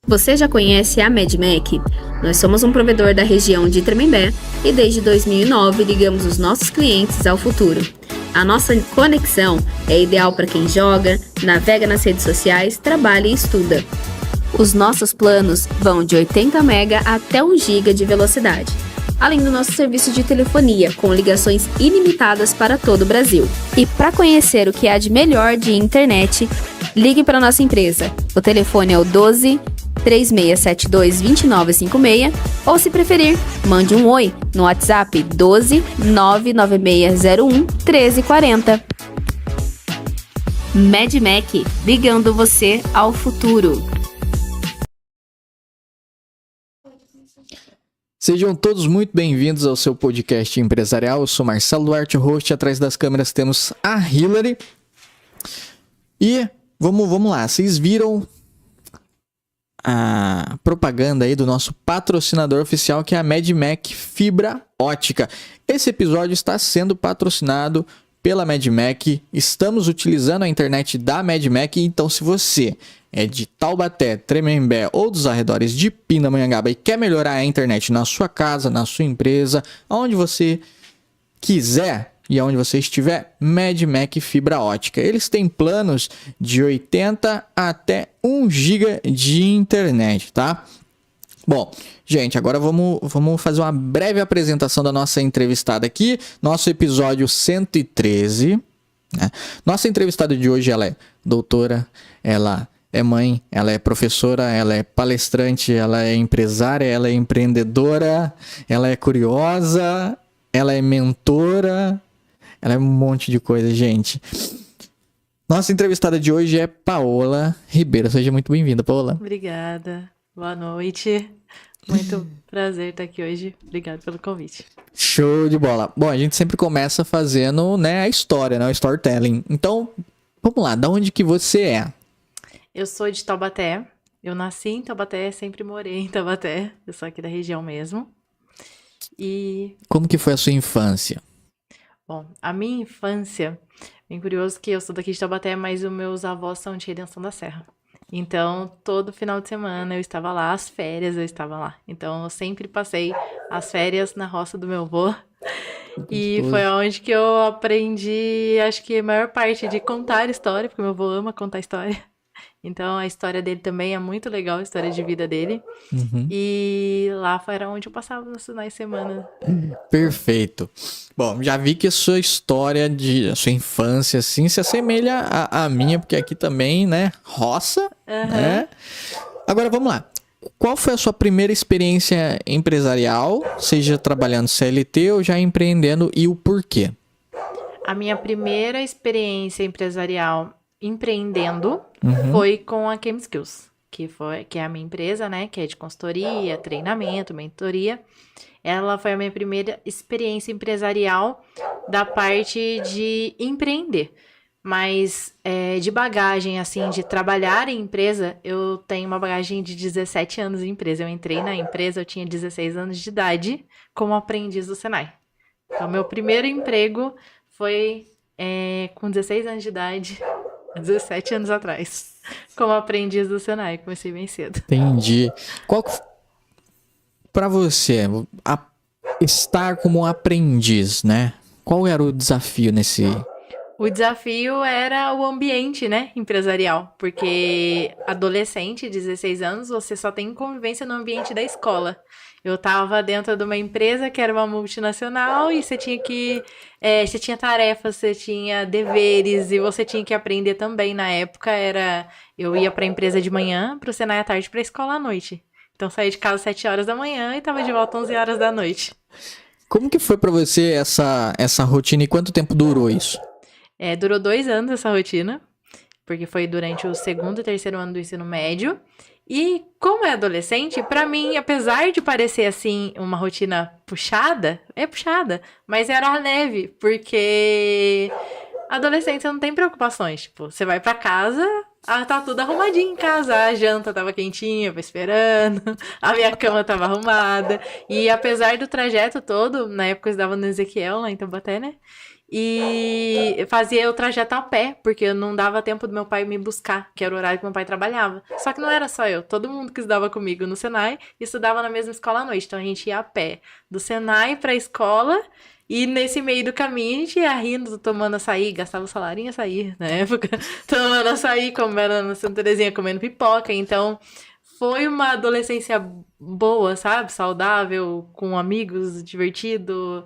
Você já conhece a MedMac? Nós somos um provedor da região de Tremembé e desde 2009 ligamos os nossos clientes ao futuro. A nossa conexão é ideal para quem joga, navega nas redes sociais, trabalha e estuda. Os nossos planos vão de 80 MB até 1 GB de velocidade, além do nosso serviço de telefonia com ligações ilimitadas para todo o Brasil. E para conhecer o que há de melhor de internet, ligue para nossa empresa. O telefone é o 12 3672 2956 ou, se preferir, mande um oi no WhatsApp 12 99601 1340. MedMac, ligando você ao futuro. Sejam todos muito bem-vindos ao seu podcast empresarial. Eu sou Marcelo Duarte, host. Atrás das câmeras temos a Hillary. E vamos lá, vocês viram a propaganda aí do nosso patrocinador oficial, que é a MedMac Fibra Ótica. Esse episódio está sendo patrocinado pela MedMac. Estamos utilizando a internet da MedMac, então se você é de Taubaté, Tremembé ou dos arredores de Pindamonhangaba e quer melhorar a internet na sua casa, na sua empresa, onde você quiser e aonde você estiver, MedMac Fibra Ótica. Eles têm planos de 80 até 1 GB de internet, tá? Bom, gente, agora vamos fazer uma breve apresentação da nossa entrevistada aqui. Nosso episódio 113. Né? Nossa entrevistada de hoje, ela é doutora, ela é mãe, ela é professora, ela é palestrante, ela é empresária, ela é empreendedora, ela é curiosa, ela é mentora, ela é um monte de coisa, gente. Nossa entrevistada de hoje é Paola Ribeiro. Seja muito bem-vinda, Paola. Obrigada. Boa noite. Muito prazer estar aqui hoje. Obrigada pelo convite. Show de bola. Bom, a gente sempre começa fazendo, né, a história, né, o storytelling. Então, vamos lá. Da onde que você é? Eu sou de Taubaté. Eu nasci em Taubaté, sempre morei em Taubaté. Eu sou aqui da região mesmo. E, Como que foi a sua infância? bom, a minha infância, bem curioso que eu sou daqui de Taubaté, mas os meus avós são de Redenção da Serra. Então, todo final de semana eu estava lá, as férias eu estava lá. Então, eu sempre passei as férias na roça do meu avô. E foi onde que eu aprendi, acho que a maior parte de contar história, porque meu avô ama contar história. Então, a história dele também é muito legal, a história de vida dele. Uhum. E lá foi onde eu passava nos finais de semana. Perfeito. Bom, já vi que a sua história a sua infância, assim, se assemelha à minha, porque aqui também, né, roça, né? Agora, vamos lá. Qual foi a sua primeira experiência empresarial, seja trabalhando CLT ou já empreendendo, e o porquê? A minha primeira experiência empresarial empreendendo foi com a Chem Skills, que é a minha empresa, né, que é de consultoria, treinamento, mentoria. Ela foi a minha primeira experiência empresarial da parte de empreender. Mas de bagagem, assim, de trabalhar em empresa, eu tenho uma bagagem de 17 anos em empresa. Eu entrei na empresa, eu tinha 16 anos de idade, como aprendiz do Senai. Então, meu primeiro emprego foi com 16 anos de idade, 17 anos atrás, como aprendiz do Senai. Comecei bem cedo. Entendi. Para você, estar como aprendiz, né? Qual era o desafio nesse... O desafio era o ambiente, né, empresarial, porque adolescente, 16 anos, você só tem convivência no ambiente da escola. Eu estava dentro de uma empresa que era uma multinacional e você tinha tarefas, você tinha deveres e você tinha que aprender também. Na época eu ia para a empresa de manhã, para o Senai à tarde, para a escola à noite. Então saía de casa às 7 horas da manhã e estava de volta às 11 horas da noite. Como que foi para você essa rotina e quanto tempo durou isso? Durou 2 anos essa rotina, porque foi durante o 2º e 3º ano do ensino médio. E como é adolescente, pra mim, apesar de parecer assim uma rotina puxada, é puxada, mas era leve, porque adolescente você não tem preocupações. Tipo, você vai pra casa, tá tudo arrumadinho em casa, a janta tava quentinha, eu esperando, a minha cama tava arrumada. E apesar do trajeto todo, na época eu estudava no Ezequiel, lá em Taubaté, né? E fazia o trajeto a pé, porque não dava tempo do meu pai me buscar, que era o horário que meu pai trabalhava. Só que não era só eu, todo mundo que estudava comigo no Senai estudava na mesma escola à noite. Então a gente ia a pé do Senai pra escola. E nesse meio do caminho a gente ia rindo, tomando açaí, gastava o salário em açaí na época, tomando açaí, comendo na Santa Terezinha, comendo pipoca. Então foi uma adolescência boa, sabe? Saudável, com amigos, divertido.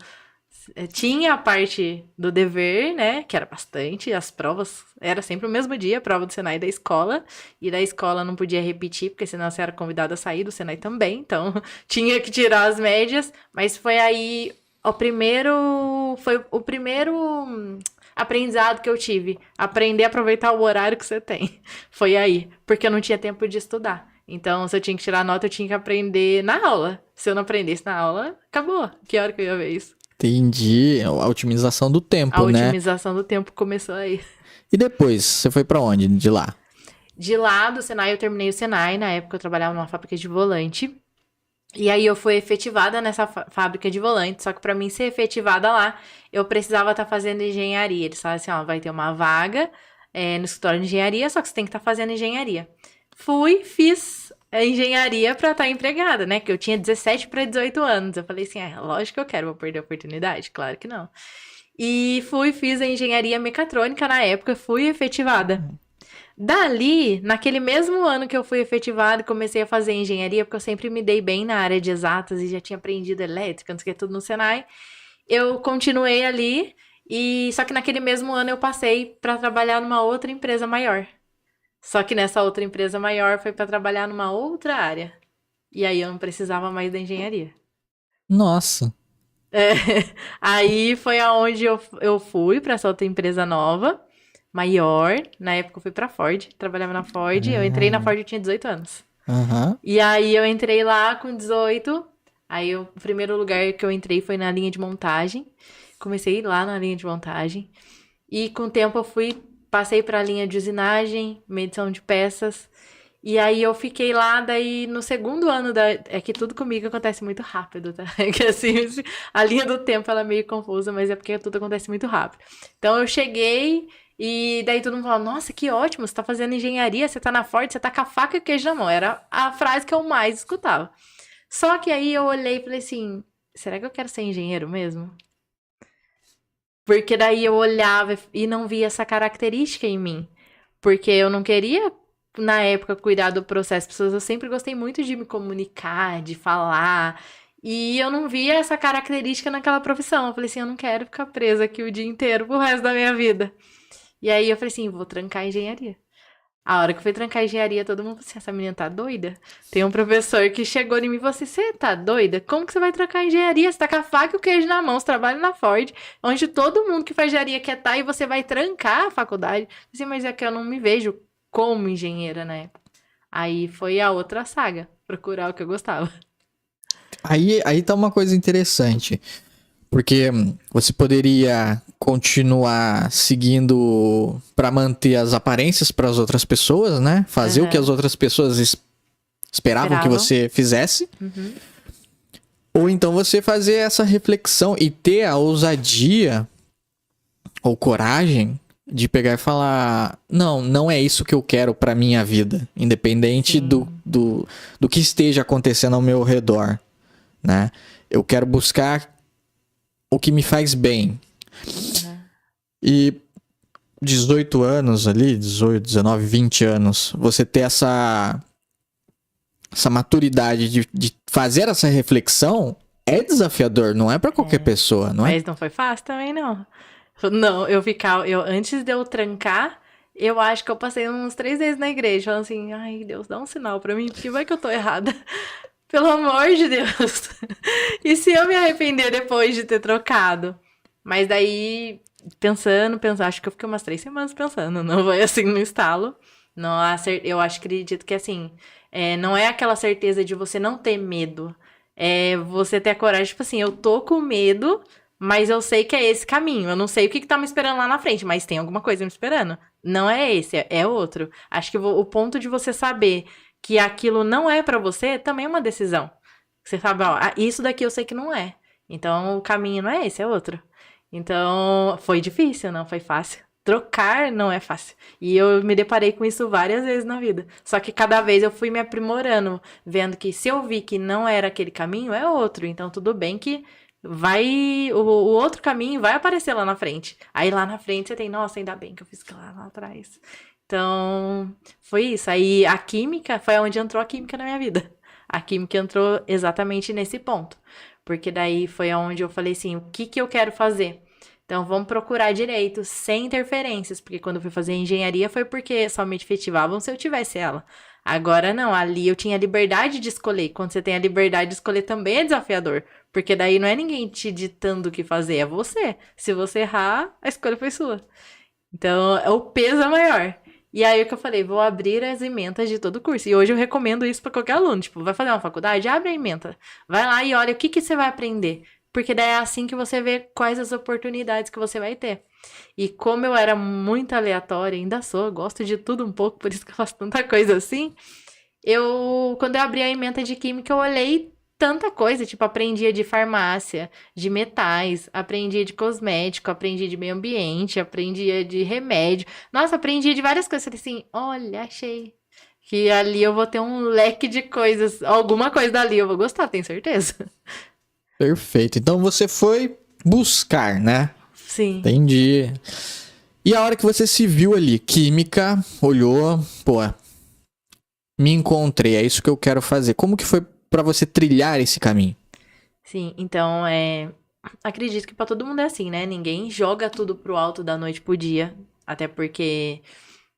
Tinha a parte do dever, né? Que era bastante. As provas era sempre o mesmo dia, a prova do Senai da escola. E da escola não podia repetir, porque senão você era convidado a sair do Senai também. Então tinha que tirar as médias. Mas foi aí foi o primeiro aprendizado que eu tive. Aprender a aproveitar o horário que você tem. Foi aí. Porque eu não tinha tempo de estudar. Então, se eu tinha que tirar nota, eu tinha que aprender na aula. Se eu não aprendesse na aula, acabou. Que hora que eu ia ver isso? Entendi. A otimização do tempo, A né? otimização do tempo começou aí. E depois, você foi pra onde de lá? De lá do Senai, eu terminei o Senai. Na época, eu trabalhava numa fábrica de volante. E aí, eu fui efetivada nessa fábrica de volante. Só que pra mim ser efetivada lá, eu precisava estar fazendo engenharia. Eles falaram assim, ó, vai ter uma vaga no escritório de engenharia, só que você tem que estar fazendo engenharia. Fiz a engenharia pra estar empregada, né? Que eu tinha 17 para 18 anos. Eu falei assim, lógico que eu quero, vou perder a oportunidade? Claro que não. E fiz a engenharia mecatrônica na época, fui efetivada. Dali, naquele mesmo ano que eu fui efetivada, comecei a fazer engenharia, porque eu sempre me dei bem na área de exatas e já tinha aprendido elétrica, não sei o que, tudo no Senai. Eu continuei ali, só que naquele mesmo ano eu passei para trabalhar numa outra empresa maior. Só que nessa outra empresa maior foi para trabalhar numa outra área. E aí eu não precisava mais da engenharia. Nossa. Aí foi aonde eu fui para essa outra empresa nova, maior. Na época eu fui pra Ford, trabalhava na Ford. Eu entrei na Ford, eu tinha 18 anos. Aham. E aí eu entrei lá com 18. Aí o primeiro lugar que eu entrei foi na linha de montagem. Comecei lá na linha de montagem. E com o tempo eu passei pra linha de usinagem, medição de peças. E aí eu fiquei lá, daí no segundo ano É que tudo comigo acontece muito rápido, tá? É que assim, a linha do tempo ela é meio confusa, mas é porque tudo acontece muito rápido. Então eu cheguei e daí todo mundo falava, nossa, que ótimo, você tá fazendo engenharia, você tá na Ford, você tá com a faca e o queijo na mão. Era a frase que eu mais escutava. Só que aí eu olhei e falei assim, será que eu quero ser engenheiro mesmo? Porque daí eu olhava e não via essa característica em mim. Porque eu não queria, na época, cuidar do processo. Eu sempre gostei muito de me comunicar, de falar. E eu não via essa característica naquela profissão. Eu falei assim, eu não quero ficar presa aqui o dia inteiro pro resto da minha vida. E aí eu falei assim, vou trancar a engenharia. A hora que eu fui trancar a engenharia, todo mundo falou assim, essa menina tá doida? Tem um professor que chegou em mim e falou assim, você tá doida? Como que você vai trancar a engenharia? Você tá com a faca e o queijo na mão, você trabalha na Ford, onde todo mundo que faz engenharia quer estar e você vai trancar a faculdade. Assim, mas é que eu não me vejo como engenheira na época. Aí foi a outra saga, procurar o que eu gostava. Aí tá uma coisa interessante. Porque você poderia continuar seguindo pra manter as aparências pras outras pessoas, né? Fazer o que as outras pessoas esperavam que você fizesse. Uhum. Ou então você fazer essa reflexão e ter a ousadia ou coragem de pegar e falar, não é isso que eu quero pra minha vida, independente do que esteja acontecendo ao meu redor, né? Eu quero buscar o que me faz bem. E 18 anos ali, 18, 19, 20 anos, você ter essa maturidade de fazer essa reflexão é desafiador, não é pra qualquer pessoa, não é? Mas não foi fácil também, não. Não, antes de eu trancar, eu acho que eu passei uns 3 vezes na igreja, falando assim, ai, Deus, dá um sinal pra mim, porque vai que eu tô errada. Pelo amor de Deus. E se eu me arrepender depois de ter trocado? Mas daí, pensando, acho que eu fiquei umas 3 semanas pensando, não foi assim no estalo. Não, eu acredito que assim, não é aquela certeza de você não ter medo. É você ter a coragem, tipo assim, eu tô com medo, mas eu sei que é esse caminho. Eu não sei o que tá me esperando lá na frente, mas tem alguma coisa me esperando. Não é esse, é outro. Acho que o ponto de você saber que aquilo não é pra você também é uma decisão. Você sabe, ó, isso daqui eu sei que não é. Então o caminho não é esse, é outro. Então, foi difícil, não foi fácil. Trocar não é fácil. E eu me deparei com isso várias vezes na vida. Só que cada vez eu fui me aprimorando, vendo que se eu vi que não era aquele caminho, é outro. Então, tudo bem que o outro caminho vai aparecer lá na frente. Aí lá na frente você tem, nossa, ainda bem que eu fiz lá atrás. Então, foi isso. Aí a química foi onde entrou a química na minha vida. A química entrou exatamente nesse ponto. Porque daí foi onde eu falei assim, o que eu quero fazer? Então, vamos procurar direito, sem interferências. Porque quando eu fui fazer engenharia foi porque somente efetivavam se eu tivesse ela. Agora não, ali eu tinha liberdade de escolher. Quando você tem a liberdade de escolher também é desafiador. Porque daí não é ninguém te ditando o que fazer, é você. Se você errar, a escolha foi sua. Então, o peso é maior. E aí o que eu falei, vou abrir as ementas de todo o curso. E hoje eu recomendo isso para qualquer aluno. Tipo, vai fazer uma faculdade? Abre a ementa. Vai lá e olha o que você vai aprender. Porque daí é assim que você vê quais as oportunidades que você vai ter. E como eu era muito aleatória, ainda sou, gosto de tudo um pouco, por isso que eu faço tanta coisa assim. Quando eu abri a ementa de química, eu olhei tanta coisa, tipo, aprendia de farmácia, de metais, aprendia de cosmético, aprendia de meio ambiente, aprendia de remédio. Nossa, aprendia de várias coisas. Falei assim, olha, achei que ali eu vou ter um leque de coisas, alguma coisa dali eu vou gostar, tenho certeza. Perfeito. Então você foi buscar, né? Sim. Entendi. E a hora que você se viu ali, química, olhou, pô, me encontrei, é isso que eu quero fazer. Como que foi pra você trilhar esse caminho? Sim, então, acredito que pra todo mundo é assim, né? Ninguém joga tudo pro alto da noite pro dia. Até porque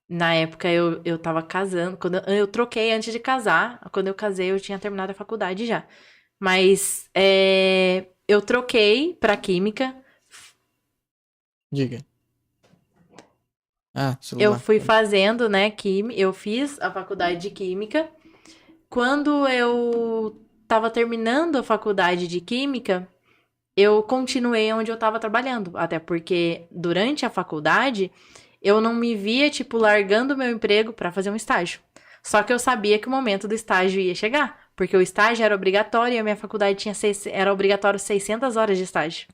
na época eu tava casando. Quando eu troquei antes de casar. Quando eu casei, eu tinha terminado a faculdade já. Mas eu troquei pra química. Diga. Ah, Eu celular. fui fazendo, né, eu fiz a faculdade de química. Quando eu tava terminando a faculdade de química, eu continuei onde eu tava trabalhando. Até porque durante a faculdade, eu não me via, tipo, largando meu emprego pra fazer um estágio. Só que eu sabia que o momento do estágio ia chegar. Porque o estágio era obrigatório e a minha faculdade era obrigatório 600 horas de estágio.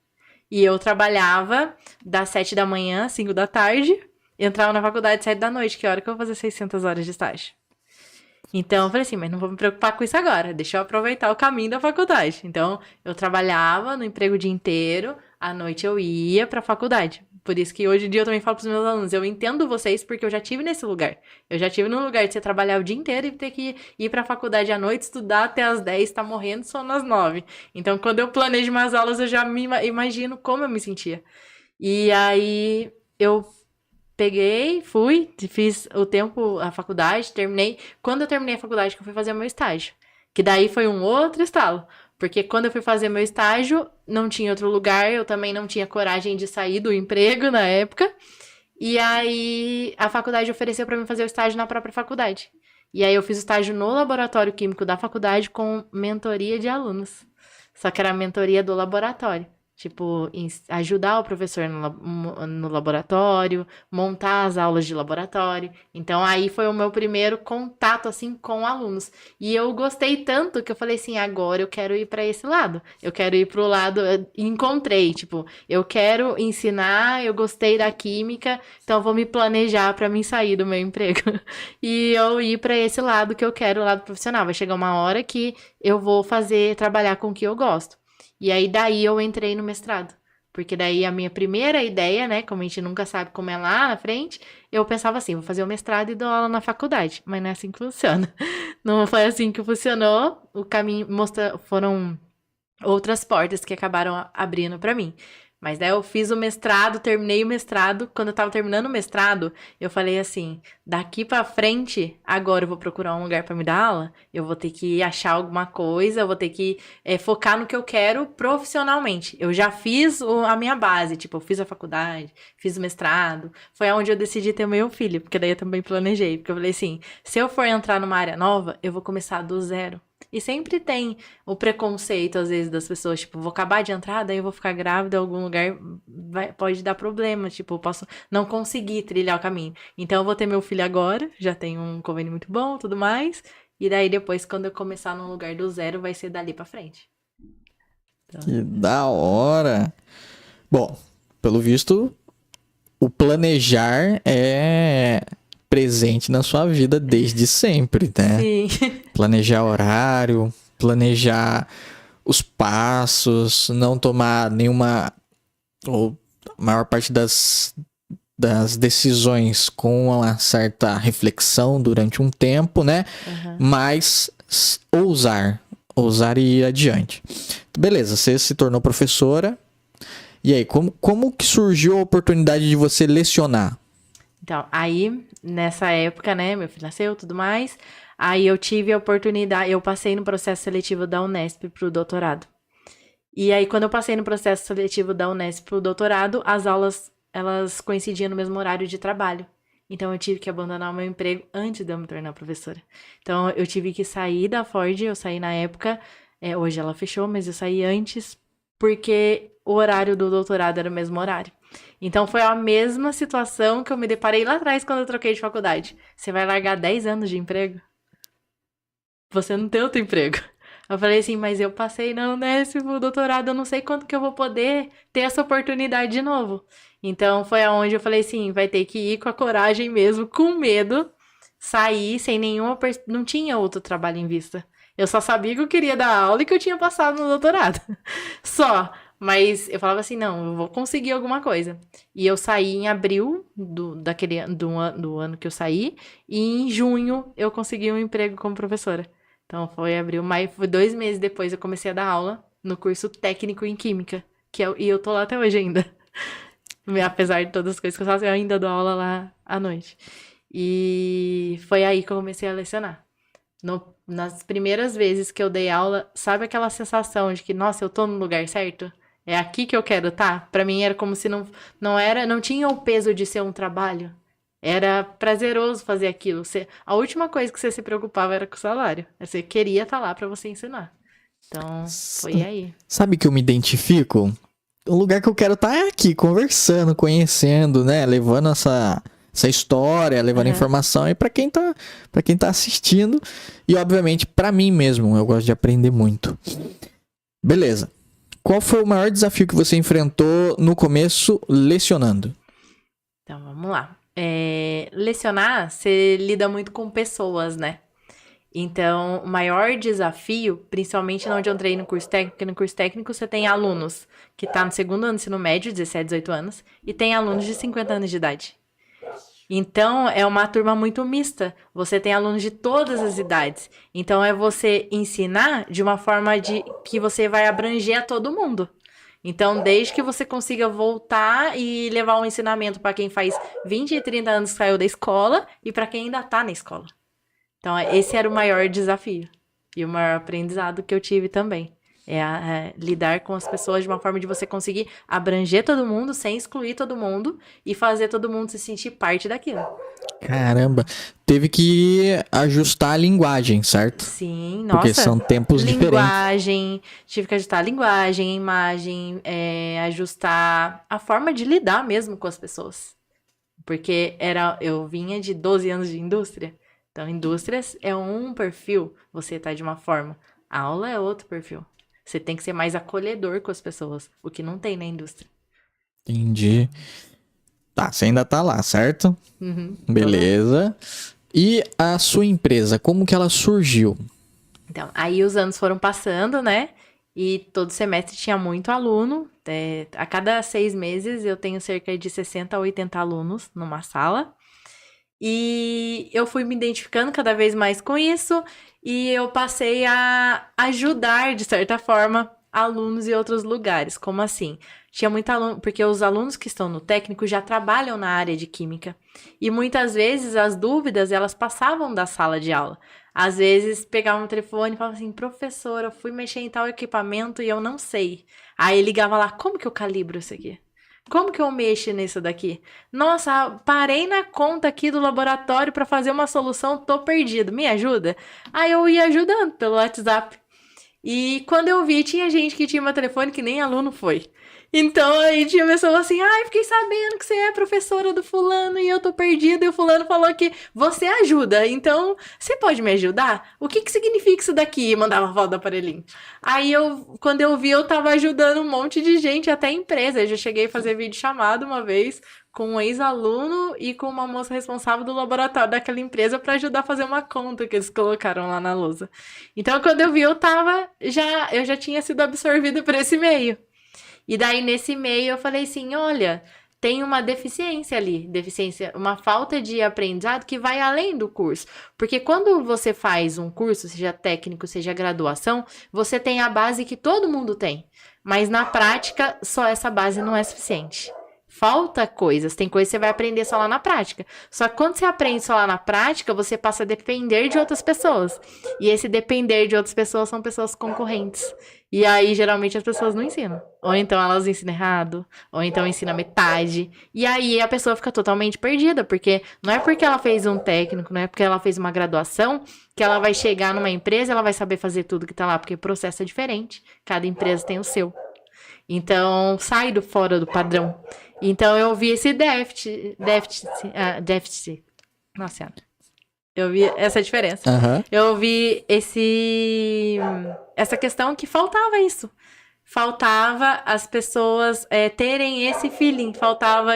E eu trabalhava das 7 da manhã às 5 da tarde, entrava na faculdade às 7 da noite. Que hora que eu vou fazer 600 horas de estágio? Então, eu falei assim, mas não vou me preocupar com isso agora. Deixa eu aproveitar o caminho da faculdade. Então, eu trabalhava no emprego o dia inteiro, à noite eu ia pra faculdade. Por isso que hoje em dia eu também falo pros meus alunos, eu entendo vocês porque eu já tive nesse lugar. Eu já tive no lugar de você trabalhar o dia inteiro e ter que ir pra faculdade à noite, estudar até as 10, tá morrendo só nas 9. Então, quando eu planejo umas aulas, eu já me imagino como eu me sentia. E aí, eu peguei, fui, fiz a faculdade, terminei. Quando eu terminei a faculdade, que eu fui fazer meu estágio. Que daí foi um outro estalo. Porque quando eu fui fazer meu estágio, não tinha outro lugar, eu também não tinha coragem de sair do emprego na época. E aí a faculdade ofereceu para mim fazer o estágio na própria faculdade. E aí eu fiz o estágio no laboratório químico da faculdade com mentoria de alunos. Só que era a mentoria do laboratório. Tipo, ajudar o professor no laboratório, montar as aulas de laboratório. Então, aí foi o meu primeiro contato, assim, com alunos. E eu gostei tanto que eu falei assim, agora eu quero ir para esse lado. Eu quero ir pro lado... Encontrei, tipo, eu quero ensinar, eu gostei da química, então eu vou me planejar para mim sair do meu emprego. E eu ir para esse lado que eu quero, o lado profissional. Vai chegar uma hora que eu vou trabalhar com o que eu gosto. E aí, daí eu entrei no mestrado. Porque daí a minha primeira ideia, né? Como a gente nunca sabe como é lá na frente, eu pensava assim, vou fazer o mestrado e dou aula na faculdade. Mas não é assim que funciona. Não foi assim que funcionou. O caminho foram outras portas que acabaram abrindo pra mim. Mas daí eu fiz o mestrado, terminei o mestrado. Quando eu tava terminando o mestrado, eu falei assim, daqui pra frente, agora eu vou procurar um lugar pra me dar aula. Eu vou ter que achar alguma coisa, eu vou ter que focar no que eu quero profissionalmente. Eu já fiz a minha base, tipo, eu fiz a faculdade, fiz o mestrado. Foi onde eu decidi ter o meu filho, porque daí eu também planejei. Porque eu falei assim, se eu for entrar numa área nova, eu vou começar do zero. E sempre tem o preconceito, às vezes, das pessoas. Tipo, vou acabar de entrar, daí eu vou ficar grávida em algum lugar, pode dar problema. Tipo, eu posso não conseguir trilhar o caminho. Então, eu vou ter meu filho agora, já tenho um convênio muito bom, tudo mais. E daí, depois, quando eu começar num lugar do zero, vai ser dali pra frente. Então... Que da hora! Bom, pelo visto, o planejar é presente na sua vida desde sempre, né? Sim. Planejar horário, planejar os passos, não tomar nenhuma, ou a maior parte das decisões com uma certa reflexão durante um tempo, né? Mas ousar e ir adiante. Beleza, você se tornou professora. E aí, como que surgiu a oportunidade de você lecionar? Então, aí, nessa época, né, meu filho nasceu, tudo mais, aí eu tive a oportunidade, eu passei no processo seletivo da Unesp pro doutorado. E aí, quando eu passei no processo seletivo da Unesp pro doutorado, as aulas, elas coincidiam no mesmo horário de trabalho. Então, eu tive que abandonar o meu emprego antes de eu me tornar professora. Então, eu tive que sair da Ford, eu saí na época, hoje ela fechou, mas eu saí antes, porque o horário do doutorado era o mesmo horário. Então, foi a mesma situação que eu me deparei lá atrás quando eu troquei de faculdade. Você vai largar 10 anos de emprego? Você não tem outro emprego. Eu falei assim, mas eu passei na Unesp pro doutorado, eu não sei quando que eu vou poder ter essa oportunidade de novo. Então, foi aonde eu falei assim, vai ter que ir com a coragem mesmo, com medo, sair sem nenhuma... Não tinha outro trabalho em vista. Eu só sabia que eu queria dar aula e que eu tinha passado no doutorado. Só. Mas eu falava assim, não, eu vou conseguir alguma coisa. E eu saí em abril do ano que eu saí, e em junho eu consegui um emprego como professora. Então foi abril, maio, foi 2 meses depois eu comecei a dar aula no curso técnico em química, e eu tô lá até hoje ainda. Apesar de todas as coisas que eu faço, eu ainda dou aula lá à noite. E foi aí que eu comecei a lecionar. Nas primeiras vezes que eu dei aula, sabe aquela sensação de que, nossa, eu tô no lugar certo? É aqui que eu quero estar? Pra mim era como se não tinha o peso de ser um trabalho. Era prazeroso fazer aquilo. A última coisa que você se preocupava era com o salário. Você queria estar lá pra você ensinar. Então, foi aí. Sabe que eu me identifico? O lugar que eu quero estar é aqui, conversando, conhecendo, né? Levando essa história, levando informação aí pra quem tá assistindo. E, obviamente, pra mim mesmo. Eu gosto de aprender muito. Beleza. Qual foi o maior desafio que você enfrentou no começo lecionando? Então, vamos lá. Lecionar, você lida muito com pessoas, né? Então, o maior desafio, principalmente onde eu entrei no curso técnico, porque no curso técnico você tem alunos que tá no segundo ano do ensino médio, 17, 18 anos, e tem alunos de 50 anos de idade. Então, é uma turma muito mista. Você tem alunos de todas as idades. Então, é você ensinar de uma forma que você vai abranger a todo mundo. Então, desde que você consiga voltar e levar um ensinamento para quem faz 20 e 30 anos que saiu da escola e para quem ainda tá na escola. Então, esse era o maior desafio. E o maior aprendizado que eu tive também. Lidar com as pessoas de uma forma de você conseguir abranger todo mundo, sem excluir todo mundo, e fazer todo mundo se sentir parte daquilo. Caramba, teve que ajustar a linguagem, certo? Sim, nossa. Porque são tempos diferentes. Tive que ajustar a linguagem, a imagem, ajustar a forma de lidar mesmo com as pessoas. Porque eu vinha de 12 anos de indústria. Então, indústrias é um perfil, você tá de uma forma. A aula é outro perfil. Você tem que ser mais acolhedor com as pessoas, o que não tem na indústria. Entendi. Tá, você ainda tá lá, certo? Uhum, beleza. E a sua empresa, como que ela surgiu? Então, aí os anos foram passando, né? E todo semestre tinha muito aluno. A cada 6 meses eu tenho cerca de 60 a 80 alunos numa sala. E eu fui me identificando cada vez mais com isso e eu passei a ajudar, de certa forma, alunos em outros lugares. Como assim? Tinha muito aluno, porque os alunos que estão no técnico já trabalham na área de química. E muitas vezes as dúvidas, elas passavam da sala de aula. Às vezes pegavam o telefone e falavam assim, professora, eu fui mexer em tal equipamento e eu não sei. Aí ligava lá, como que eu calibro isso aqui? Como que eu mexo nisso daqui? Nossa, parei na conta aqui do laboratório para fazer uma solução, tô perdido, me ajuda? Aí eu ia ajudando pelo WhatsApp. E quando eu vi, tinha gente que tinha meu telefone que nem aluno foi. Então aí tinha pessoa assim, ai, fiquei sabendo que você é professora do fulano e eu tô perdida, e o fulano falou que você ajuda, então você pode me ajudar? O que significa isso daqui? E mandava foto do aparelhinho. Aí quando eu vi, eu tava ajudando um monte de gente, até empresa. Eu já cheguei a fazer vídeo chamado uma vez com um ex-aluno e com uma moça responsável do laboratório daquela empresa para ajudar a fazer uma conta que eles colocaram lá na lousa. Então quando eu vi, eu já tinha sido absorvida por esse meio. E daí, nesse meio, eu falei assim, olha, tem uma deficiência ali, uma falta de aprendizado que vai além do curso. Porque quando você faz um curso, seja técnico, seja graduação, você tem a base que todo mundo tem. Mas na prática, só essa base não é suficiente. Falta coisas, tem coisas que você vai aprender só lá na prática. Só que quando você aprende só lá na prática, você passa a depender de outras pessoas. E esse depender de outras pessoas são pessoas concorrentes. E aí, geralmente, as pessoas não ensinam. Ou então elas ensinam errado, ou então ensinam metade. E aí a pessoa fica totalmente perdida, porque não é porque ela fez um técnico, não é porque ela fez uma graduação, que ela vai chegar numa empresa e ela vai saber fazer tudo que tá lá, porque o processo é diferente. Cada empresa tem o seu. Então, sai fora do padrão. Então, eu vi esse déficit. Nossa Senhora. Eu vi essa diferença. Aham. Eu vi essa questão que faltava isso. Faltava as pessoas terem esse feeling.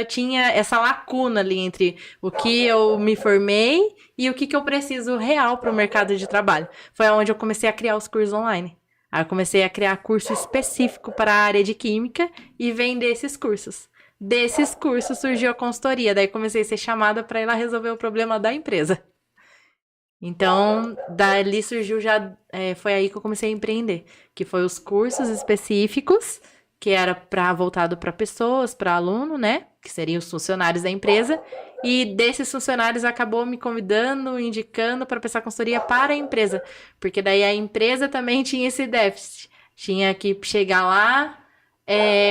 Tinha essa lacuna ali entre o que eu me formei e o que eu preciso real para o mercado de trabalho. Foi onde eu comecei a criar os cursos online. Aí eu comecei a criar curso específico para a área de química e vender esses cursos. Desses cursos surgiu a consultoria. Daí comecei a ser chamada para ir lá resolver o problema da empresa. Então, dali surgiu foi aí que eu comecei a empreender, que foi os cursos específicos, que era voltado para pessoas, para aluno, né, que seriam os funcionários da empresa, e desses funcionários acabou me convidando, indicando para prestar consultoria para a empresa, porque daí a empresa também tinha esse déficit, tinha que chegar lá,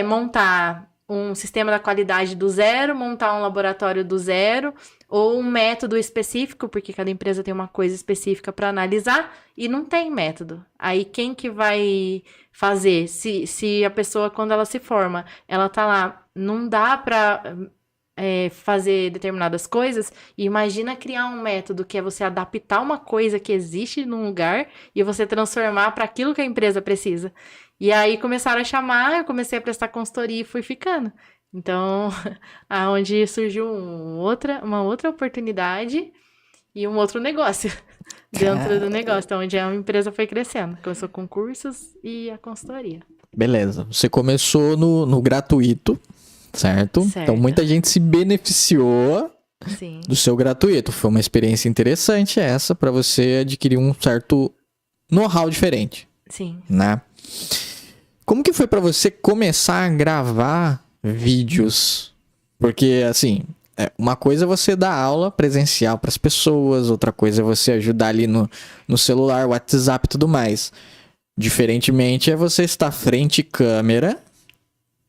montar um sistema da qualidade do zero, montar um laboratório do zero, ou um método específico, porque cada empresa tem uma coisa específica para analisar, e não tem método. Aí quem que vai fazer? Se a pessoa, quando ela se forma, ela tá lá, não dá para fazer determinadas coisas, e imagina criar um método que é você adaptar uma coisa que existe num lugar e você transformar para aquilo que a empresa precisa. E aí começaram a chamar, eu comecei a prestar consultoria e fui ficando. Então, aonde surgiu uma outra oportunidade e um outro negócio dentro do negócio. Então, onde a empresa foi crescendo. Começou com cursos e a consultoria. Beleza. Você começou no gratuito, certo? Então, muita gente se beneficiou Sim. do seu gratuito. Foi uma experiência interessante essa para você adquirir um certo know-how diferente. Sim. Né? Como que foi para você começar a gravar vídeos? Porque, assim, uma coisa é você dar aula presencial para as pessoas, outra coisa é você ajudar ali no celular, WhatsApp e tudo mais. Diferentemente é você estar frente câmera,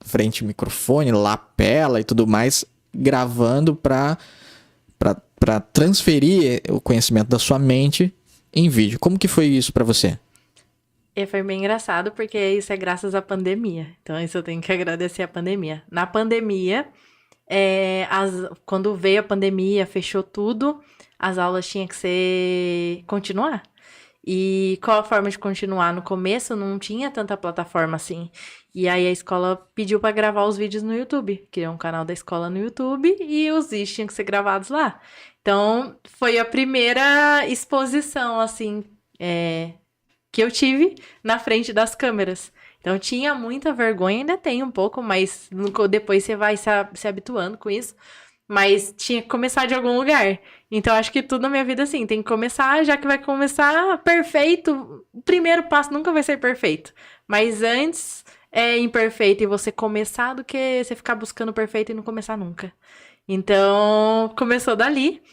frente microfone, lapela e tudo mais, gravando para transferir o conhecimento da sua mente em vídeo. Como que foi isso para você? Foi bem engraçado, porque isso é graças à pandemia. Então, isso eu tenho que agradecer à pandemia. Na pandemia, quando veio a pandemia, fechou tudo, as aulas tinham que continuar. E qual a forma de continuar? No começo, não tinha tanta plataforma assim. E aí, a escola pediu para gravar os vídeos no YouTube. Criou um canal da escola no YouTube e os vídeos tinham que ser gravados lá. Então, foi a primeira exposição, assim, que eu tive na frente das câmeras. Então, tinha muita vergonha, ainda tem um pouco, mas depois você vai se habituando com isso. Mas tinha que começar de algum lugar. Então, acho que tudo na minha vida, assim, tem que começar, já que vai começar perfeito. O primeiro passo nunca vai ser perfeito. Mas antes é imperfeito e você começar do que você ficar buscando perfeito e não começar nunca. Então, começou dali.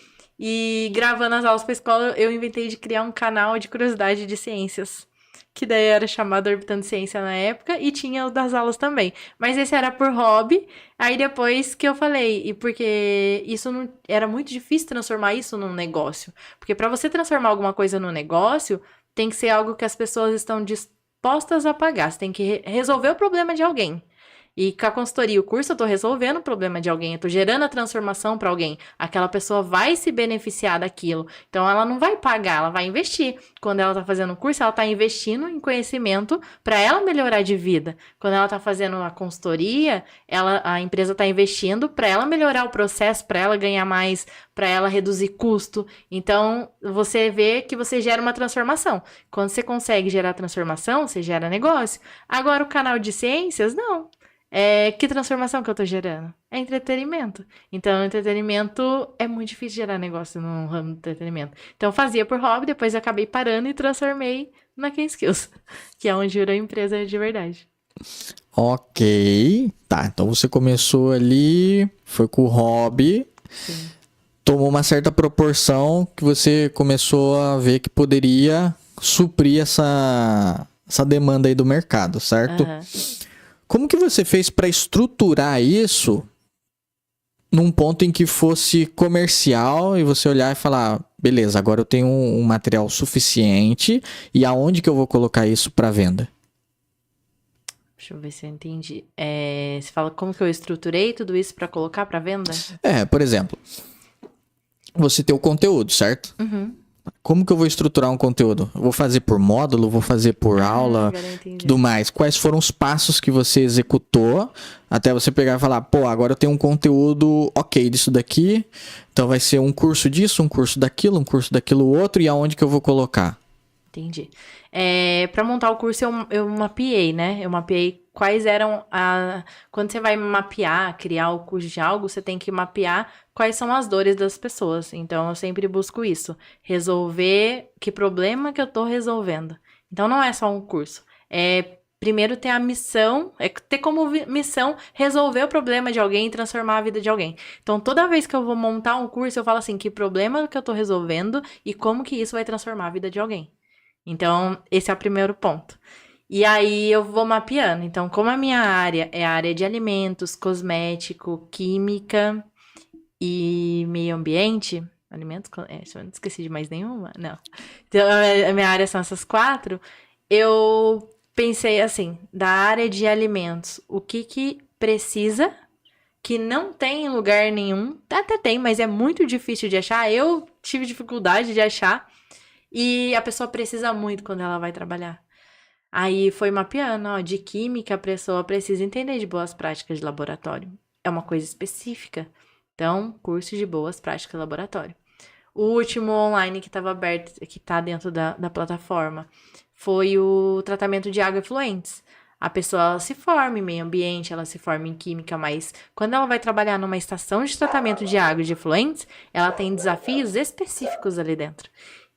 E gravando as aulas para a escola, eu inventei de criar um canal de curiosidade de ciências. Que daí era chamado Orbitando Ciência na época, e tinha o das aulas também. Mas esse era por hobby. Aí depois que eu falei, e porque isso não era muito difícil transformar isso num negócio. Porque para você transformar alguma coisa num negócio, tem que ser algo que as pessoas estão dispostas a pagar. Você tem que resolver o problema de alguém. E com a consultoria, o curso, eu tô resolvendo o problema de alguém, eu tô gerando a transformação para alguém. Aquela pessoa vai se beneficiar daquilo. Então, ela não vai pagar, ela vai investir. Quando ela tá fazendo o curso, ela tá investindo em conhecimento para ela melhorar de vida. Quando ela tá fazendo a consultoria, a empresa tá investindo para ela melhorar o processo, para ela ganhar mais, para ela reduzir custo. Então, você vê que você gera uma transformação. Quando você consegue gerar transformação, você gera negócio. Agora, o canal de ciências, não. Que transformação que eu tô gerando? É entretenimento. Então, entretenimento é muito difícil gerar negócio no ramo do entretenimento. Então, eu fazia por hobby, depois eu acabei parando e transformei na Ken Skills, que é onde virou empresa de verdade. Ok. Tá, então você começou ali, foi com o hobby, Sim. tomou uma certa proporção que você começou a ver que poderia suprir essa demanda aí do mercado, certo? Aham. Como que você fez para estruturar isso num ponto em que fosse comercial e você olhar e falar, beleza, agora eu tenho um material suficiente e aonde que eu vou colocar isso para venda? Deixa eu ver se eu entendi. Você fala como que eu estruturei tudo isso para colocar para venda? Por exemplo, você tem o conteúdo, certo? Uhum. Como que eu vou estruturar um conteúdo? Eu vou fazer por módulo, vou fazer por aula, Agora eu entendi. tudo mais. Quais foram os passos que você executou até você pegar e falar, pô, agora eu tenho um conteúdo ok disso daqui, então vai ser um curso disso, um curso daquilo outro, e aonde que eu vou colocar? Entendi. Para montar o curso, eu mapeei, né? Eu mapeei quais eram Quando você vai mapear, criar o curso de algo, você tem que mapear quais são as dores das pessoas. Então, eu sempre busco isso. Resolver que problema que eu tô resolvendo. Então, não é só um curso. Primeiro ter a missão, ter como missão resolver o problema de alguém e transformar a vida de alguém. Então, toda vez que eu vou montar um curso, eu falo assim, que problema que eu tô resolvendo e como que isso vai transformar a vida de alguém. Então, esse é o primeiro ponto. E aí, eu vou mapeando. Então, como a minha área é a área de alimentos, cosmético, química e meio ambiente... Alimentos... eu não esqueci de mais nenhuma? Não. Então, a minha área são essas 4. Eu pensei assim, da área de alimentos, o que precisa, que não tem em lugar nenhum. Até tem, mas é muito difícil de achar. Eu tive dificuldade de achar. E a pessoa precisa muito quando ela vai trabalhar. Aí foi mapeando, de química a pessoa precisa entender de boas práticas de laboratório. É uma coisa específica. Então, curso de boas práticas de laboratório. O último online que estava aberto, que está dentro da plataforma, foi o tratamento de água efluentes. A pessoa ela se forma em meio ambiente, ela se forma em química, mas quando ela vai trabalhar numa estação de tratamento de água de efluentes, ela tem desafios específicos ali dentro.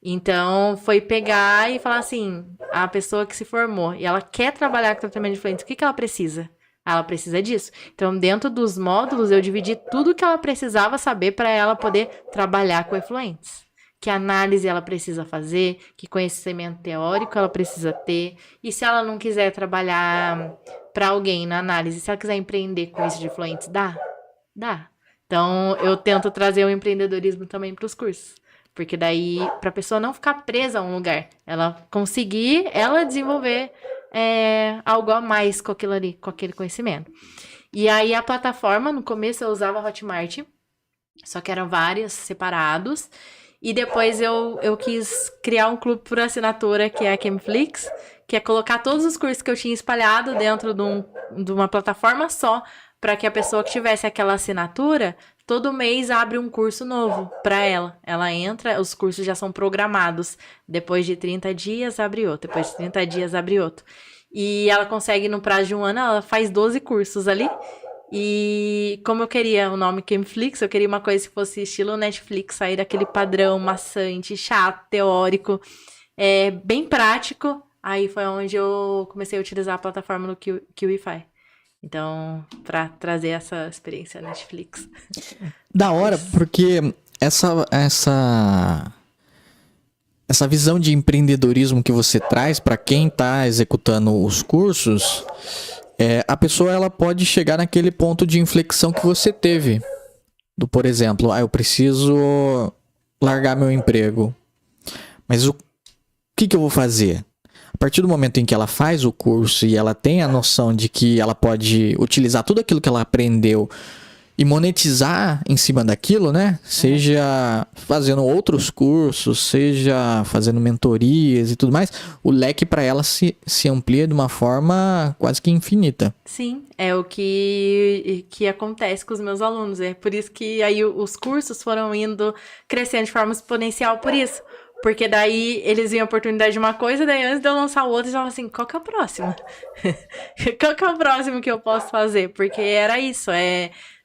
Então, foi pegar e falar assim, a pessoa que se formou e ela quer trabalhar com tratamento de efluentes, o que ela precisa? Ela precisa disso. Então, dentro dos módulos, eu dividi tudo que ela precisava saber para ela poder trabalhar com efluentes. Que análise ela precisa fazer, que conhecimento teórico ela precisa ter. E se ela não quiser trabalhar para alguém na análise, se ela quiser empreender com isso de efluentes, dá? Dá. Então, eu tento trazer o empreendedorismo também para os cursos. Porque daí, para a pessoa não ficar presa a um lugar, ela conseguir, ela desenvolver algo a mais com aquilo ali, com aquele conhecimento. E aí, a plataforma, no começo eu usava a Hotmart, só que eram vários separados. E depois eu quis criar um clube por assinatura, que é a Chemflix, que é colocar todos os cursos que eu tinha espalhado dentro de uma plataforma só, para que a pessoa que tivesse aquela assinatura, todo mês abre um curso novo para ela. Ela entra, os cursos já são programados. Depois de 30 dias, abre outro. Depois de 30 dias, abre outro. E ela consegue, no prazo de um ano, ela faz 12 cursos ali. E como eu queria o nome Chemflix, eu queria uma coisa que fosse estilo Netflix, sair daquele padrão maçante, chato, teórico, bem prático. Aí foi onde eu comecei a utilizar a plataforma no Kiwify. Então, para trazer essa experiência Netflix. Da hora, porque essa visão de empreendedorismo que você traz para quem está executando os cursos, a pessoa ela pode chegar naquele ponto de inflexão que você teve. Por exemplo, eu preciso largar meu emprego. Mas o que eu vou fazer? A partir do momento em que ela faz o curso e ela tem a noção de que ela pode utilizar tudo aquilo que ela aprendeu e monetizar em cima daquilo, né? Seja fazendo outros cursos, seja fazendo mentorias e tudo mais, o leque para ela se amplia de uma forma quase que infinita. Sim, é o que acontece com os meus alunos. É por isso que aí os cursos foram indo crescendo de forma exponencial por isso. Porque daí eles viam a oportunidade de uma coisa, daí antes de eu lançar o outro, eles falavam assim, qual que é o próximo? Qual que é o próximo que eu posso fazer? Porque era isso,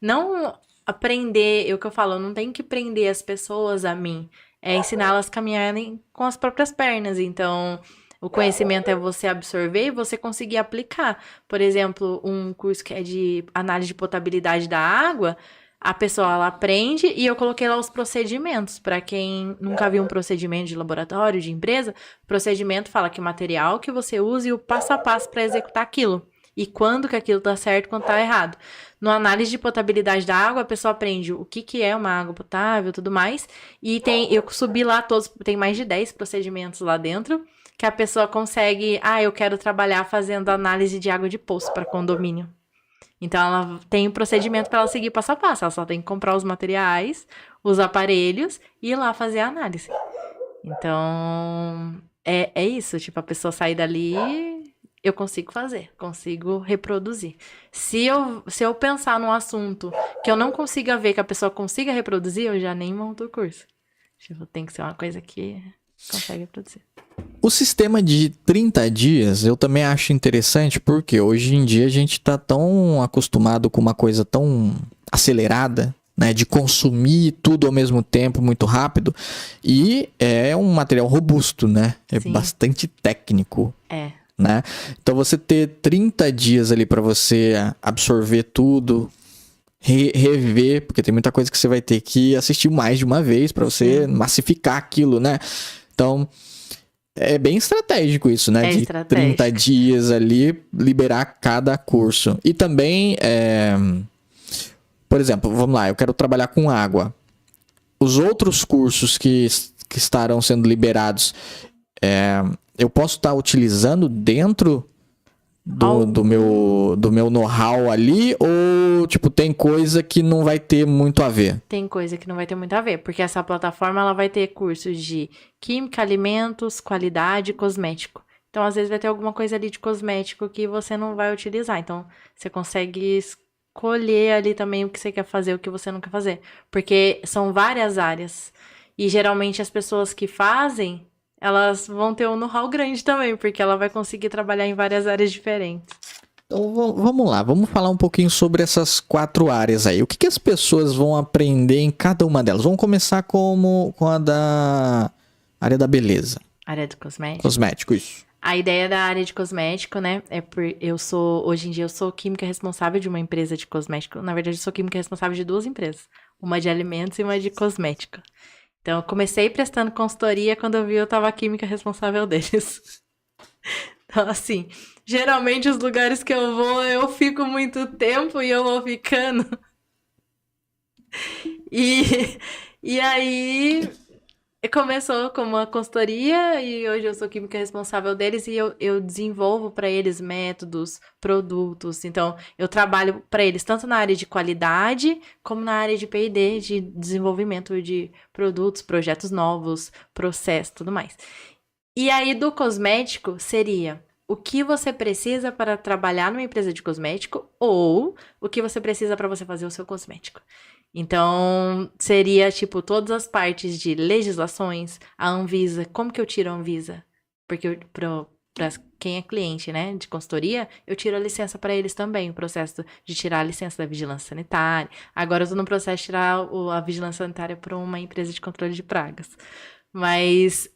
não aprender, é o que eu falo, não tem que prender as pessoas a mim, é ensiná-las a caminharem com as próprias pernas. Então, o conhecimento é você absorver e você conseguir aplicar. Por exemplo, um curso que é de análise de potabilidade da água, a pessoa ela aprende e eu coloquei lá os procedimentos. Para quem nunca viu um procedimento de laboratório, de empresa, procedimento fala que o material que você usa e o passo a passo para executar aquilo. E quando que aquilo tá certo, quando tá errado. No análise de potabilidade da água, a pessoa aprende o que é uma água potável e tudo mais. E eu subi lá todos, tem mais de 10 procedimentos lá dentro, que a pessoa consegue, eu quero trabalhar fazendo análise de água de poço para condomínio. Então, ela tem um procedimento para ela seguir passo a passo. Ela só tem que comprar os materiais, os aparelhos e ir lá fazer a análise. Então, é isso. Tipo, a pessoa sair dali, eu consigo fazer, consigo reproduzir. Se eu pensar num assunto que eu não consiga ver que a pessoa consiga reproduzir, eu já nem monto o curso. Tipo, tem que ser uma coisa que consegue reproduzir. O sistema de 30 dias eu também acho interessante porque hoje em dia a gente está tão acostumado com uma coisa tão acelerada, né, de consumir tudo ao mesmo tempo, muito rápido, e é um material robusto, né? É Sim. bastante técnico. É. Né? Então você ter 30 dias ali para você absorver tudo, rever, porque tem muita coisa que você vai ter que assistir mais de uma vez para você massificar aquilo, né? Então, é bem estratégico isso, né? De 30 dias ali, liberar cada curso. E também, por exemplo, vamos lá, eu quero trabalhar com água. Os outros cursos que estarão sendo liberados, eu posso estar utilizando dentro do meu know-how ali, ou tipo, tem coisa que não vai ter muito a ver? Tem coisa que não vai ter muito a ver, porque essa plataforma ela vai ter cursos de química, alimentos, qualidade e cosmético. Então, às vezes vai ter alguma coisa ali de cosmético que você não vai utilizar. Então, você consegue escolher ali também o que você quer fazer, o que você não quer fazer. Porque são várias áreas. E geralmente as pessoas que fazem, elas vão ter um know-how grande também, porque ela vai conseguir trabalhar em várias áreas diferentes. Então vamos lá, vamos falar um pouquinho sobre essas 4 áreas aí. O que as pessoas vão aprender em cada uma delas? Vamos começar com a da área da beleza. Área do cosmético? Cosmético, isso. A ideia da área de cosmético, né, hoje em dia eu sou química responsável de uma empresa de cosmético. Na verdade, eu sou química responsável de 2 empresas. Uma de alimentos e uma de cosmética. Então, eu comecei prestando consultoria, quando eu vi, eu tava química responsável deles. Então, assim, geralmente os lugares que eu vou, eu fico muito tempo e eu vou ficando. E aí, começou como uma consultoria e hoje eu sou química responsável deles e eu desenvolvo para eles métodos, produtos. Então, eu trabalho para eles tanto na área de qualidade como na área de P&D, de desenvolvimento de produtos, projetos novos, processo, tudo mais. E aí, do cosmético, seria o que você precisa para trabalhar numa empresa de cosmético ou o que você precisa para você fazer o seu cosmético. Então, seria, tipo, todas as partes de legislações, a Anvisa, como que eu tiro a Anvisa? Porque para quem é cliente, né, de consultoria, eu tiro a licença para eles também, o processo de tirar a licença da vigilância sanitária. Agora eu tô no processo de tirar a vigilância sanitária para uma empresa de controle de pragas. Mas,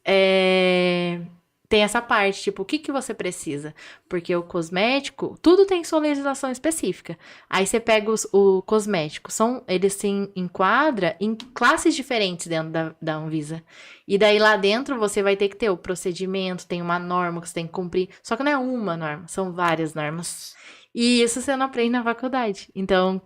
tem essa parte, tipo, o que você precisa? Porque o cosmético, tudo tem sua legislação específica. Aí você pega o cosmético, eles se enquadram em classes diferentes dentro da Anvisa. E daí lá dentro você vai ter que ter o procedimento, tem uma norma que você tem que cumprir. Só que não é uma norma, são várias normas. E isso você não aprende na faculdade. Então,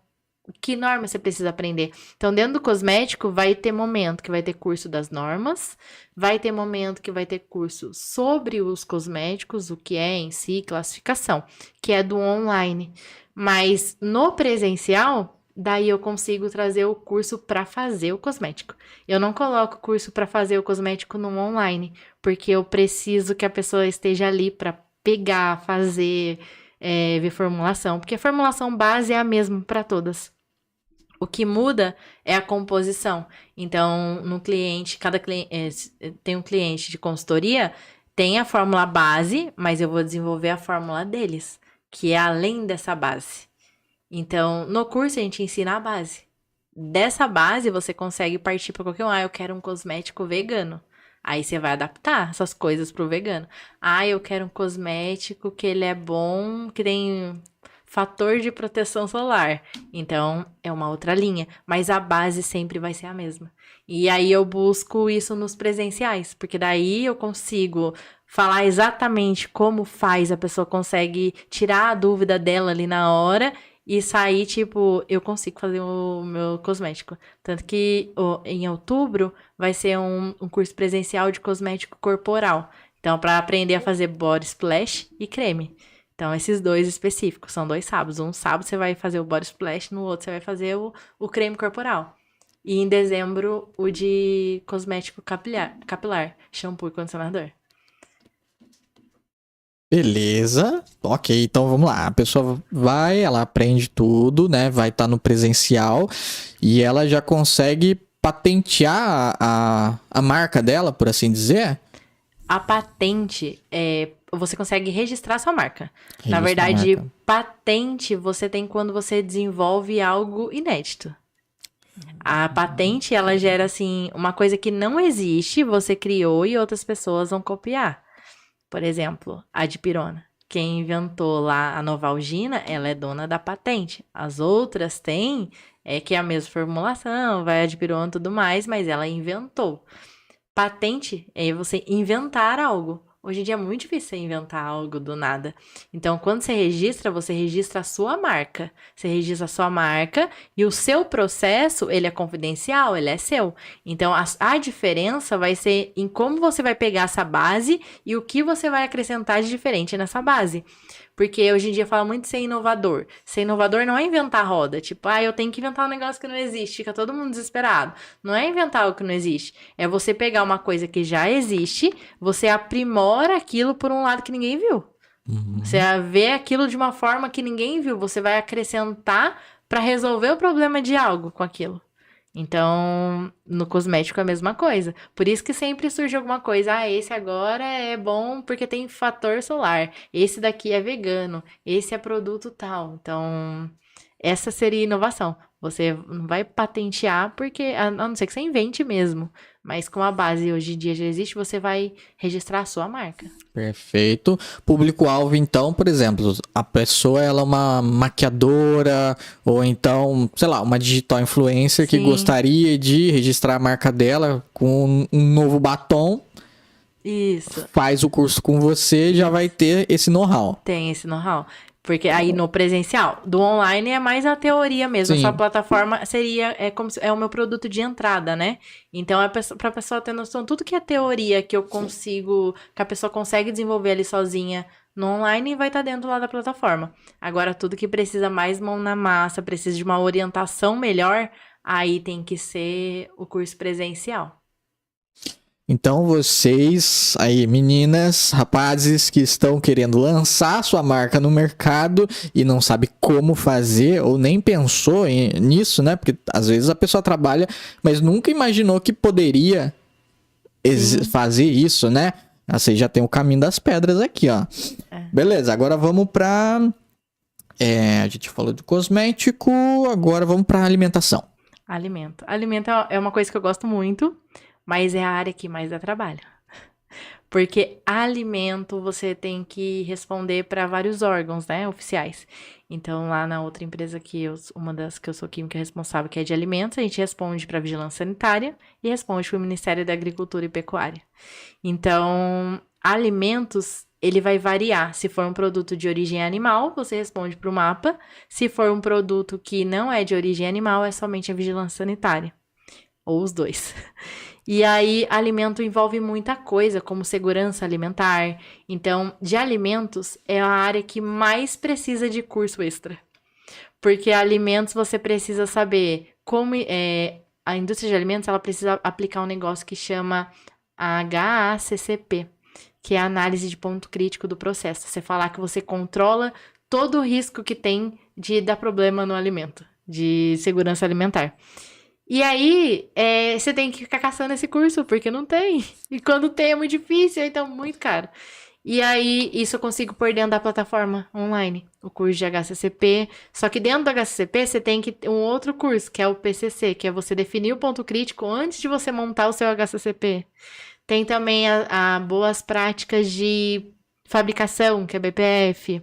que norma você precisa aprender. Então, dentro do cosmético, vai ter momento que vai ter curso das normas, vai ter momento que vai ter curso sobre os cosméticos, o que é em si, classificação, que é do online. Mas no presencial, daí eu consigo trazer o curso para fazer o cosmético. Eu não coloco o curso para fazer o cosmético no online, porque eu preciso que a pessoa esteja ali para pegar, fazer, ver formulação, porque a formulação base é a mesma para todas. O que muda é a composição. Então, no cliente, cada cliente tem um cliente de consultoria, tem a fórmula base, mas eu vou desenvolver a fórmula deles, que é além dessa base. Então, no curso a gente ensina a base. Dessa base você consegue partir para qualquer um. Eu quero um cosmético vegano. Aí você vai adaptar essas coisas pro vegano. Eu quero um cosmético que ele é bom, que tem fator de proteção solar. Então, é uma outra linha. Mas a base sempre vai ser a mesma. E aí eu busco isso nos presenciais. Porque daí eu consigo falar exatamente como faz. A pessoa consegue tirar a dúvida dela ali na hora e sair, tipo, eu consigo fazer o meu cosmético. Tanto que em outubro vai ser um curso presencial de cosmético corporal. Então, para aprender a fazer body splash e creme. Então, esses dois específicos, são 2 sábados. Um sábado você vai fazer o body splash, no outro você vai fazer o creme corporal. E em dezembro, o de cosmético capilar, shampoo e condicionador. Beleza, ok, então vamos lá. A pessoa vai, ela aprende tudo, né? Vai estar no presencial e ela já consegue patentear a marca dela, por assim dizer? A patente você consegue registrar sua marca. Registra Na verdade, a marca. patente você tem quando você desenvolve algo inédito. A patente, ela gera, assim, uma coisa que não existe, você criou e outras pessoas vão copiar. Por exemplo, a dipirona. Quem inventou lá a Novalgina, ela é dona da patente. As outras têm, que é a mesma formulação, vai a dipirona e tudo mais, mas ela inventou. Patente é você inventar algo. Hoje em dia é muito difícil você inventar algo do nada. Então, quando você registra a sua marca. Você registra a sua marca e o seu processo, ele é confidencial, ele é seu. Então, a diferença vai ser em como você vai pegar essa base e o que você vai acrescentar de diferente nessa base. Porque hoje em dia fala muito de ser inovador. Ser inovador não é inventar roda. Tipo, eu tenho que inventar um negócio que não existe. Fica todo mundo desesperado. Não é inventar algo que não existe. É você pegar uma coisa que já existe, você aprimora aquilo por um lado que ninguém viu. Uhum. Você vê aquilo de uma forma que ninguém viu. Você vai acrescentar para resolver o problema de algo com aquilo. Então, no cosmético é a mesma coisa. Por isso que sempre surge alguma coisa. Esse agora é bom porque tem fator solar. Esse daqui é vegano. Esse é produto tal. Então, essa seria inovação. Você não vai patentear porque, a não ser que você invente mesmo. Mas com a base hoje em dia já existe, você vai registrar a sua marca. Perfeito. Público-alvo, então, por exemplo, a pessoa ela é uma maquiadora ou então, sei lá, uma digital influencer que Sim. gostaria de registrar a marca dela com um novo batom. Isso. Faz o curso com você, já vai ter esse know-how. Tem esse know-how. Porque aí no presencial, do online é mais a teoria mesmo. Sim. A sua plataforma como se, é o meu produto de entrada, né? Então, pra pessoa ter noção, tudo que é teoria que a pessoa consegue desenvolver ali sozinha no online vai estar dentro lá da plataforma. Agora, tudo que precisa mais mão na massa, precisa de uma orientação melhor, aí tem que ser o curso presencial. Então vocês aí, meninas, rapazes que estão querendo lançar sua marca no mercado e não sabe como fazer ou nem pensou nisso, né? Porque às vezes a pessoa trabalha, mas nunca imaginou que poderia fazer isso, né? Você já tem o caminho das pedras aqui, ó. Beleza, agora vamos pra... a gente falou de cosmético, agora vamos pra alimentação. Alimento. Alimento é uma coisa que eu gosto muito. Mas é a área que mais dá trabalho. Porque alimento você tem que responder para vários órgãos, né, oficiais. Então, lá na outra empresa uma das que eu sou química responsável, que é de alimentos, a gente responde para a Vigilância Sanitária e responde para o Ministério da Agricultura e Pecuária. Então, alimentos ele vai variar. Se for um produto de origem animal, você responde para o mapa. Se for um produto que não é de origem animal, é somente a vigilância sanitária. Ou os dois. E aí, alimento envolve muita coisa, como segurança alimentar. Então, de alimentos é a área que mais precisa de curso extra. Porque alimentos você precisa saber como... a indústria de alimentos, ela precisa aplicar um negócio que chama HACCP, que é a análise de ponto crítico do processo. Você falar que você controla todo o risco que tem de dar problema no alimento, de segurança alimentar. E aí, você tem que ficar caçando esse curso, porque não tem. E quando tem é muito difícil, então muito caro. E aí, isso eu consigo pôr dentro da plataforma online, o curso de HACCP. Só que dentro do HACCP, você tem que ter um outro curso, que é o PCC, que é você definir o ponto crítico antes de você montar o seu HACCP. Tem também a boas práticas de fabricação, que é BPF.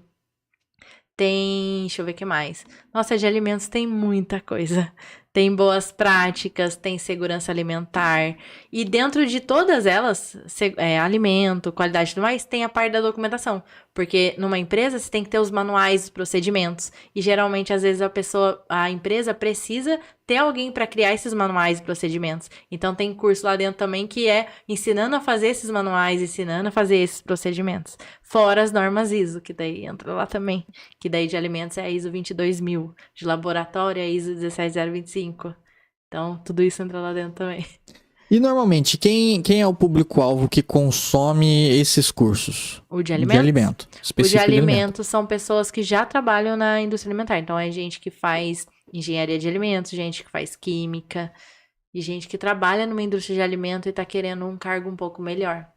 Tem, deixa eu ver o que mais. Nossa, de alimentos tem muita coisa. Tem boas práticas, tem segurança alimentar. E dentro de todas elas, alimento, qualidade e tudo mais, tem a parte da documentação. Porque numa empresa você tem que ter os manuais, os procedimentos. E geralmente, às vezes, a empresa precisa ter alguém para criar esses manuais e procedimentos. Então tem curso lá dentro também que é ensinando a fazer esses manuais, ensinando a fazer esses procedimentos. Fora as normas ISO, que daí entra lá também. Que daí de alimentos é a ISO 22000. De laboratório é a ISO 17025. Então, tudo isso entra lá dentro também. E normalmente, quem é o público-alvo que consome esses cursos? O de alimento? De alimento. O de alimento são pessoas que já trabalham na indústria alimentar. Então, é gente que faz engenharia de alimentos, gente que faz química, e gente que trabalha numa indústria de alimento e está querendo um cargo um pouco melhor.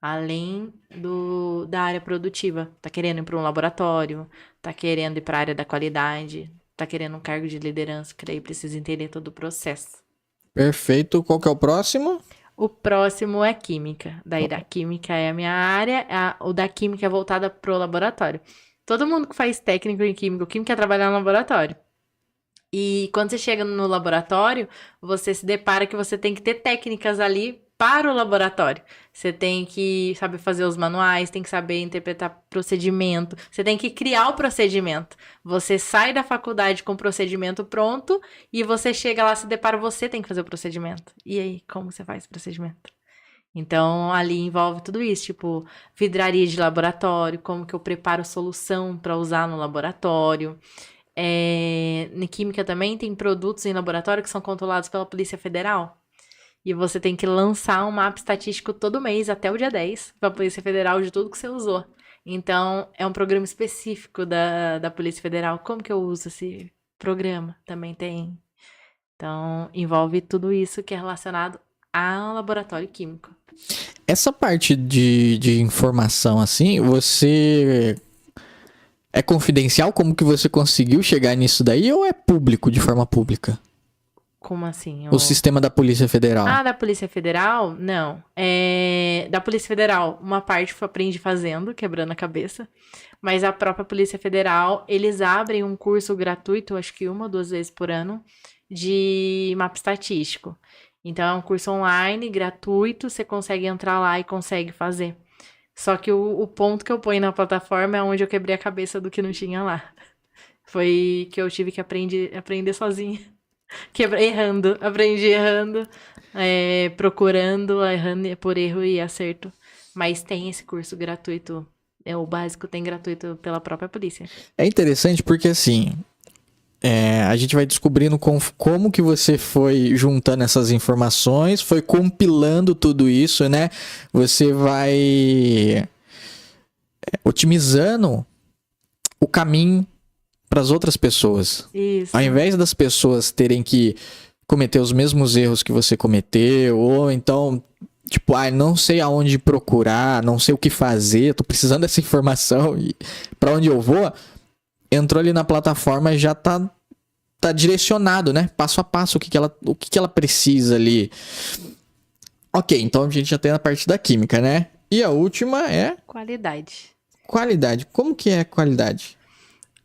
Além da área produtiva. Está querendo ir para um laboratório, está querendo ir para a área da qualidade, está querendo um cargo de liderança, que daí precisa entender todo o processo. Perfeito. Qual que é o próximo? O próximo é química. Daí da química é a minha área. O da química é voltada pro laboratório. Todo mundo que faz técnico em química, o químico quer trabalhar no laboratório. E quando você chega no laboratório, você se depara que você tem que ter técnicas ali para o laboratório. Você tem que saber fazer os manuais, tem que saber interpretar procedimento, você tem que criar o procedimento. Você sai da faculdade com o procedimento pronto e você chega lá, se depara, você tem que fazer o procedimento. E aí, como você faz o procedimento? Então, ali envolve tudo isso, tipo, vidraria de laboratório, como que eu preparo solução para usar no laboratório. Na química também tem produtos em laboratório que são controlados pela Polícia Federal. E você tem que lançar um mapa estatístico todo mês, até o dia 10, para a Polícia Federal de tudo que você usou. Então, é um programa específico da Polícia Federal. Como que eu uso esse programa? Também tem. Então, envolve tudo isso que é relacionado ao laboratório químico. Essa parte de informação, assim, você... É confidencial? Como que você conseguiu chegar nisso daí? Ou é público, de forma pública? Como assim? O sistema da Polícia Federal. Da Polícia Federal? Não. Da Polícia Federal, uma parte eu aprendi fazendo, quebrando a cabeça. Mas a própria Polícia Federal, eles abrem um curso gratuito, acho que 1 ou 2 vezes por ano, de mapa estatístico. Então, é um curso online, gratuito, você consegue entrar lá e consegue fazer. Só que o ponto que eu ponho na plataforma é onde eu quebrei a cabeça do que não tinha lá. Foi que eu tive que aprender sozinha. Aprendi errando, procurando, errando por erro e acerto. Mas tem esse curso gratuito, o básico tem gratuito pela própria polícia. É interessante porque assim, a gente vai descobrindo como que você foi juntando essas informações, foi compilando tudo isso, né? Você vai otimizando o caminho para as outras pessoas. Isso. Ao invés das pessoas terem que cometer os mesmos erros que você cometeu, ou então, tipo, não sei aonde procurar, não sei o que fazer, tô precisando dessa informação e para onde eu vou, entrou ali na plataforma e já tá direcionado, né? Passo a passo, o que ela precisa ali. Ok, então a gente já tem a parte da química, né? E a última é... Qualidade. Qualidade. Como que é qualidade?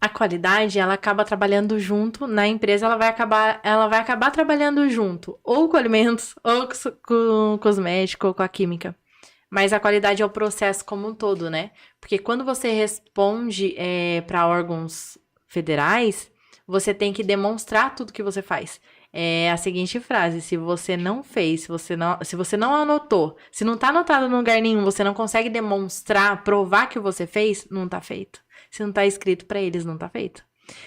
A qualidade, ela acaba trabalhando junto, na empresa ela vai acabar trabalhando junto, ou com alimentos, ou com cosmético, ou com a química. Mas a qualidade é o processo como um todo, né? Porque quando você responde para órgãos federais, você tem que demonstrar tudo que você faz. É a seguinte frase: se você não fez, se você não anotou, se não tá anotado em lugar nenhum, você não consegue demonstrar, provar que você fez, não tá feito. Se não tá escrito para eles, não tá feito.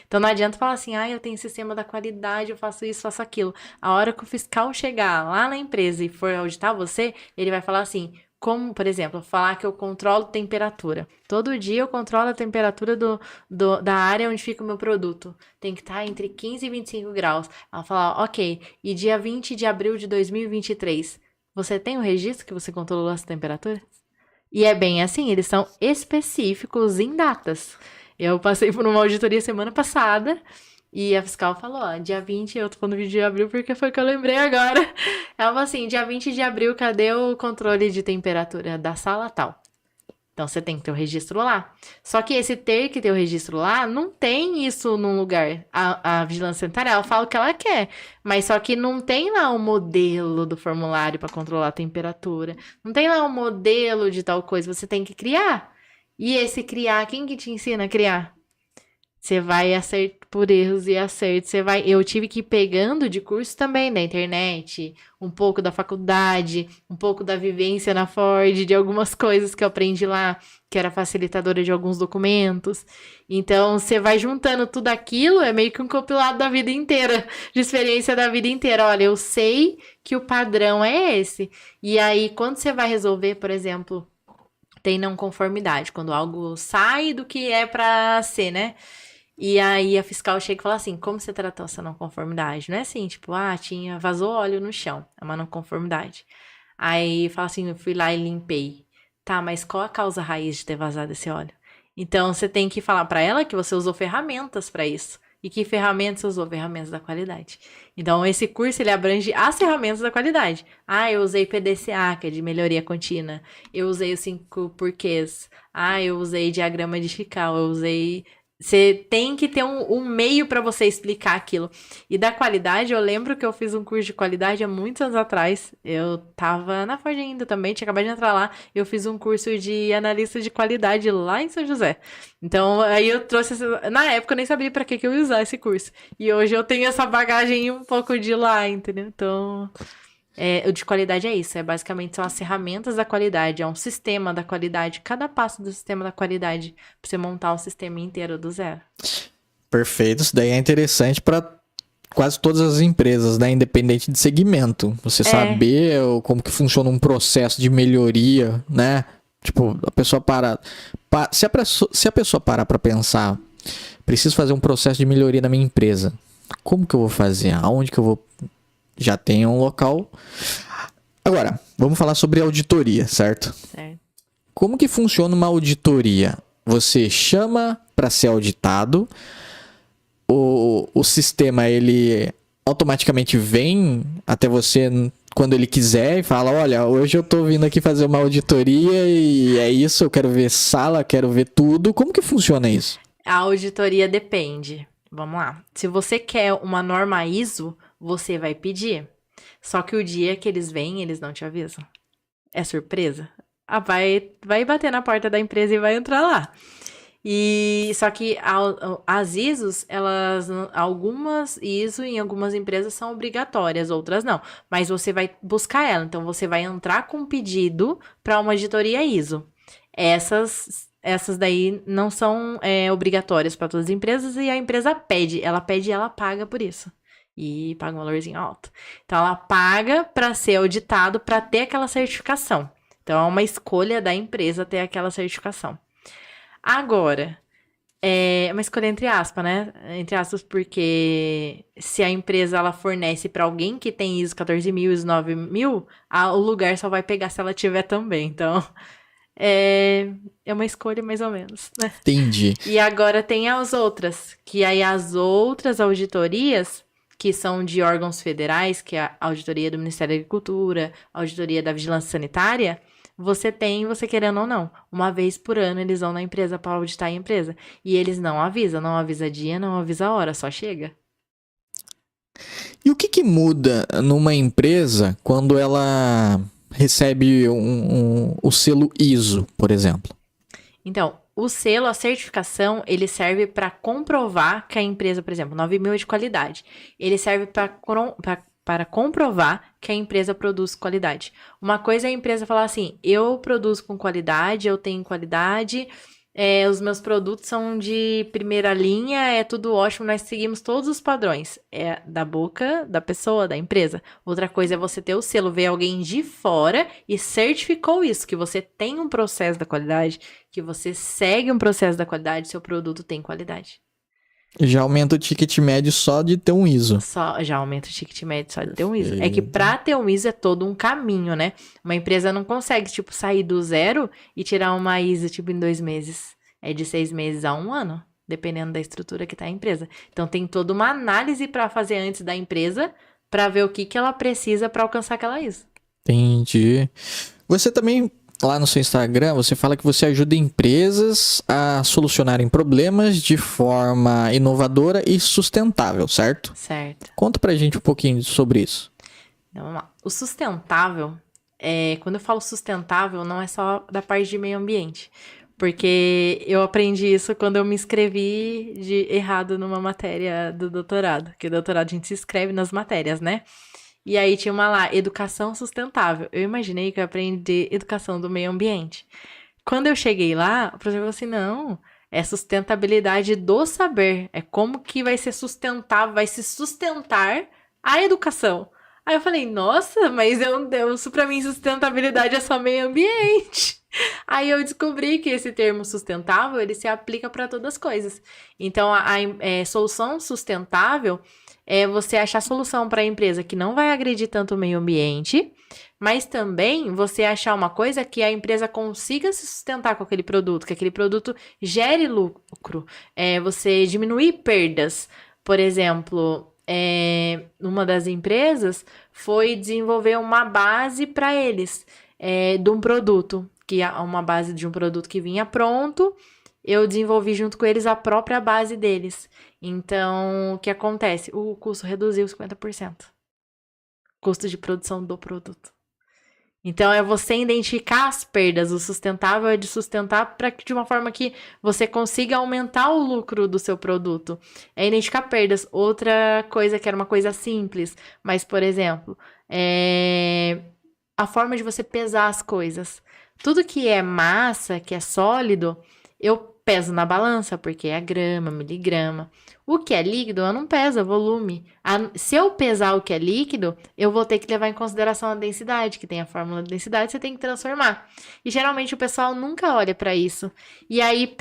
Então não adianta falar assim, eu tenho sistema da qualidade, eu faço isso, faço aquilo. A hora que o fiscal chegar lá na empresa e for auditar você, ele vai falar assim, como, por exemplo, falar que eu controlo temperatura. Todo dia eu controlo a temperatura da área onde fica o meu produto. Tem que estar entre 15 e 25 graus. Ela fala, ok, e dia 20 de abril de 2023, você tem o registro que você controlou essa temperatura? E é bem assim, eles são específicos em datas. Eu passei por uma auditoria semana passada e a fiscal falou, dia 20, eu tô falando vídeo de abril porque foi o que eu lembrei agora. Ela falou assim, dia 20 de abril, cadê o controle de temperatura da sala tal? Então, você tem que ter o registro lá. Só que esse ter que ter o registro lá, não tem isso num lugar. A vigilância sanitária, ela fala o que ela quer. Mas só que não tem lá o modelo do formulário para controlar a temperatura. Não tem lá o modelo de tal coisa. Você tem que criar. E esse criar, quem que te ensina a criar? Você vai por erros e acertos. Eu tive que ir pegando de curso também da internet, um pouco da faculdade, um pouco da vivência na Ford, de algumas coisas que eu aprendi lá, que era facilitadora de alguns documentos. Então, você vai juntando tudo aquilo, é meio que um compilado da vida inteira, de experiência da vida inteira. Olha, eu sei que o padrão é esse. E aí, quando você vai resolver, por exemplo, tem não conformidade, quando algo sai do que é para ser, né? E aí a fiscal chega e fala assim, como você tratou essa não conformidade? Não é assim, tipo, vazou óleo no chão, é uma não conformidade. Aí fala assim, eu fui lá e limpei. Tá, mas qual a causa raiz de ter vazado esse óleo? Então você tem que falar pra ela que você usou ferramentas pra isso. E que ferramentas você usou? Ferramentas da qualidade. Então esse curso ele abrange as ferramentas da qualidade. Eu usei PDCA, que é de melhoria contínua. Eu usei os 5 porquês. Eu usei diagrama de Chical, eu usei... Você tem que ter um meio para você explicar aquilo. E da qualidade, eu lembro que eu fiz um curso de qualidade há muitos anos atrás. Eu tava na Ford ainda também, tinha acabado de entrar lá. Eu fiz um curso de analista de qualidade lá em São José. Então, aí eu trouxe... Na época, eu nem sabia para que eu ia usar esse curso. E hoje eu tenho essa bagagem um pouco de lá, entendeu? Então... o de qualidade é isso, basicamente são as ferramentas da qualidade, é um sistema da qualidade, cada passo do sistema da qualidade, pra você montar o sistema inteiro do zero. Perfeito, isso daí é interessante para quase todas as empresas, né? Independente de segmento. Você saber como que funciona um processo de melhoria, né? Tipo, a pessoa se a pessoa parar para pensar, preciso fazer um processo de melhoria na minha empresa, como que eu vou fazer? Aonde que eu vou... Já tem um local. Agora, vamos falar sobre auditoria, certo? Certo. Como que funciona uma auditoria? Você chama para ser auditado, o sistema ele automaticamente vem até você quando ele quiser e fala, olha, hoje eu tô vindo aqui fazer uma auditoria e é isso, eu quero ver sala, quero ver tudo. Como que funciona isso? A auditoria depende. Vamos lá. Se você quer uma norma ISO, você vai pedir. Só que o dia que eles vêm, eles não te avisam. É surpresa. Vai bater na porta da empresa e vai entrar lá. E só que as ISOs, algumas ISO em algumas empresas são obrigatórias, outras não. Mas você vai buscar ela. Então você vai entrar com um pedido para uma auditoria ISO. Essas daí não são obrigatórias para todas as empresas e a empresa pede. Ela pede e ela paga por isso. E paga um valorzinho alto. Então, ela paga para ser auditado, para ter aquela certificação. Então, é uma escolha da empresa ter aquela certificação. Agora, é uma escolha entre aspas, né? Entre aspas, porque se a empresa ela fornece para alguém que tem ISO 14000, ISO 9000, o lugar só vai pegar se ela tiver também. Então... É uma escolha mais ou menos, né? Entendi. E agora tem as outras, que aí as outras auditorias, que são de órgãos federais, que é a auditoria do Ministério da Agricultura, a auditoria da Vigilância Sanitária, você querendo ou não, uma vez por ano eles vão na empresa para auditar a empresa. E eles não avisa dia, não avisa hora, só chega. E o que muda numa empresa quando ela recebe o selo ISO, por exemplo? Então, o selo, a certificação, ele serve para comprovar que a empresa, por exemplo, 9.000 é de qualidade. Ele serve para comprovar que a empresa produz qualidade. Uma coisa é a empresa falar assim, eu produzo com qualidade, eu tenho qualidade, os meus produtos são de primeira linha, é tudo ótimo, nós seguimos todos os padrões. É da boca da pessoa, da empresa. Outra coisa é você ter o selo, ver alguém de fora e certificou isso, que você tem um processo da qualidade, que você segue um processo da qualidade, seu produto tem qualidade. Já aumenta o ticket médio só de ter um ISO. Já aumenta o ticket médio só de ter um ISO. É que pra ter um ISO é todo um caminho, né? Uma empresa não consegue, tipo, sair do zero e tirar uma ISO, tipo, em 2 meses. É de 6 meses a 1 ano, dependendo da estrutura que tá a empresa. Então, tem toda uma análise pra fazer antes da empresa, pra ver o que ela precisa pra alcançar aquela ISO. Entendi. Você também... Lá no seu Instagram, você fala que você ajuda empresas a solucionarem problemas de forma inovadora e sustentável, certo? Certo. Conta pra gente um pouquinho sobre isso. Então, vamos lá. O sustentável, quando eu falo sustentável, não é só da parte de meio ambiente. Porque eu aprendi isso quando eu me inscrevi errado numa matéria do doutorado. Porque doutorado a gente se inscreve nas matérias, né? E aí tinha uma lá, educação sustentável. Eu imaginei que eu ia aprender educação do meio ambiente. Quando eu cheguei lá, o professor falou assim, não, é sustentabilidade do saber. É como que vai ser sustentável, vai se sustentar a educação. Aí eu falei, nossa, mas isso pra mim sustentabilidade é só meio ambiente. Aí eu descobri que esse termo sustentável, ele se aplica para todas as coisas. Então, a solução sustentável é você achar solução para a empresa que não vai agredir tanto o meio ambiente, mas também você achar uma coisa que a empresa consiga se sustentar com aquele produto, que aquele produto gere lucro. Você diminuir perdas. Por exemplo, uma das empresas foi desenvolver uma base para eles de um produto, que é uma base de um produto que vinha pronto. Eu desenvolvi junto com eles a própria base deles. Então, o que acontece? O custo reduziu 50%. Custo de produção do produto. Então, é você identificar as perdas. O sustentável é de sustentar de uma forma que você consiga aumentar o lucro do seu produto. É identificar perdas. Outra coisa que era uma coisa simples, mas, por exemplo, a forma de você pesar as coisas. Tudo que é massa, que é sólido, eu peso na balança, porque é grama, miligrama. O que é líquido, eu não peso, é volume. Se eu pesar o que é líquido, eu vou ter que levar em consideração a densidade, que tem a fórmula de densidade, você tem que transformar. E geralmente o pessoal nunca olha para isso. E aí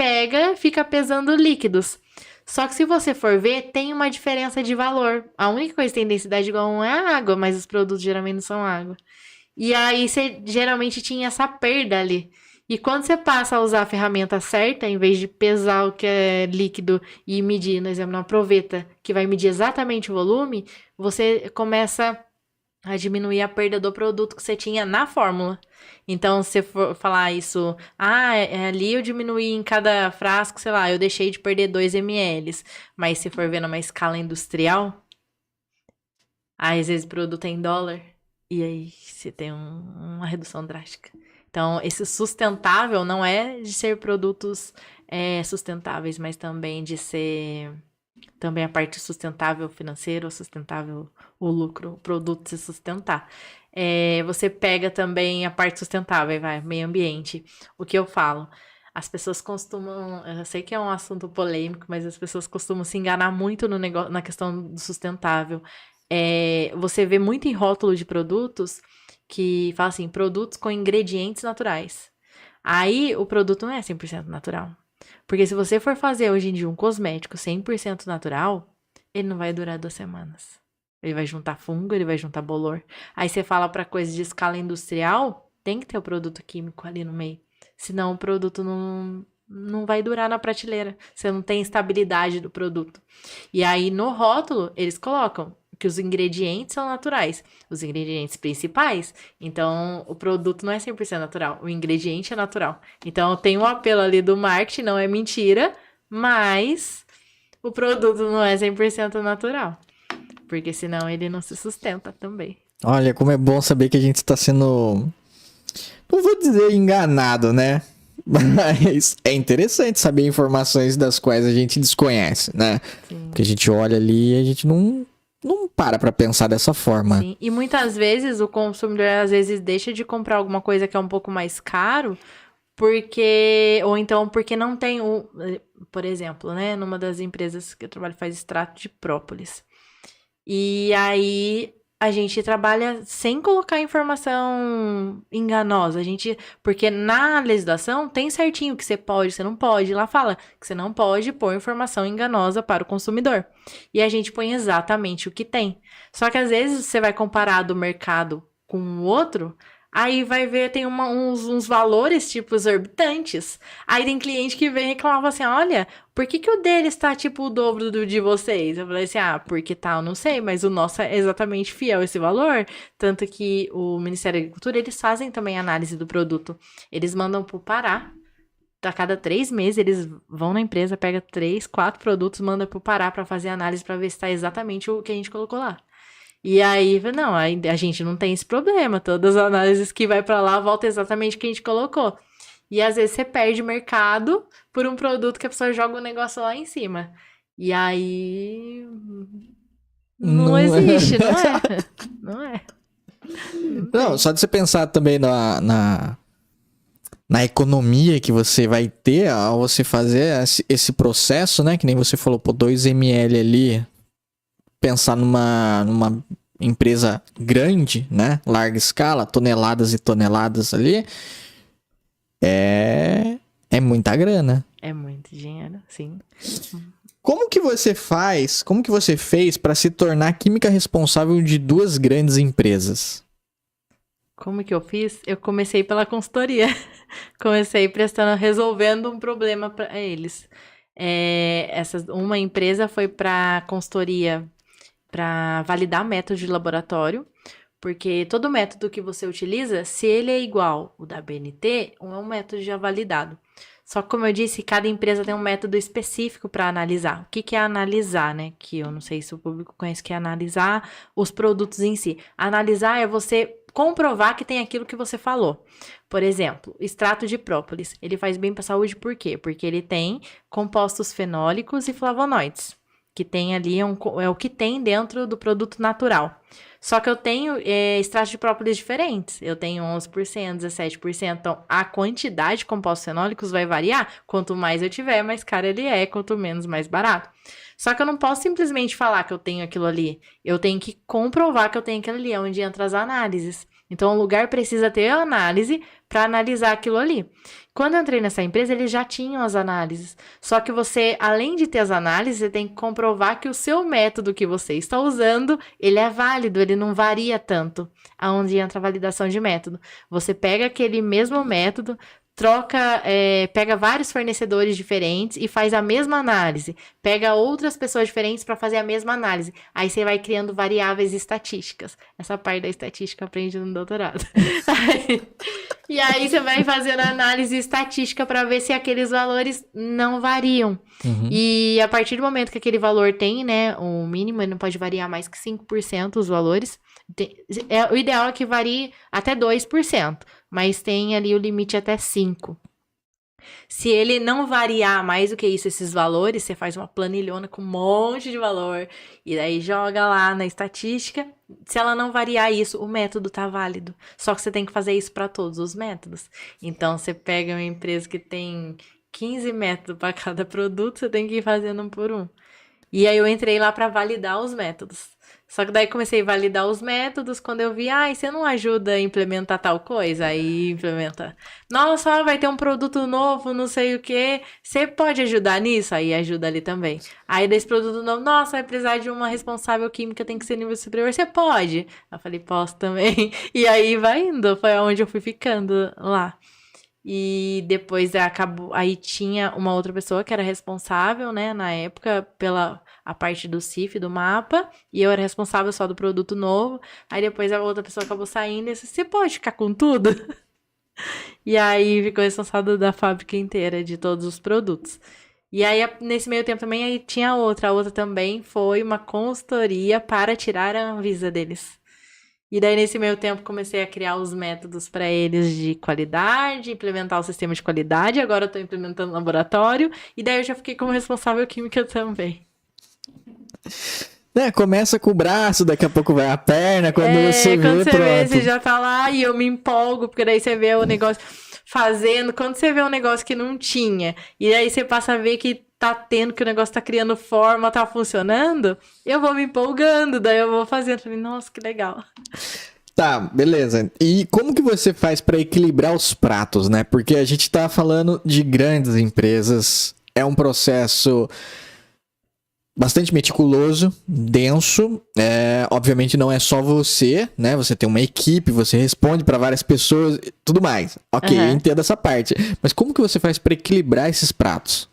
fica pesando líquidos. Só que se você for ver, tem uma diferença de valor. A única coisa que tem densidade igual a 1 é a água, mas os produtos geralmente não são água. E aí você geralmente tinha essa perda ali. E quando você passa a usar a ferramenta certa, em vez de pesar o que é líquido e medir, por exemplo, na proveta, que vai medir exatamente o volume, você começa a diminuir a perda do produto que você tinha na fórmula. Então, se você for falar isso, ali eu diminuí em cada frasco, sei lá, eu deixei de perder 2 ml. Mas se for ver numa escala industrial, às vezes o produto é em dólar, e aí você tem uma redução drástica. Então, esse sustentável não é de ser produtos sustentáveis, mas também de ser também a parte sustentável financeira, sustentável o lucro, o produto se sustentar. Você pega também a parte sustentável, meio ambiente. O que eu falo? As pessoas costumam, eu sei que é um assunto polêmico, mas as pessoas costumam se enganar muito no negócio, na questão do sustentável. Você vê muito em rótulo de produtos que fala assim, produtos com ingredientes naturais. Aí, o produto não é 100% natural. Porque se você for fazer hoje em dia um cosmético 100% natural, ele não vai durar 2 semanas. Ele vai juntar fungo, ele vai juntar bolor. Aí você fala para coisas de escala industrial, tem que ter o produto químico ali no meio. Senão o produto não vai durar na prateleira. Você não tem estabilidade do produto. E aí, no rótulo, eles colocam que os ingredientes são naturais, os ingredientes principais. Então, o produto não é 100% natural, o ingrediente é natural. Então, tem um apelo ali do marketing, não é mentira, mas o produto não é 100% natural, porque senão ele não se sustenta também. Olha, como é bom saber que a gente está sendo não vou dizer enganado, né? Mas é interessante saber informações das quais a gente desconhece, né? Sim. Porque a gente olha ali e a gente não para pensar dessa forma. Sim. E muitas vezes o consumidor às vezes deixa de comprar alguma coisa que é um pouco mais caro, ou então porque não tem por exemplo, né, numa das empresas que eu trabalho faz extrato de própolis. E aí a gente trabalha sem colocar informação enganosa. Porque na legislação tem certinho o que você pode, você não pode. Lá fala que você não pode pôr informação enganosa para o consumidor. E a gente põe exatamente o que tem. Só que às vezes você vai comparar do mercado com o outro, aí vai ver, tem uns valores, tipo, exorbitantes. Aí tem cliente que vem e reclama assim, olha, por que o dele está, tipo, o dobro do de vocês? Eu falei assim, porque tal, não sei, mas o nosso é exatamente fiel a esse valor. Tanto que o Ministério da Agricultura, eles fazem também análise do produto. Eles mandam pro Pará. A cada 3 meses, eles vão na empresa, pega 3, 4 produtos, manda pro Pará para fazer análise para ver se está exatamente o que a gente colocou lá. E aí, não, a gente não tem esse problema. Todas as análises que vai pra lá volta exatamente o que a gente colocou. E às vezes você perde mercado por um produto que a pessoa joga um negócio lá em cima. E aí não existe, não é? Não é. Não, só de você pensar também na economia que você vai ter ao você fazer esse processo, né? Que nem você falou, 2 ml ali. Pensar numa empresa grande, né? Larga escala, toneladas e toneladas ali. É muita grana. É muito dinheiro, sim. Como que você fez para se tornar química responsável de 2 grandes empresas? Como que eu fiz? Eu comecei pela consultoria. Comecei resolvendo um problema para eles. Uma empresa foi para consultoria para validar método de laboratório, porque todo método que você utiliza, se ele é igual o da BNT, é um método já validado. Só que, como eu disse, cada empresa tem um método específico para analisar. O que é analisar, né? Que eu não sei se o público conhece, que é analisar os produtos em si. Analisar é você comprovar que tem aquilo que você falou. Por exemplo, extrato de própolis. Ele faz bem para a saúde por quê? Porque ele tem compostos fenólicos e flavonoides, que tem ali, é o que tem dentro do produto natural. Só que eu tenho extratos de própolis diferentes. Eu tenho 11%, 17%. Então, a quantidade de compostos fenólicos vai variar. Quanto mais eu tiver, mais caro ele é. Quanto menos, mais barato. Só que eu não posso simplesmente falar que eu tenho aquilo ali. Eu tenho que comprovar que eu tenho aquilo ali. É onde entram as análises. Então, o lugar precisa ter a análise para analisar aquilo ali. Quando eu entrei nessa empresa, eles já tinham as análises. Só que você, além de ter as análises, você tem que comprovar que o seu método que você está usando, ele é válido, ele não varia tanto. Aonde entra a validação de método. Você pega aquele mesmo método, pega vários fornecedores diferentes e faz a mesma análise. Pega outras pessoas diferentes para fazer a mesma análise. Aí você vai criando variáveis estatísticas. Essa parte da estatística aprende no doutorado. E aí você vai fazendo análise estatística para ver se aqueles valores não variam. Uhum. E a partir do momento que aquele valor tem, né, o mínimo, ele não pode variar mais que 5% os valores. O ideal é que varie até 2%, mas tem ali o limite até 5%. Se ele não variar mais do que isso, esses valores, você faz uma planilhona com um monte de valor e daí joga lá na estatística. Se ela não variar isso, o método tá válido. Só que você tem que fazer isso para todos os métodos. Então, você pega uma empresa que tem 15 métodos para cada produto, você tem que ir fazendo um por um. E aí eu entrei lá para validar os métodos. Só que daí comecei a validar os métodos, quando eu vi, você não ajuda a implementar tal coisa? Aí implementa. Nossa, vai ter um produto novo, não sei o quê. Você pode ajudar nisso? Aí ajuda ali também. Aí desse produto novo, nossa, vai precisar de uma responsável química, tem que ser nível superior. Você pode? Eu falei, posso também. E aí vai indo, foi onde eu fui ficando lá. E depois aí tinha uma outra pessoa que era responsável, né, na época, pela a parte do CIF, do mapa, e eu era responsável só do produto novo. Aí depois a outra pessoa acabou saindo e disse, você pode ficar com tudo? E aí ficou responsável da fábrica inteira, de todos os produtos. E aí, nesse meio tempo também, aí tinha a outra também foi uma consultoria para tirar a Anvisa deles. E daí, nesse meio tempo, comecei a criar os métodos para eles de qualidade, implementar o sistema de qualidade. Agora eu tô implementando o laboratório. E daí eu já fiquei como responsável química também. Começa com o braço, daqui a pouco vai a perna, quando você quando vê, você vê, pronto. você já tá lá e eu me empolgo, porque daí você vê o negócio fazendo. Quando você vê um negócio que não tinha, e aí você passa a ver que tá tendo, que o negócio tá criando forma, tá funcionando, eu vou me empolgando, daí eu vou fazendo. Falei, nossa, que legal. Tá, beleza. E como que você faz pra equilibrar os pratos, né? Porque a gente tá falando de grandes empresas, é um processo bastante meticuloso, denso, obviamente não é só você, né? Você tem uma equipe, você responde para várias pessoas, tudo mais. Ok, eu entendo essa parte. Mas como que você faz para equilibrar esses pratos?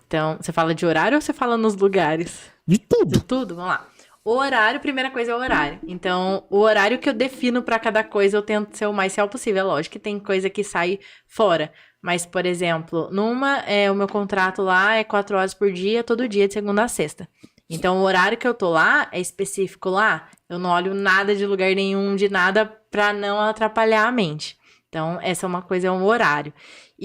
Então, você fala de horário ou você fala nos lugares? De tudo. De tudo, vamos lá. O horário, primeira coisa é o horário. Então, o horário que eu defino para cada coisa, eu tento ser o mais real possível. É lógico que tem coisa que sai fora. Mas, por exemplo, o meu contrato lá é 4 horas por dia, todo dia, de segunda a sexta. Então, o horário que eu tô lá é específico lá. Eu não olho nada de lugar nenhum, de nada, pra não atrapalhar a mente. Então, essa é uma coisa, é um horário.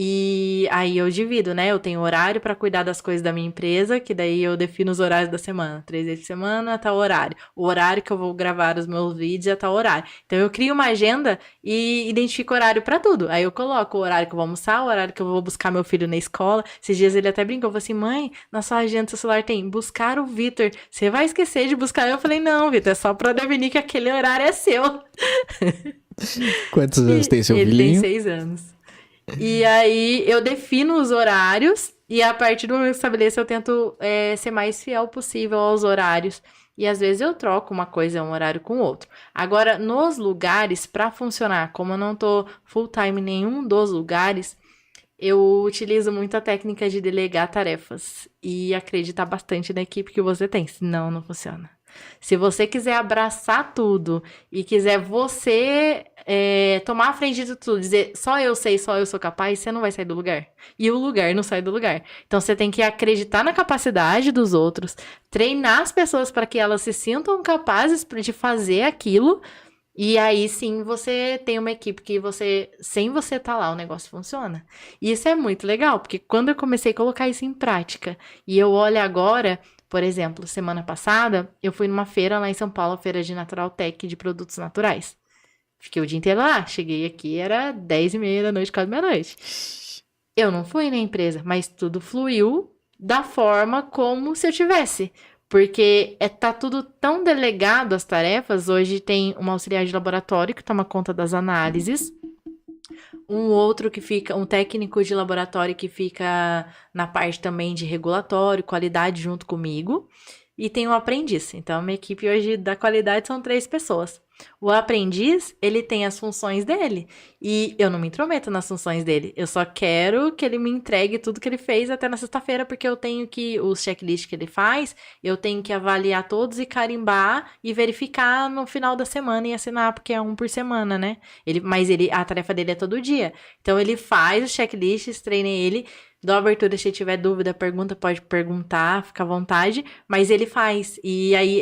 E aí eu divido, né? Eu tenho horário para cuidar das coisas da minha empresa, que daí eu defino os horários da semana. 3 vezes por semana, tal horário. O horário que eu vou gravar os meus vídeos é tal horário. Então eu crio uma agenda e identifico horário para tudo. Aí eu coloco o horário que eu vou almoçar, o horário que eu vou buscar meu filho na escola. Esses dias ele até brincou, falou assim, mãe, na sua agenda do seu celular tem buscar o Vitor. Você vai esquecer de buscar? Eu falei, não, Vitor, é só para definir que aquele horário é seu. Quantos anos tem seu filhinho? Ele tem 6 anos. E aí eu defino os horários e a partir do momento que eu estabeleço eu tento ser mais fiel possível aos horários. E às vezes eu troco uma coisa, um horário com outro. Agora, nos lugares, para funcionar, como eu não tô full time em nenhum dos lugares, eu utilizo muito a técnica de delegar tarefas e acreditar bastante na equipe que você tem, senão não funciona. Se você quiser abraçar tudo e quiser você tomar a frente de tudo, dizer só eu sei, só eu sou capaz, você não vai sair do lugar. E o lugar não sai do lugar. Então você tem que acreditar na capacidade dos outros, treinar as pessoas para que elas se sintam capazes de fazer aquilo. E aí sim você tem uma equipe que sem você estar lá, o negócio funciona. E isso é muito legal, porque quando eu comecei a colocar isso em prática, e eu olho agora, por exemplo, semana passada, eu fui numa feira lá em São Paulo, feira de Natural Tech de produtos naturais. Fiquei o dia inteiro lá, cheguei aqui, era 10h30 da noite, quase meia-noite. Eu não fui na empresa, mas tudo fluiu da forma como se eu tivesse. Porque tá tudo tão delegado as tarefas. Hoje tem uma auxiliar de laboratório que toma conta das análises. Um técnico de laboratório que fica na parte também de regulatório, qualidade junto comigo. E tem um aprendiz. Então, a minha equipe hoje da qualidade são 3 pessoas. O aprendiz, ele tem as funções dele. E eu não me intrometo nas funções dele. Eu só quero que ele me entregue tudo que ele fez até na sexta-feira, porque eu tenho que, os checklists que ele faz, eu tenho que avaliar todos e carimbar e verificar no final da semana e assinar, porque é 1 por semana, né? Mas a tarefa dele é todo dia. Então, ele faz os checklists, treina ele, dou abertura se tiver dúvida, pergunta, pode perguntar, fica à vontade, mas ele faz. E aí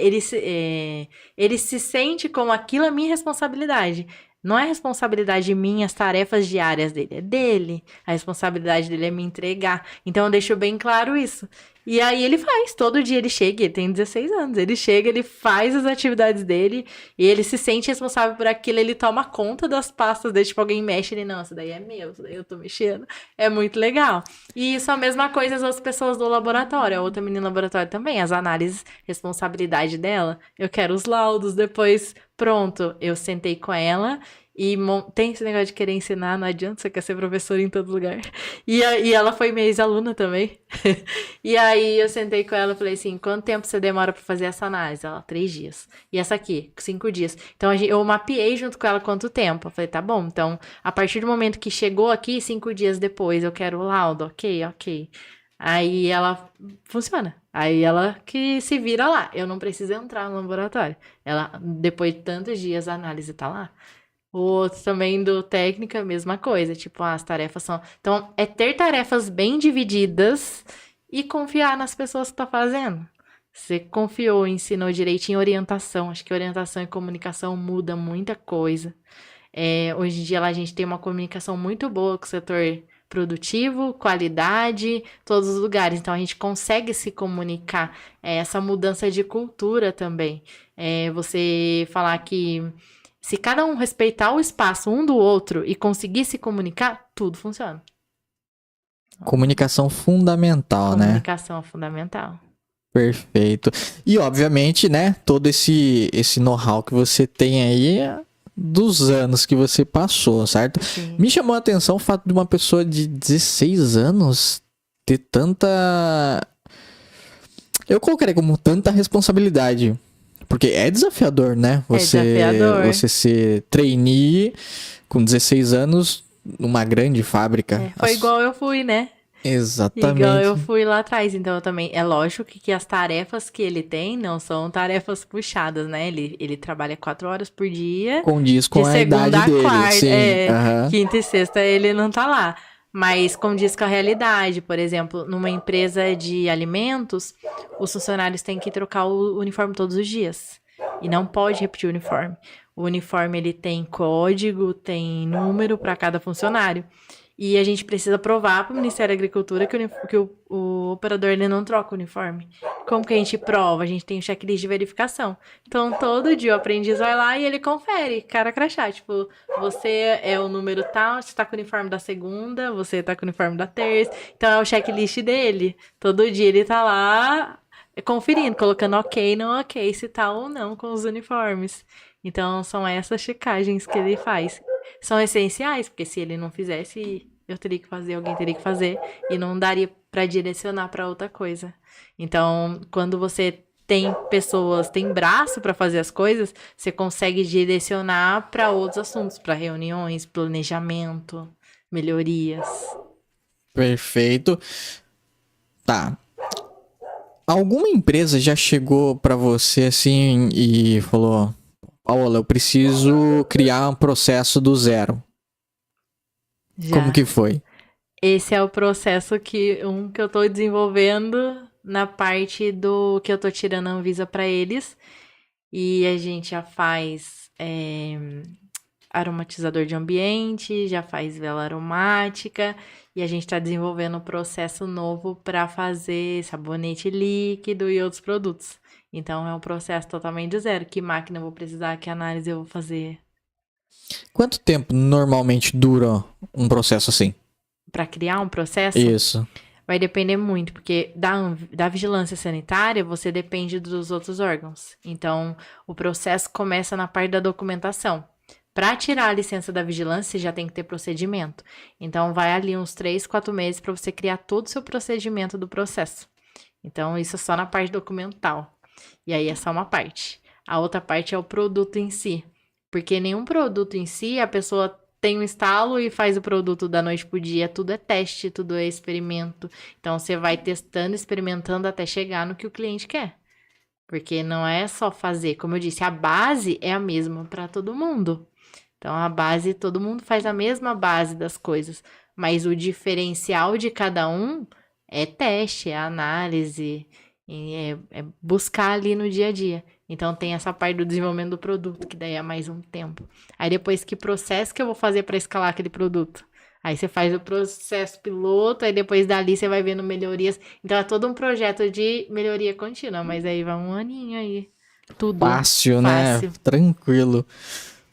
ele se sente como aquilo é minha responsabilidade. Não é responsabilidade minha as tarefas diárias dele, é dele. A responsabilidade dele é me entregar. Então eu deixo bem claro isso. E aí ele faz, todo dia ele chega, ele tem 16 anos, ele chega, ele faz as atividades dele e ele se sente responsável por aquilo, ele toma conta das pastas dele, tipo, alguém mexe, ele, não, isso daí é meu, isso daí eu tô mexendo. É muito legal. E isso é a mesma coisa as outras pessoas do laboratório, a outra menina do laboratório também, as análises, responsabilidade dela, eu quero os laudos, depois, pronto, eu sentei com ela e tem esse negócio de querer ensinar, não adianta, você quer ser professora em todo lugar. E ela foi minha ex-aluna também. E aí eu sentei com ela e falei assim, quanto tempo você demora pra fazer essa análise? Ela, 3 dias. E essa aqui, 5 dias. Então eu mapeei junto com ela quanto tempo. Eu falei, tá bom, então a partir do momento que chegou aqui, 5 dias depois, eu quero o laudo, ok. Aí ela funciona. Aí ela que se vira lá. Eu não preciso entrar no laboratório. Ela, depois de tantos dias, a análise tá lá. O outro também do técnica, mesma coisa. Tipo, as tarefas são... Então, é ter tarefas bem divididas e confiar nas pessoas que estão fazendo. Você confiou, ensinou direitinho orientação. Acho que orientação e comunicação muda muita coisa. Hoje em dia lá a gente tem uma comunicação muito boa com o setor produtivo, qualidade, todos os lugares. Então a gente consegue se comunicar. Essa mudança de cultura também. Você falar que se cada um respeitar o espaço um do outro e conseguir se comunicar, tudo funciona. Comunicação fundamental, né? Comunicação é fundamental. Perfeito. E, obviamente, né, todo esse know-how que você tem aí dos anos que você passou, certo? Sim. Me chamou a atenção o fato de uma pessoa de 16 anos ter tanta... Eu colocaria como tanta responsabilidade. Porque é desafiador, né? Desafiador. Você ser trainee com 16 anos numa grande fábrica. Foi igual eu fui, né? Exatamente. Igual eu fui lá atrás, então eu também. É lógico que as tarefas que ele tem não são tarefas puxadas, né? Ele trabalha 4 horas por dia. Condiz com de a idade segunda a dele, quarta, sim. Aham. Quinta e sexta ele não tá lá. Mas condiz com a realidade. Por exemplo, numa empresa de alimentos, os funcionários têm que trocar o uniforme todos os dias. E não pode repetir o uniforme. O uniforme ele tem código, tem número para cada funcionário. E a gente precisa provar para o Ministério da Agricultura que o operador ele não troca o uniforme. Como que a gente prova? A gente tem um checklist de verificação. Então, todo dia o aprendiz vai lá e ele confere, cara crachá. Tipo, você é o número tal, você tá com o uniforme da segunda, você tá com o uniforme da terça. Então, é o checklist dele. Todo dia ele tá lá conferindo, colocando ok, não ok, se tá ou não com os uniformes. Então, são essas checagens que ele faz. São essenciais, porque se ele não fizesse, eu teria que fazer, alguém teria que fazer, e não daria para direcionar para outra coisa. Então, quando você tem pessoas, tem braço para fazer as coisas, você consegue direcionar para outros assuntos, para reuniões, planejamento, melhorias. Perfeito. Tá. Alguma empresa já chegou para você assim e falou: Paola, eu preciso criar um processo do zero. Já. Como que foi? Esse é o processo que eu tô desenvolvendo na parte do que eu tô tirando a Anvisa para eles. E a gente já faz aromatizador de ambiente, já faz vela aromática. E a gente tá desenvolvendo um processo novo para fazer sabonete líquido e outros produtos. Então, é um processo totalmente do zero. Que máquina eu vou precisar, que análise eu vou fazer. Quanto tempo normalmente dura um processo assim? Para criar um processo? Isso. Vai depender muito, porque da vigilância sanitária, você depende dos outros órgãos. Então, o processo começa na parte da documentação. Para tirar a licença da vigilância, você já tem que ter procedimento. Então, vai ali uns 3, 4 meses para você criar todo o seu procedimento do processo. Então, isso é só na parte documental. E aí é só uma parte. A outra parte é o produto em si. Porque nenhum produto em si, a pessoa tem um instalo e faz o produto da noite pro dia. Tudo é teste, tudo é experimento. Então, você vai testando, experimentando até chegar no que o cliente quer. Porque não é só fazer. Como eu disse, a base é a mesma para todo mundo. Então, a base, todo mundo faz a mesma base das coisas. Mas o diferencial de cada um é teste, é análise, é buscar ali no dia a dia. Então, tem essa parte do desenvolvimento do produto, que daí é mais um tempo. Aí, depois, que processo que eu vou fazer para escalar aquele produto? Aí, você faz o processo piloto, aí depois dali você vai vendo melhorias. Então, é todo um projeto de melhoria contínua, mas aí vai um aninho aí. Tudo Fácil, né? Tranquilo.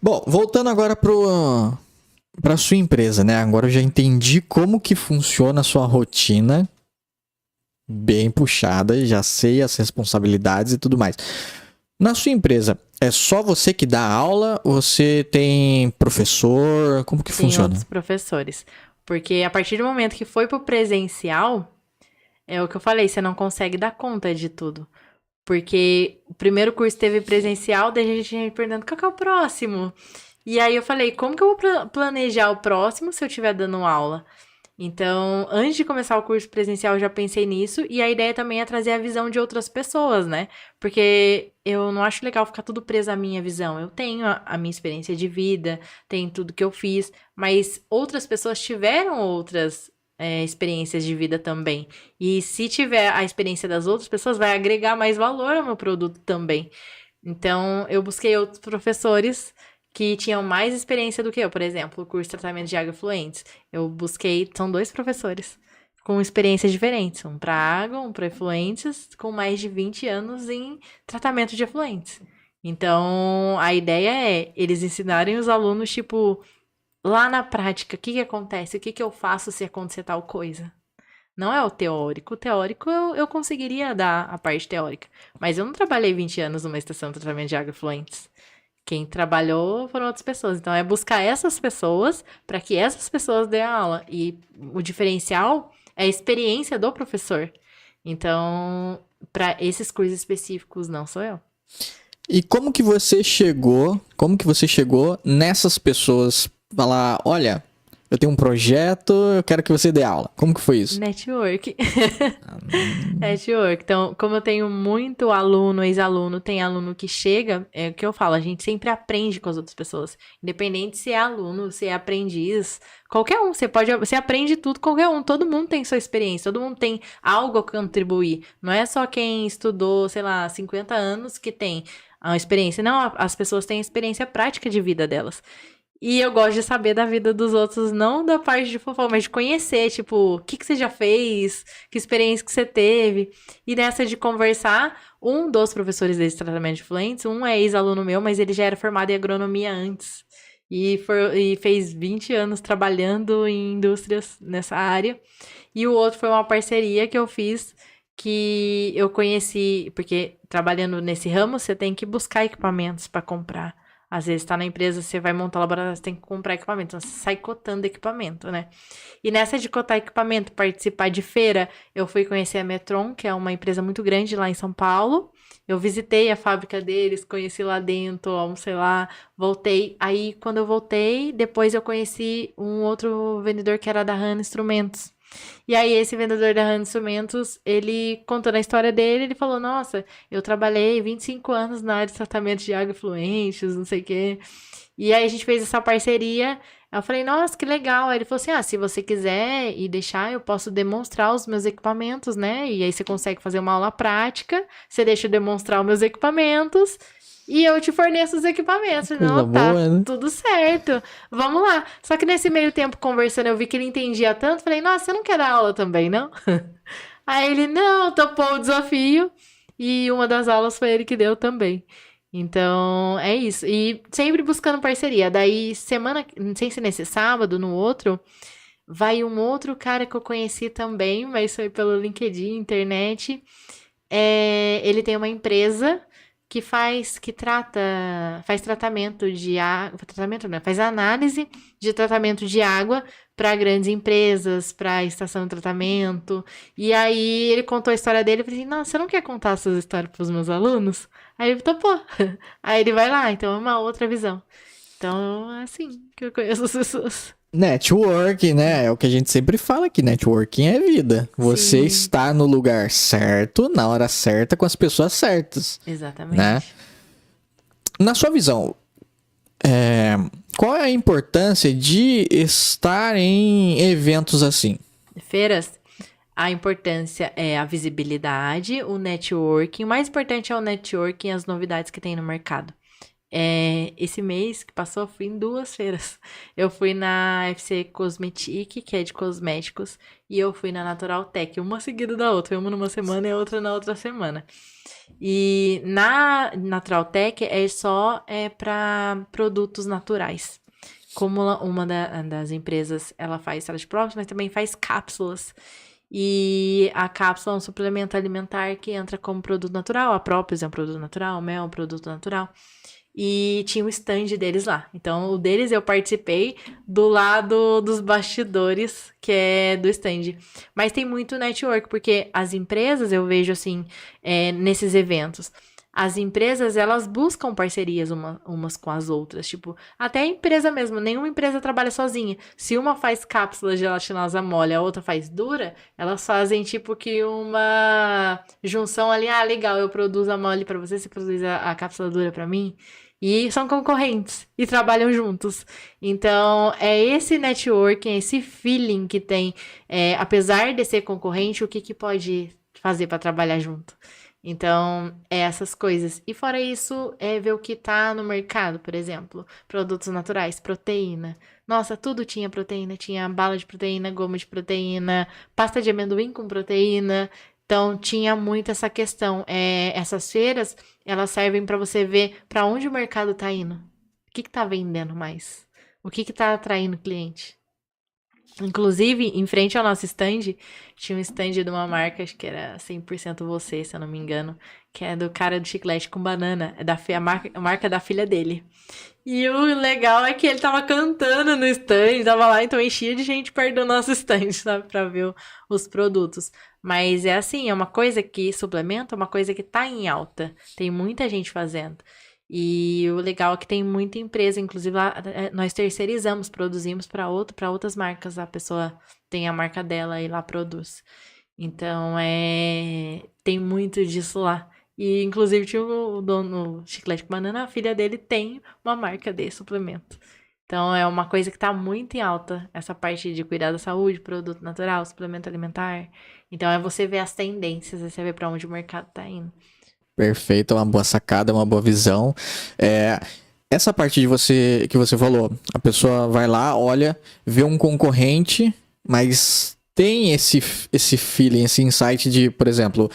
Bom, voltando agora para sua empresa, né? Agora eu já entendi como que funciona a sua rotina. Bem puxada, já sei as responsabilidades e tudo mais. Na sua empresa, é só você que dá aula? Você tem professor? Como que funciona? Tem outros professores. Porque a partir do momento que foi pro presencial, é o que eu falei, você não consegue dar conta de tudo. Porque o primeiro curso teve presencial, daí a gente me perguntando, qual que é o próximo? E aí eu falei, como que eu vou planejar o próximo se eu estiver dando aula? Então, antes de começar o curso presencial, eu já pensei nisso. E a ideia também é trazer a visão de outras pessoas, né? Porque eu não acho legal ficar tudo preso à minha visão. Eu tenho a minha experiência de vida, tenho tudo que eu fiz. Mas outras pessoas tiveram outras experiências de vida também. E se tiver a experiência das outras pessoas, vai agregar mais valor ao meu produto também. Então, eu busquei outros professores que tinham mais experiência do que eu. Por exemplo, o curso de tratamento de água efluentes. Eu busquei, são 2 professores com experiências diferentes. Um para água, um para efluentes, com mais de 20 anos em tratamento de efluentes. Então, a ideia é eles ensinarem os alunos, tipo, lá na prática, o que acontece? O que eu faço se acontecer tal coisa? Não é o teórico. O teórico eu conseguiria dar a parte teórica. Mas eu não trabalhei 20 anos numa estação de tratamento de água efluentes. Quem trabalhou foram outras pessoas. Então, é buscar essas pessoas para que essas pessoas dêem a aula. E o diferencial é a experiência do professor. Então, para esses cursos específicos, não sou eu. E como que você chegou nessas pessoas falar, olha, eu tenho um projeto, eu quero que você dê aula. Como que foi isso? Network. Network. Então, como eu tenho muito aluno, ex-aluno, tem aluno que chega, é o que eu falo, a gente sempre aprende com as outras pessoas. Independente se é aluno, se é aprendiz, qualquer um, você aprende tudo, qualquer um. Todo mundo tem sua experiência, todo mundo tem algo a contribuir. Não é só quem estudou, sei lá, 50 anos que tem a experiência. Não, as pessoas têm a experiência prática de vida delas. E eu gosto de saber da vida dos outros, não da parte de fofoca, mas de conhecer, tipo, o que você já fez, que experiência que você teve. E nessa de conversar, um dos professores desse tratamento de efluentes, um é ex-aluno meu, mas ele já era formado em agronomia antes. E fez 20 anos trabalhando em indústrias nessa área. E o outro foi uma parceria que eu fiz, que eu conheci, porque trabalhando nesse ramo, você tem que buscar equipamentos para comprar. Às vezes tá na empresa, você vai montar laboratório, você tem que comprar equipamento. Então, você sai cotando equipamento, né? E nessa de cotar equipamento, participar de feira, eu fui conhecer a Metron, que é uma empresa muito grande lá em São Paulo. Eu visitei a fábrica deles, conheci lá dentro, almocei lá, voltei. Aí, quando eu voltei, depois eu conheci um outro vendedor que era da Han Instrumentos. E aí, esse vendedor da Han Instrumentos, ele contando a história dele, ele falou, nossa, eu trabalhei 25 anos na área de tratamento de água efluentes, não sei o quê. E aí, a gente fez essa parceria. Eu falei, nossa, que legal. Aí ele falou assim, se você quiser e deixar, eu posso demonstrar os meus equipamentos, né? E aí, você consegue fazer uma aula prática, você deixa eu demonstrar os meus equipamentos e eu te forneço os equipamentos. Não, tá, boa, né? tudo certo. Vamos lá. Só que nesse meio tempo, conversando, eu vi que ele entendia tanto. Falei, nossa, você não quer dar aula também, não? Aí ele, não, topou o desafio. E uma das aulas foi ele que deu também. Então, é isso. E sempre buscando parceria. Daí, não sei se nesse sábado, no outro, vai um outro cara que eu conheci também, mas foi pelo LinkedIn, internet. Ele tem uma empresa que faz tratamento de água, faz análise de tratamento de água para grandes empresas, para estação de tratamento. E aí ele contou a história dele, eu falei assim, não, você não quer contar essas histórias para os meus alunos? Aí ele topou. Aí ele vai lá, então é uma outra visão. Então, é assim que eu conheço as pessoas. Network, né? É o que a gente sempre fala aqui, networking é vida. Você Sim. está no lugar certo, na hora certa, com as pessoas certas. Exatamente. Né? Na sua visão, qual é a importância de estar em eventos assim? Feiras, a importância é a visibilidade, o networking. O mais importante é o networking e as novidades que tem no mercado. Esse mês que passou, eu fui em 2 feiras. Eu fui na FC Cosmetic, que é de cosméticos, e eu fui na Natural Tech, uma seguida da outra, uma numa semana e a outra na outra semana. E na Natural Tech só para produtos naturais. Como uma das empresas, ela faz salad próprias, mas também faz cápsulas. E a cápsula é um suplemento alimentar que entra como produto natural. A Próprios é um produto natural, o mel é um produto natural. E tinha o stand deles lá. Então, o deles eu participei do lado dos bastidores, que é do stand. Mas tem muito network, porque as empresas, eu vejo assim, nesses eventos, as empresas, elas buscam parcerias umas com as outras. Tipo, até a empresa mesmo, nenhuma empresa trabalha sozinha. Se uma faz cápsula gelatinosa mole, a outra faz dura, elas fazem tipo que uma junção ali. Ah, legal, eu produzo a mole pra você produz a cápsula dura pra mim. E são concorrentes e trabalham juntos. Então, é esse networking, esse feeling que tem, apesar de ser concorrente, o que pode fazer para trabalhar junto. Então, é essas coisas. E fora isso, é ver o que tá no mercado, por exemplo. Produtos naturais, proteína. Nossa, tudo tinha proteína. Tinha bala de proteína, goma de proteína, pasta de amendoim com proteína. Então, tinha muito essa questão. Essas feiras, elas servem para você ver para onde o mercado tá indo. O que tá vendendo mais? O que tá atraindo cliente? Inclusive, em frente ao nosso stand, tinha um stand de uma marca, acho que era 100% você, se eu não me engano, que é do cara do chiclete com banana, é a marca da filha dele. E o legal é que ele tava cantando no stand, tava lá, então enchia de gente perto do nosso stand, sabe, pra ver os produtos. Mas é assim, é uma coisa que suplementa, uma coisa que tá em alta, tem muita gente fazendo. E o legal é que tem muita empresa, inclusive lá, nós terceirizamos, produzimos para outras marcas, a pessoa tem a marca dela e lá produz. Então, tem muito disso lá. E, inclusive, tinha o dono Chiclete com Banana, a filha dele tem uma marca de suplemento. Então, é uma coisa que está muito em alta, essa parte de cuidar da saúde, produto natural, suplemento alimentar. Então, é você ver as tendências, você ver para onde o mercado está indo. Perfeito, uma boa sacada, uma boa visão. Essa parte que você falou, a pessoa vai lá, olha, vê um concorrente, mas tem esse feeling, esse insight de, por exemplo,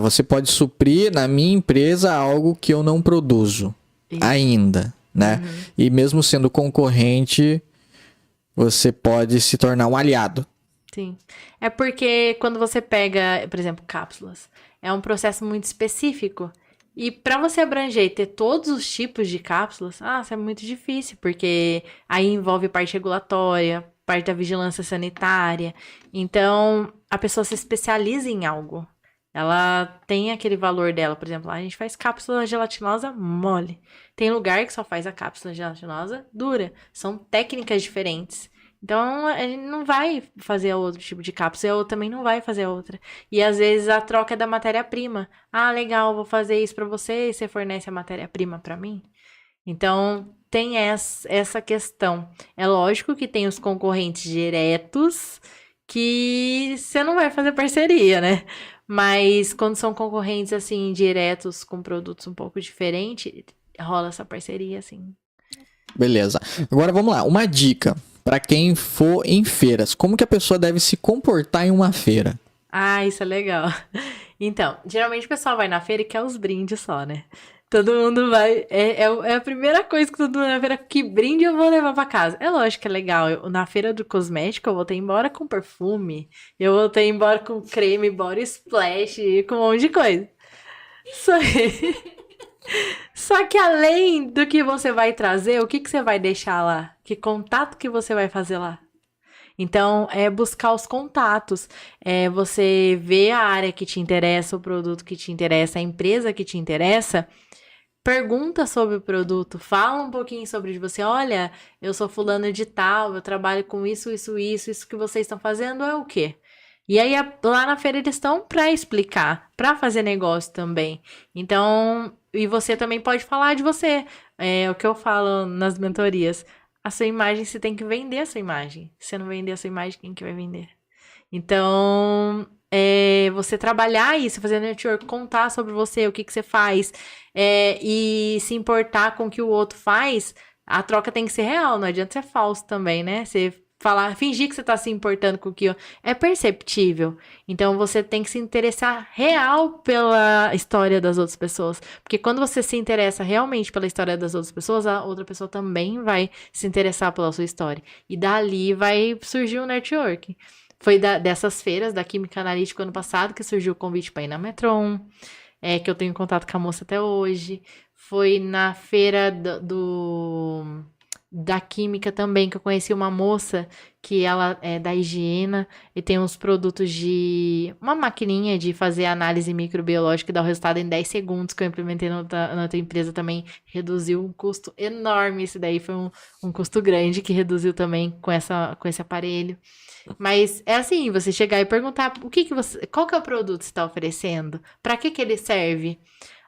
você pode suprir na minha empresa algo que eu não produzo ainda, né? Uhum. E mesmo sendo concorrente, você pode se tornar um aliado. Sim. É porque quando você pega, por exemplo, cápsulas, é um processo muito específico. E para você abranger e ter todos os tipos de cápsulas, isso é muito difícil, porque aí envolve parte regulatória, parte da vigilância sanitária. Então, a pessoa se especializa em algo. Ela tem aquele valor dela. Por exemplo, a gente faz cápsula gelatinosa mole. Tem lugar que só faz a cápsula gelatinosa dura. São técnicas diferentes. Então, ele não vai fazer outro tipo de cápsula, eu também não vai fazer outra. E, às vezes, a troca é da matéria-prima. Legal, vou fazer isso para você e você fornece a matéria-prima para mim? Então, tem essa questão. É lógico que tem os concorrentes diretos que você não vai fazer parceria, né? Mas, quando são concorrentes, assim, diretos com produtos um pouco diferentes, rola essa parceria, assim. Beleza. Agora, vamos lá. Uma dica. Para quem for em feiras, como que a pessoa deve se comportar em uma feira? Isso é legal. Então, geralmente o pessoal vai na feira e quer os brindes só, né? Todo mundo vai... É a primeira coisa que todo mundo vai na feira, que brinde eu vou levar pra casa. É lógico que é legal. Na feira do cosmético, eu vou ter embora com perfume. Eu vou ter embora com creme, body splash, com um monte de coisa. Só que além do que você vai trazer, o que você vai deixar lá? Que contato que você vai fazer lá? Então, é buscar os contatos. É você ver a área que te interessa, o produto que te interessa, a empresa que te interessa. Pergunta sobre o produto, fala um pouquinho sobre você. Olha, eu sou fulano de tal, eu trabalho com isso que vocês estão fazendo é o quê? E aí, lá na feira eles estão para explicar, para fazer negócio também. Então, e você também pode falar de você. É o que eu falo nas mentorias. A sua imagem, você tem que vender a sua imagem. Se você não vender a sua imagem, quem que vai vender? Então, você trabalhar isso, fazer network, contar sobre você, o que você faz, e se importar com o que o outro faz, a troca tem que ser real, não adianta ser falso também, né? Você fingir que você tá se importando com o que é perceptível. Então, você tem que se interessar real pela história das outras pessoas. Porque quando você se interessa realmente pela história das outras pessoas, a outra pessoa também vai se interessar pela sua história. E dali vai surgir um network. Foi dessas feiras da Química Analítica ano passado que surgiu o convite para ir na Metron, que eu tenho contato com a moça até hoje. Foi na feira da Química também, que eu conheci uma moça que ela é da higiene e tem uns produtos de... uma maquininha de fazer análise microbiológica e dar o resultado em 10 segundos, que eu implementei na outra empresa também, reduziu um custo enorme. Esse daí foi um custo grande que reduziu também com esse aparelho. Mas é assim, você chegar e perguntar qual que é o produto que você está oferecendo? Para que ele serve?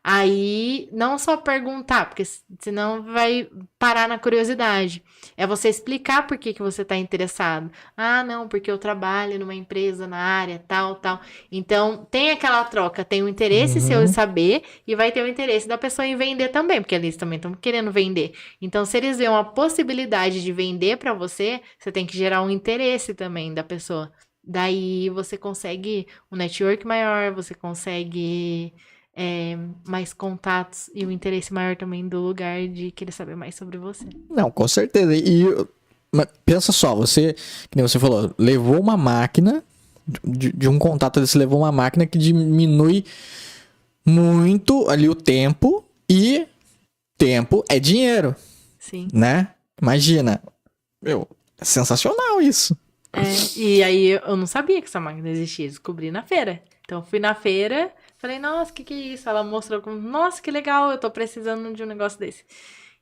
Aí, não só perguntar, porque senão vai parar na curiosidade. É você explicar por que você está interessado. Ah, não, porque eu trabalho numa empresa na área, tal, tal. Então, tem aquela troca. Tem o interesse seu em saber e vai ter o interesse da pessoa em vender também, porque eles também estão querendo vender. Então, se eles veem uma possibilidade de vender para você, você tem que gerar um interesse também da pessoa. Daí, você consegue um network maior, você consegue mais contatos e um interesse maior também do lugar de querer saber mais sobre você. Não, com certeza. Mas pensa só, você, que nem você falou, levou uma máquina, de um contato desse, levou uma máquina que diminui muito ali o tempo, e tempo é dinheiro, Sim. né? Imagina. Meu, é sensacional isso. E aí eu não sabia que essa máquina existia, descobri na feira. Então fui na feira, falei, nossa, que é isso? Ela mostrou como, nossa, que legal, eu tô precisando de um negócio desse.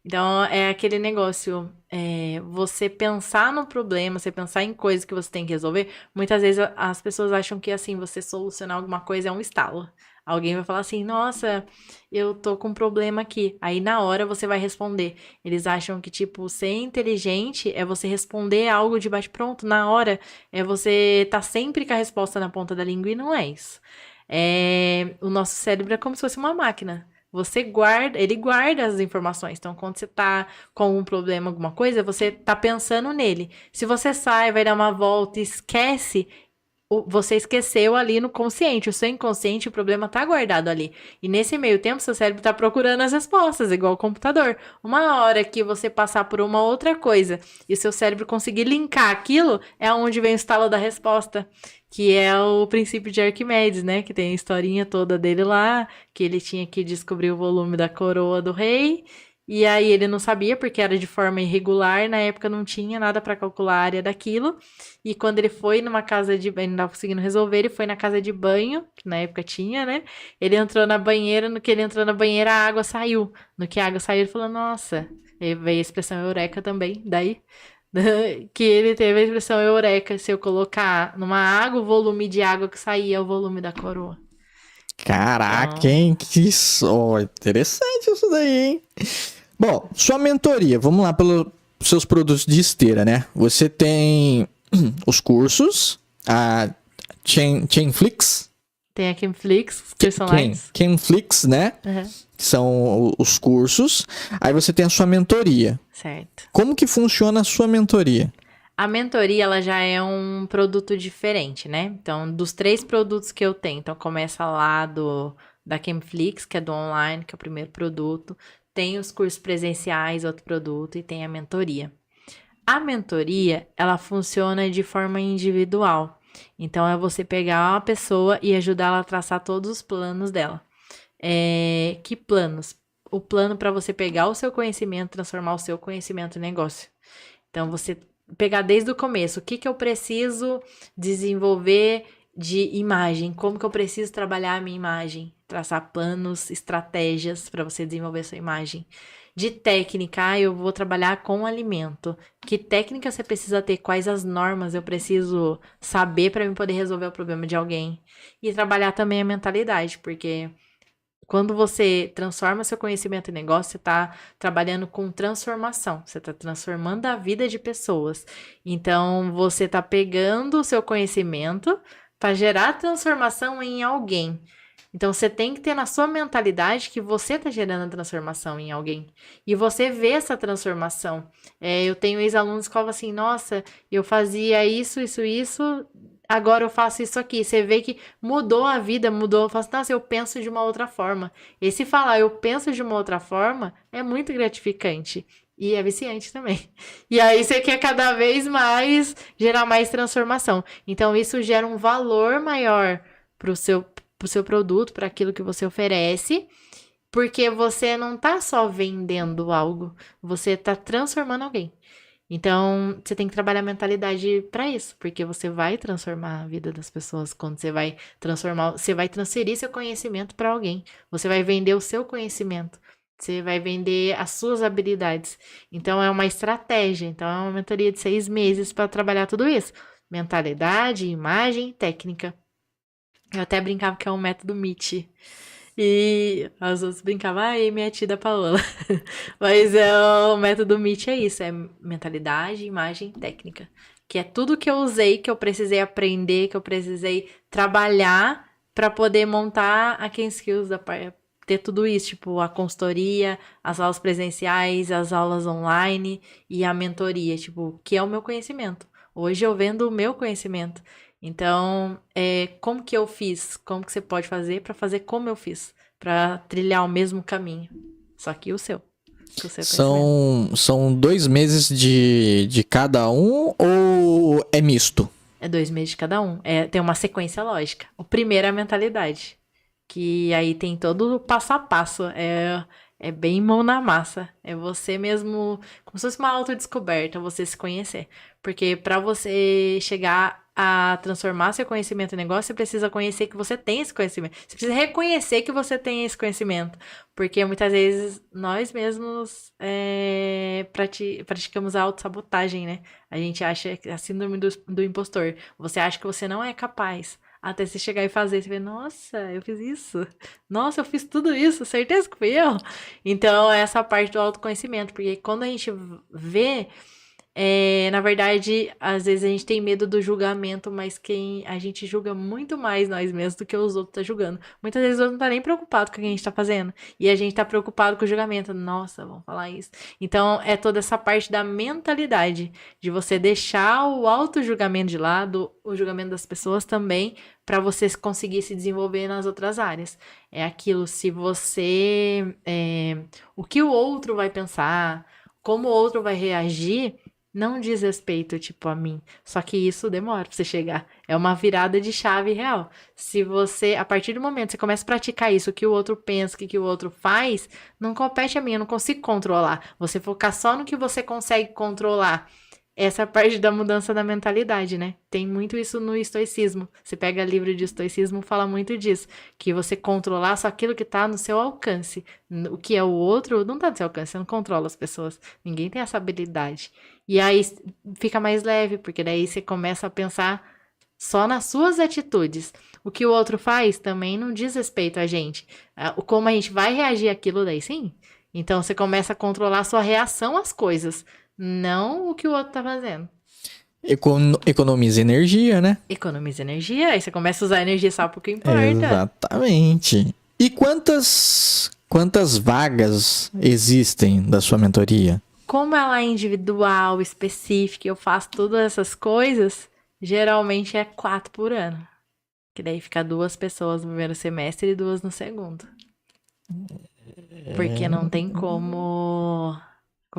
Então é aquele negócio, você pensar no problema, você pensar em coisas que você tem que resolver. Muitas vezes as pessoas acham que assim, você solucionar alguma coisa é um estalo. Alguém vai falar assim, nossa, eu tô com um problema aqui. Aí na hora você vai responder. Eles acham que, tipo, ser inteligente é você responder algo de bate-pronto na hora. É você tá sempre com a resposta na ponta da língua e não é isso. O nosso cérebro é como se fosse uma máquina. Ele guarda as informações. Então, quando você tá com algum problema, alguma coisa, você tá pensando nele. Se você sai, vai dar uma volta e esquece, você esqueceu ali no consciente. O seu inconsciente, o problema tá guardado ali. E nesse meio tempo, seu cérebro tá procurando as respostas, igual o computador. Uma hora que você passar por uma outra coisa e o seu cérebro conseguir linkar aquilo, é onde vem o estalo da resposta. Que é o princípio de Arquimedes, né? Que tem a historinha toda dele lá, que ele tinha que descobrir o volume da coroa do rei. E aí ele não sabia, porque era de forma irregular, na época não tinha nada para calcular a área daquilo. E quando ele foi numa casa de banho, não estava conseguindo resolver, ele foi na casa de banho, que na época tinha, né? Ele entrou na banheira, no que ele entrou na banheira, a água saiu. No que a água saiu, ele falou, nossa. E veio a expressão eureka também, daí. Que ele teve a expressão eureka, se eu colocar numa água, o volume de água que saía é o volume da coroa. Caraca, Então... hein? Que interessante isso daí, hein? Bom, sua mentoria, vamos lá pelos seus produtos de esteira, né? Você tem os cursos, a Chainflix. Tem a Chainflix, personagens. Chainflix, né? Uhum. Que são os cursos. Aí você tem a sua mentoria. Certo. Como que funciona a sua mentoria? A mentoria, ela já é um produto diferente, né? Então, dos 3 produtos que eu tenho, então começa lá da Chainflix, que é do online, que é o primeiro produto. Tem os cursos presenciais, outro produto, e tem a mentoria. A mentoria, ela funciona de forma individual. Então, é você pegar uma pessoa e ajudar ela a traçar todos os planos dela. Que planos? O plano para você pegar o seu conhecimento, transformar o seu conhecimento em negócio. Então, você pegar desde o começo, o que eu preciso desenvolver de imagem, como que eu preciso trabalhar a minha imagem, traçar planos, estratégias para você desenvolver a sua imagem. De técnica, eu vou trabalhar com alimento. Que técnica você precisa ter? Quais as normas eu preciso saber para eu poder resolver o problema de alguém? E trabalhar também a mentalidade, porque quando você transforma seu conhecimento em negócio, você está trabalhando com transformação. Você está transformando a vida de pessoas. Então, você está pegando o seu conhecimento para gerar transformação em alguém. Então, você tem que ter na sua mentalidade que você está gerando a transformação em alguém. E você vê essa transformação. Eu tenho ex-alunos que falam assim, nossa, eu fazia isso, agora eu faço isso aqui. Você vê que mudou a vida, mudou. Eu falo assim, nossa, eu penso de uma outra forma. E se falar eu penso de uma outra forma, é muito gratificante. E é viciante também. E aí você quer cada vez mais gerar mais transformação. Então isso gera um valor maior pro seu produto, para aquilo que você oferece. Porque você não tá só vendendo algo, você tá transformando alguém. Então, você tem que trabalhar a mentalidade para isso, porque você vai transformar a vida das pessoas quando você vai transferir seu conhecimento para alguém. Você vai vender o seu conhecimento. Você vai vender as suas habilidades. Então, é uma estratégia. Então, é uma mentoria de 6 meses para trabalhar tudo isso. Mentalidade, imagem, técnica. Eu até brincava que é um método MIT. E as outras brincavam, minha tia da Paola. Mas o método MIT é isso, é mentalidade, imagem, técnica. Que é tudo que eu usei, que eu precisei aprender, que eu precisei trabalhar para poder montar a Ken Skills, ter tudo isso, tipo a consultoria, as aulas presenciais, as aulas online e a mentoria, tipo, que é o meu conhecimento. Hoje eu vendo o meu conhecimento. Então, como que eu fiz? Como que você pode fazer para fazer como eu fiz? Para trilhar o mesmo caminho. Só que o seu. Com o seu conhecimento. São 2 meses de cada um ou é misto? É 2 meses de cada um. Tem uma sequência lógica. O primeiro é a mentalidade. Que aí tem todo o passo a passo. É bem mão na massa. É você mesmo, como se fosse uma autodescoberta, você se conhecer. Porque para você chegar a transformar seu conhecimento em negócio, você precisa conhecer que você tem esse conhecimento. Você precisa reconhecer que você tem esse conhecimento. Porque muitas vezes nós mesmos praticamos a autossabotagem, né? A gente acha que a síndrome do impostor. Você acha que você não é capaz. Até você chegar e fazer, você vê, nossa, eu fiz isso. Nossa, eu fiz tudo isso, certeza que fui eu. Então, essa parte do autoconhecimento, porque quando a gente vê, na verdade, às vezes a gente tem medo do julgamento, mas quem a gente julga muito mais nós mesmos do que os outros estão julgando. Muitas vezes o outro não tá nem preocupado com o que a gente tá fazendo. E a gente tá preocupado com o julgamento. Nossa, vamos falar isso. Então, é toda essa parte da mentalidade, de você deixar o auto-julgamento de lado, o julgamento das pessoas também, para você conseguir se desenvolver nas outras áreas. É aquilo, se você... o que o outro vai pensar, como o outro vai reagir, não diz respeito, tipo, a mim. Só que isso demora pra você chegar. É uma virada de chave real. Se você, a partir do momento que você começa a praticar isso, o que o outro pensa, o que o outro faz, não compete a mim, eu não consigo controlar. Você focar só no que você consegue controlar. Essa parte da mudança da mentalidade, né? Tem muito isso no estoicismo. Você pega livro de estoicismo, fala muito disso. Que você controlar só aquilo que tá no seu alcance. O que é o outro não tá no seu alcance, você não controla as pessoas. Ninguém tem essa habilidade. E aí fica mais leve, porque daí você começa a pensar só nas suas atitudes. O que o outro faz também não diz respeito a gente. Como a gente vai reagir àquilo daí, sim. Então você começa a controlar a sua reação às coisas, não o que o outro tá fazendo. Economiza energia, né? Economiza energia, aí você começa a usar energia só porque importa. Exatamente. E quantas vagas existem da sua mentoria? Como ela é individual, específica, eu faço todas essas coisas, geralmente é 4 por ano. Que daí fica 2 pessoas no primeiro semestre e 2 no segundo. Porque não tem como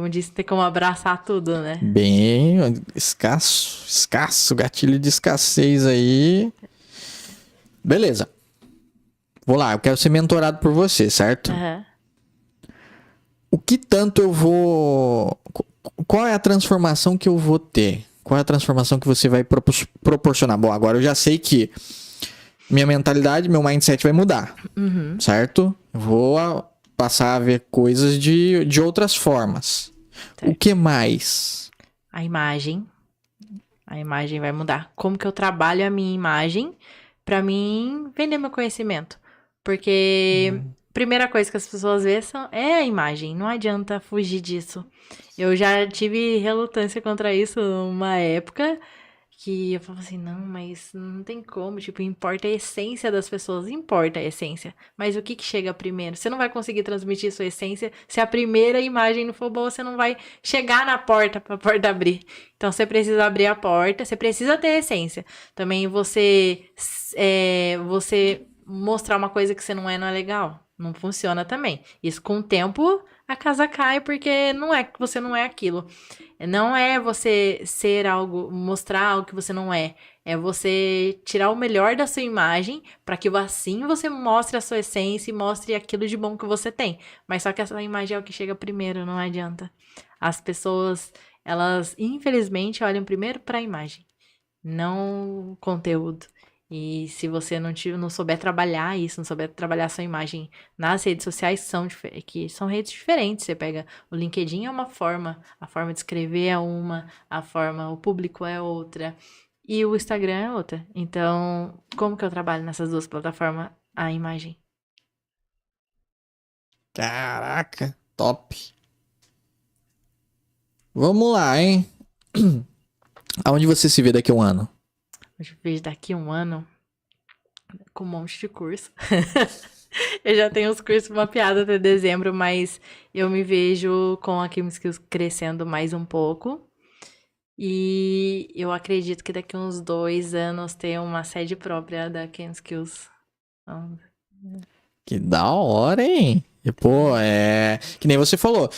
disse, tem como abraçar tudo, né? Bem, escasso, gatilho de escassez aí. Beleza. Vou lá, eu quero ser mentorado por você, certo? Uhum. O que tanto eu vou... Qual é a transformação que eu vou ter? Qual é a transformação que você vai proporcionar? Bom, agora eu já sei que minha mentalidade, meu mindset vai mudar, certo? Eu vou passar a ver coisas de outras formas. Certo. O que mais? A imagem. A imagem vai mudar. Como que eu trabalho a minha imagem pra mim vender meu conhecimento? Porque... Primeira coisa que as pessoas veem é a imagem. Não adianta fugir disso. Eu já tive relutância contra isso numa época que eu falava assim, não, mas não tem como. Tipo, importa a essência das pessoas. Importa a essência. Mas o que chega primeiro? Você não vai conseguir transmitir sua essência. Se a primeira imagem não for boa, você não vai chegar na porta pra porta abrir. Então, você precisa abrir a porta. Você precisa ter essência. Também você mostrar uma coisa que você não é legal. Não funciona também. Isso com o tempo a casa cai porque você não é aquilo. Não é você ser algo, mostrar algo que você não é. É você tirar o melhor da sua imagem para que assim você mostre a sua essência e mostre aquilo de bom que você tem. Mas só que essa imagem é o que chega primeiro, não adianta. As pessoas, elas infelizmente olham primeiro para a imagem, não o conteúdo. E se você não souber trabalhar isso, não souber trabalhar sua imagem nas redes sociais, são redes diferentes. Você pega o LinkedIn é uma forma, a forma de escrever é uma, o público é outra, e o Instagram é outra. Então, como que eu trabalho nessas duas plataformas a imagem? Caraca, top. Vamos lá, hein? Aonde você se vê daqui a um ano? Eu vejo daqui a um ano com um monte de curso. Eu já tenho os cursos mapeados até dezembro, mas eu me vejo com a Kim Skills crescendo mais um pouco. E eu acredito que daqui a uns 2 anos ter uma sede própria da Kim Skills. Então, Que da hora, hein? E, pô, que nem você falou.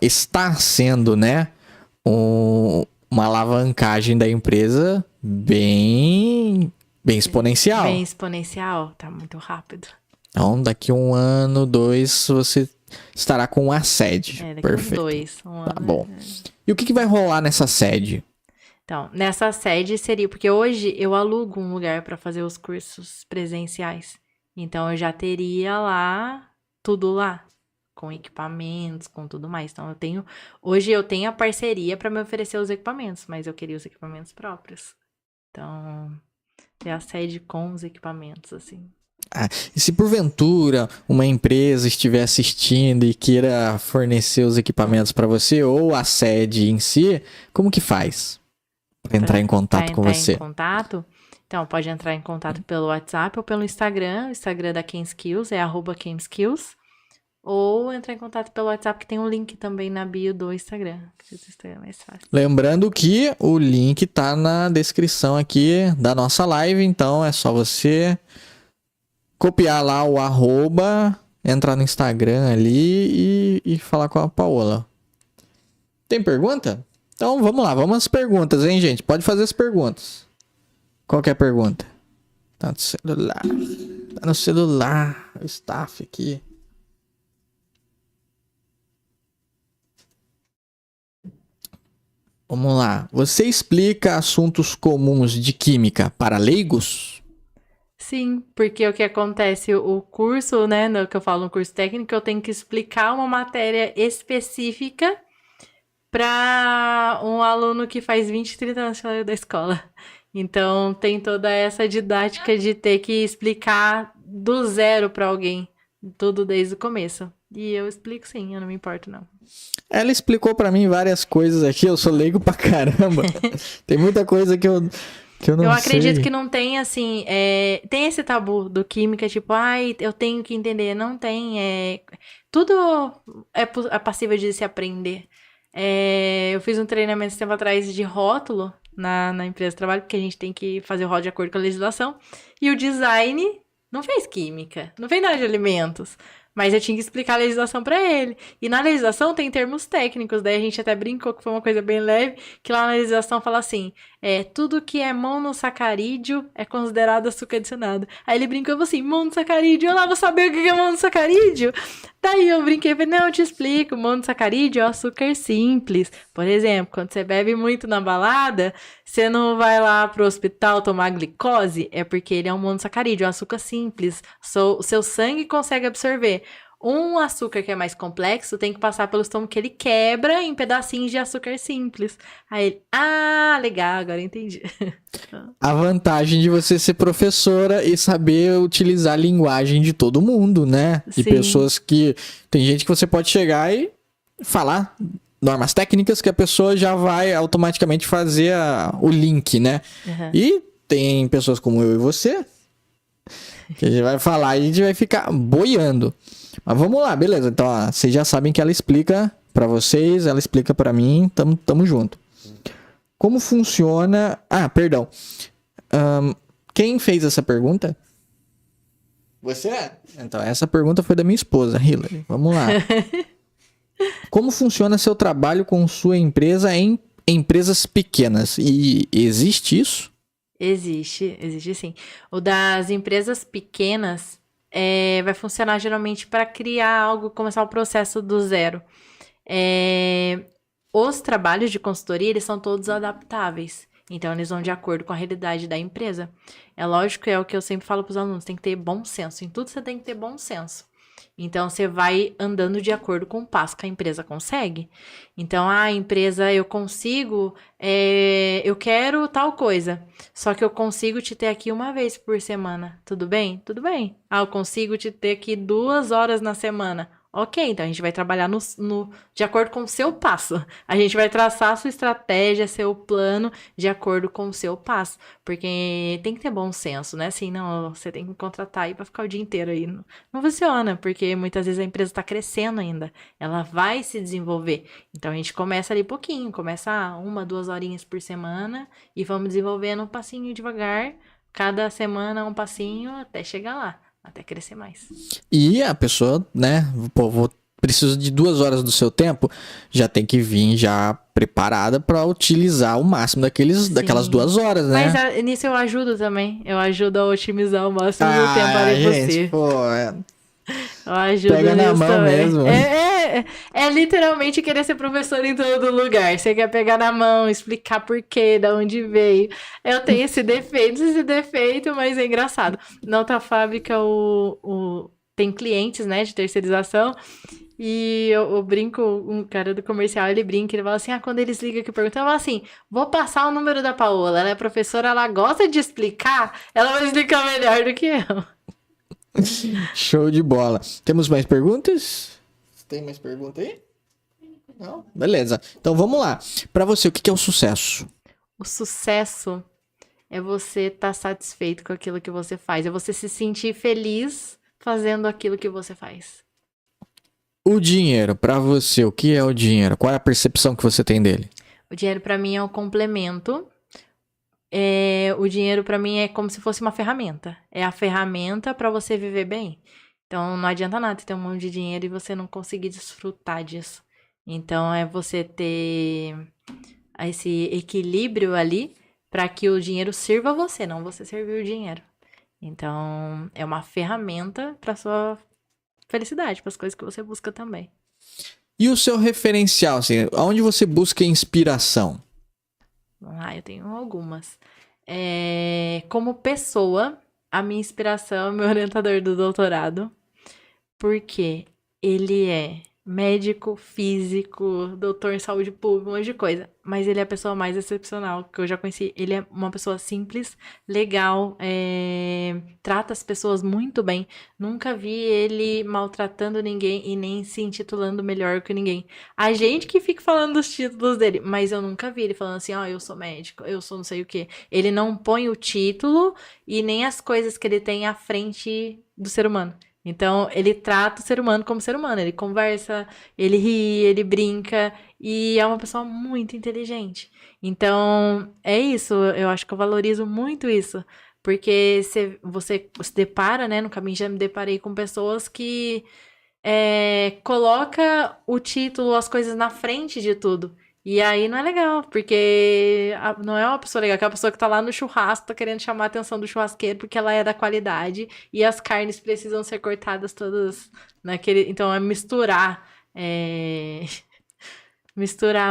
Está sendo, né? Uma alavancagem da empresa bem exponencial. bem exponencial, tá muito rápido. Então, daqui a 1 ano, 2, você estará com a sede. Daqui a uns Perfeito. 2. Tá bom. E o que vai rolar nessa sede? Então, nessa sede seria, porque hoje eu alugo um lugar para fazer os cursos presenciais. Então, eu já teria lá, tudo lá, com equipamentos, com tudo mais. Então, hoje eu tenho a parceria para me oferecer os equipamentos, mas eu queria os equipamentos próprios. Então, ter a sede com os equipamentos, assim. E se porventura uma empresa estiver assistindo e queira fornecer os equipamentos para você ou a sede em si, como que faz para entrar em contato com você? Em contato, então pode entrar em contato pelo WhatsApp ou pelo Instagram. O Instagram da Kim Skills é @KimSkills. Ou entrar em contato pelo WhatsApp, que tem um link também na bio do Instagram. Que o Instagram é mais fácil. Lembrando que o link tá na descrição aqui da nossa live, então é só você copiar lá o @, entrar no Instagram ali e falar com a Paola. Tem pergunta? Então vamos lá, vamos às perguntas, hein, gente? Pode fazer as perguntas. Qual que é a pergunta? Tá no celular. Tá no celular. O staff aqui. Vamos lá. Você explica assuntos comuns de química para leigos? Sim, porque o que acontece, o curso, né, no que eu falo no curso técnico, eu tenho que explicar uma matéria específica para um aluno que faz 20, 30 anos que saiu da escola. Então, tem toda essa didática de ter que explicar do zero para alguém, tudo desde o começo. E eu explico sim, eu não me importo não. Ela explicou para mim várias coisas aqui, eu sou leigo pra caramba. Tem muita coisa que eu não sei. Eu acredito que não tem, assim, tem esse tabu do química, tipo, ai, eu tenho que entender. Não tem, tudo é passível de se aprender. Eu fiz um treinamento esse tempo atrás de rótulo na empresa de trabalho, porque a gente tem que fazer o rótulo de acordo com a legislação. E o design não fez química, não fez nada de alimentos. Mas eu tinha que explicar a legislação para ele. E na legislação tem termos técnicos, daí a gente até brincou que foi uma coisa bem leve, que lá na legislação fala assim, tudo que é monossacarídeo é considerado açúcar adicionado. Aí ele brincou assim, monossacarídeo, eu lá vou saber o que é monossacarídeo. Daí eu brinquei, falei, não, eu te explico, monossacarídeo é açúcar simples. Por exemplo, quando você bebe muito na balada, você não vai lá pro hospital tomar glicose, é porque ele é um monossacarídeo, é um açúcar simples. O seu sangue consegue absorver. Um açúcar que é mais complexo tem que passar pelo estômago que ele quebra em pedacinhos de açúcar simples. Aí ele, legal, agora eu entendi. A vantagem de você ser professora e saber utilizar a linguagem de todo mundo, né? De Sim. pessoas que... Tem gente que você pode chegar e falar normas técnicas que a pessoa já vai automaticamente fazer o link, né? Uhum. E tem pessoas como eu e você que a gente vai falar e a gente vai ficar boiando. Mas vamos lá, beleza. Então, vocês já sabem que ela explica pra vocês, ela explica pra mim, tamo junto. Como funciona... perdão. Quem fez essa pergunta? Você? Então, essa pergunta foi da minha esposa, Hillary. Vamos lá. Como funciona seu trabalho com sua empresa em empresas pequenas? E existe isso? Existe sim. O das empresas pequenas vai funcionar geralmente para criar algo, começar o processo do zero. Os trabalhos de consultoria, eles são todos adaptáveis. Então, eles vão de acordo com a realidade da empresa. É lógico que é o que eu sempre falo para os alunos, tem que ter bom senso. Em tudo você tem que ter bom senso. Então, você vai andando de acordo com o passo que a empresa consegue. Então, a empresa, eu consigo, eu quero tal coisa, só que eu consigo te ter aqui uma vez por semana. Tudo bem? Tudo bem. Ah, eu consigo te ter aqui 2 horas na semana. Ok, então a gente vai trabalhar de acordo com o seu passo. A gente vai traçar a sua estratégia, seu plano, de acordo com o seu passo. Porque tem que ter bom senso, né? Assim, não, você tem que me contratar aí pra ficar o dia inteiro aí. Não, não funciona, porque muitas vezes a empresa tá crescendo ainda. Ela vai se desenvolver. Então a gente começa ali pouquinho, começa 1, 2 horinhas por semana e vamos desenvolvendo um passinho devagar. Cada semana um passinho até chegar lá. Até crescer mais. E a pessoa, né, pô, preciso de 2 horas do seu tempo, já tem que vir já preparada para utilizar o máximo daquelas 2 horas, né? Mas nisso eu ajudo também. Eu ajudo a otimizar o máximo do tempo ali gente, possível. Pô, eu ajudo pega na mão também. mesmo. É literalmente querer ser professor em todo lugar. Você quer pegar na mão, explicar por quê, de onde veio. Eu tenho esse defeito, mas é engraçado. Na outra fábrica, tem clientes, né, de terceirização. E eu brinco, um cara do comercial, ele brinca, ele fala assim, quando eles ligam aqui perguntam, eu falo assim, vou passar o número da Paola, ela é professora, ela gosta de explicar, ela vai explicar melhor do que eu. Show de bola. Temos mais perguntas? Tem mais pergunta aí? Não? Beleza. Então vamos lá. Para você, o que é o sucesso? O sucesso é você estar satisfeito com aquilo que você faz, é você se sentir feliz fazendo aquilo que você faz. O dinheiro, para você, o que é o dinheiro? Qual é a percepção que você tem dele? O dinheiro para mim é um complemento. O dinheiro para mim é como se fosse uma ferramenta. É a ferramenta para você viver bem. Então não adianta nada ter um monte de dinheiro e você não conseguir desfrutar disso. Então é você ter esse equilíbrio ali para que o dinheiro sirva a você, não você servir o dinheiro. Então é uma ferramenta para sua felicidade, para as coisas que você busca também. E o seu referencial, assim, aonde você busca inspiração? Eu tenho algumas. Como pessoa, a minha inspiração é o meu orientador do doutorado, porque ele é médico, físico, doutor em saúde pública, um monte de coisa. Mas ele é a pessoa mais excepcional que eu já conheci. Ele é uma pessoa simples, legal, trata as pessoas muito bem. Nunca vi ele maltratando ninguém e nem se intitulando melhor que ninguém. A gente que fica falando dos títulos dele, mas eu nunca vi ele falando assim, eu sou médico, eu sou não sei o quê. Ele não põe o título e nem as coisas que ele tem à frente do ser humano. Então, ele trata o ser humano como ser humano. Ele conversa, ele ri, ele brinca. E é uma pessoa muito inteligente. Então, é isso. Eu acho que eu valorizo muito isso. Porque você se depara, né? No caminho já me deparei com pessoas que coloca o título, as coisas na frente de tudo. E aí não é legal, porque não é uma pessoa legal, aquela pessoa que tá lá no churrasco, tá querendo chamar a atenção do churrasqueiro porque ela é da qualidade e as carnes precisam ser cortadas todas naquele... Então é misturar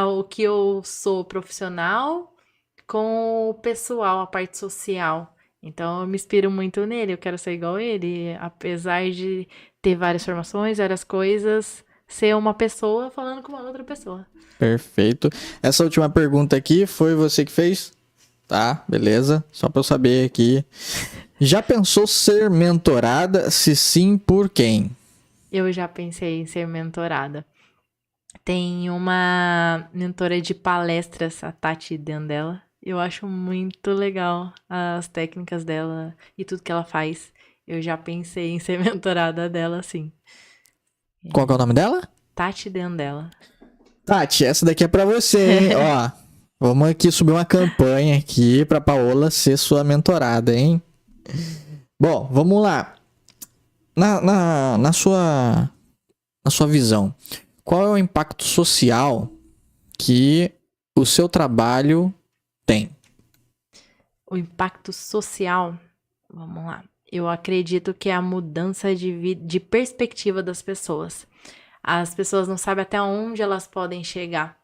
o que eu sou profissional com o pessoal, a parte social. Então eu me inspiro muito nele, eu quero ser igual ele, apesar de ter várias formações, várias coisas... ser uma pessoa falando com uma outra pessoa. Perfeito. Essa última pergunta aqui foi você que fez? Tá, beleza. Só pra eu saber aqui. Já pensou ser mentorada? Se sim, por quem? Eu já pensei em ser mentorada. Tem uma mentora de palestras, a Tati Dandella. Eu acho muito legal as técnicas dela e tudo que ela faz. Eu já pensei em ser mentorada dela, sim. Qual que é o nome dela? Tati Dandella. Tati, essa daqui é pra você, hein? Ó, vamos aqui subir uma campanha aqui pra Paola ser sua mentorada, hein? Bom, vamos lá. Na sua visão, qual é o impacto social que o seu trabalho tem? O impacto social, vamos lá. Eu acredito que é a mudança de perspectiva das pessoas. As pessoas não sabem até onde elas podem chegar.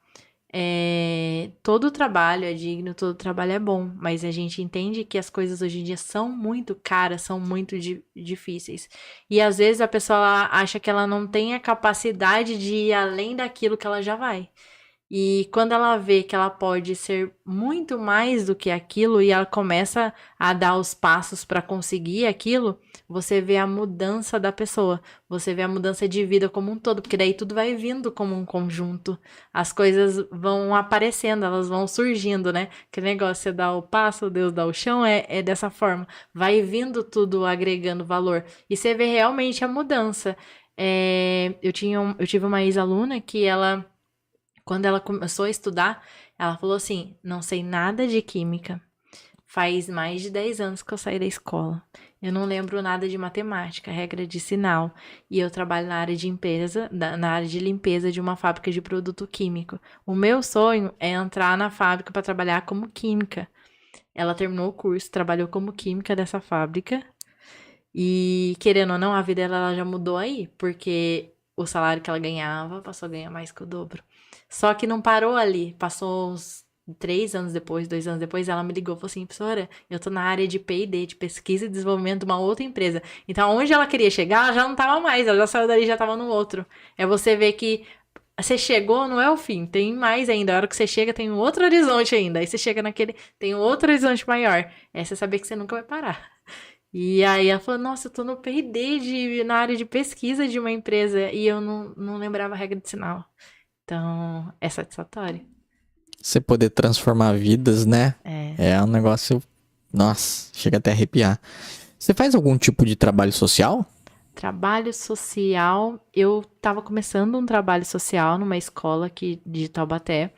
todo trabalho é digno, todo trabalho é bom, mas a gente entende que as coisas hoje em dia são muito caras, são muito difíceis. E às vezes a pessoa acha que ela não tem a capacidade de ir além daquilo que ela já vai. E quando ela vê que ela pode ser muito mais do que aquilo e ela começa a dar os passos para conseguir aquilo, você vê a mudança da pessoa, você vê a mudança de vida como um todo, porque daí tudo vai vindo como um conjunto. As coisas vão aparecendo, elas vão surgindo, né? Que negócio, você dá o passo, Deus dá o chão, é dessa forma. Vai vindo tudo agregando valor. E você vê realmente a mudança. Eu tive uma ex-aluna que quando ela começou a estudar, ela falou assim: não sei nada de química. Faz mais de 10 anos que eu saí da escola. Eu não lembro nada de matemática, regra de sinal. E eu trabalho na área na área de limpeza de uma fábrica de produto químico. O meu sonho é entrar na fábrica para trabalhar como química. Ela terminou o curso, trabalhou como química dessa fábrica. E, querendo ou não, a vida dela ela já mudou aí, porque o salário que ela ganhava passou a ganhar mais que o dobro. Só que não parou ali. Passou uns 3 anos depois, 2 anos depois, ela me ligou e falou assim: professora, eu tô na área de P&D, de pesquisa e desenvolvimento de uma outra empresa. Então, onde ela queria chegar, ela já não tava mais, ela já saiu dali e já tava no outro. É você ver que você chegou, não é o fim, tem mais ainda. A hora que você chega, tem um outro horizonte ainda. Aí você chega naquele, tem um outro horizonte maior. É você saber que você nunca vai parar. E aí ela falou: nossa, eu tô no P&D na área de pesquisa de uma empresa e eu não lembrava a regra de sinal. Então, é satisfatório. Você poder transformar vidas, né? É. É um negócio. Nossa, chega até a arrepiar. Você faz algum tipo de trabalho social? Trabalho social, eu tava começando um trabalho social numa escola aqui de Taubaté,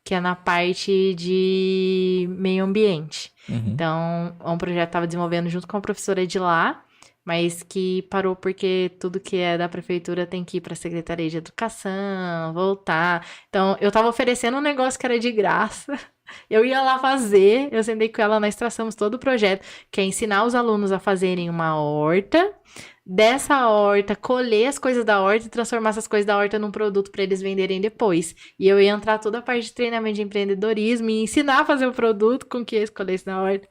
que é na parte de meio ambiente. Então, é um projeto que eu tava desenvolvendo junto com a professora de lá, mas que parou porque tudo que é da prefeitura tem que ir para a Secretaria de Educação, voltar. Então, eu tava oferecendo um negócio que era de graça. Eu ia lá fazer, eu sentei com ela, nós traçamos todo o projeto, que é ensinar os alunos a fazerem uma horta, dessa horta, colher as coisas da horta e transformar essas coisas da horta num produto para eles venderem depois. E eu ia entrar toda a parte de treinamento de empreendedorismo e ensinar a fazer o produto com que eles colhessem na horta.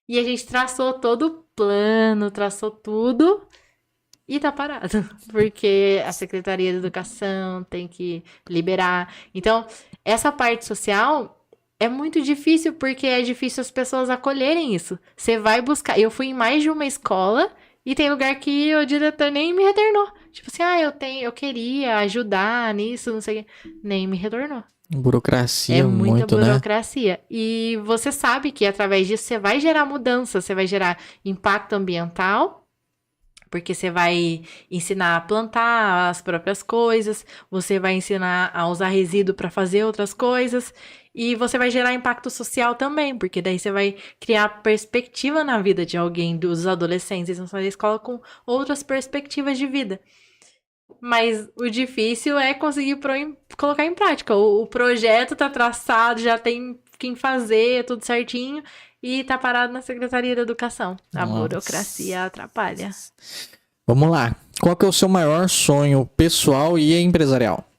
E a gente traçou todo o plano, traçou tudo e tá parado. Porque a Secretaria de Educação tem que liberar. Então, essa parte social é muito difícil porque é difícil as pessoas acolherem isso. Você vai buscar. Eu fui em mais de uma escola e tem lugar que o diretor nem me retornou. Tipo assim, eu queria ajudar nisso, não sei o quê. Nem me retornou. Burocracia, É muita muito, né? burocracia. E você sabe que através disso você vai gerar mudança, você vai gerar impacto ambiental, porque você vai ensinar a plantar as próprias coisas, você vai ensinar a usar resíduo para fazer outras coisas, e você vai gerar impacto social também, porque daí você vai criar perspectiva na vida de alguém, dos adolescentes, eles vão sair da escola com outras perspectivas de vida. Mas o difícil é conseguir colocar em prática. O projeto tá traçado, já tem quem fazer, tudo certinho, e tá parado na Secretaria da Educação. A Nossa. burocracia atrapalha. Vamos lá. Qual que é o seu maior sonho pessoal e empresarial?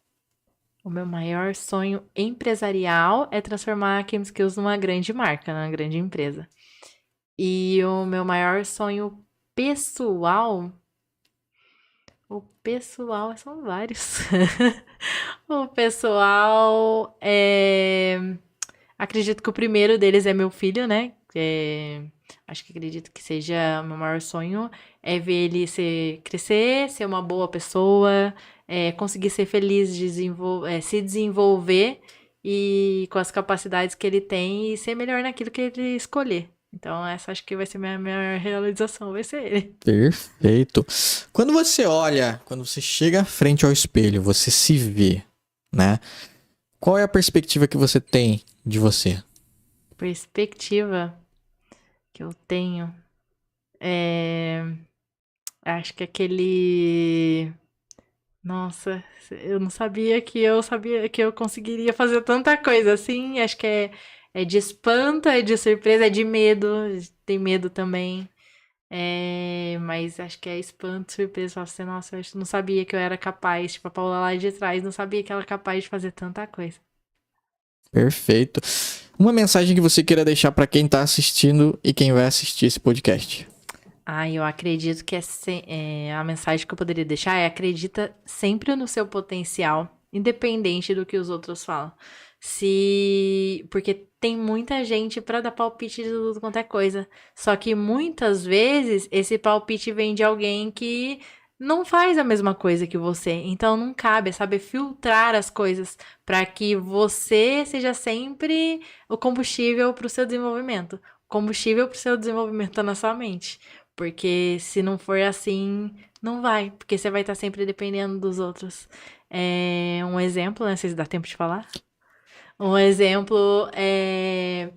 O meu maior sonho empresarial é transformar a Chemskills numa grande marca, numa grande empresa. E o meu maior sonho pessoal... O pessoal são vários. O pessoal acredito que o primeiro deles é meu filho, né? Acho que acredito que seja o meu maior sonho. É ver ele crescer, ser uma boa pessoa, conseguir ser feliz, se desenvolver e com as capacidades que ele tem e ser melhor naquilo que ele escolher. Então, essa acho que vai ser minha realização, vai ser ele. Perfeito. Quando você chega frente ao espelho, você se vê, né? Qual é a perspectiva que você tem de você? Perspectiva que eu tenho acho que aquele... Nossa, eu não sabia que eu conseguiria fazer tanta coisa assim. Acho que é de espanto, é de surpresa, é de medo. Tem medo também. Mas acho que é espanto, surpresa. Fala assim, nossa, eu não sabia que eu era capaz. Tipo, a Paula lá de trás não sabia que ela era capaz de fazer tanta coisa. Perfeito. Uma mensagem que você queira deixar para quem tá assistindo e quem vai assistir esse podcast. Eu acredito que a mensagem que eu poderia deixar é: acredita sempre no seu potencial, independente do que os outros falam. Porque tem muita gente pra dar palpite de tudo quanto é coisa. Só que muitas vezes esse palpite vem de alguém que não faz a mesma coisa que você. Então não cabe, é saber filtrar as coisas pra que você seja sempre o combustível pro seu desenvolvimento. O combustível pro seu desenvolvimento tá na sua mente. Porque se não for assim, não vai. Porque você vai estar sempre dependendo dos outros. Um exemplo, né? Se dá tempo de falar. Um exemplo,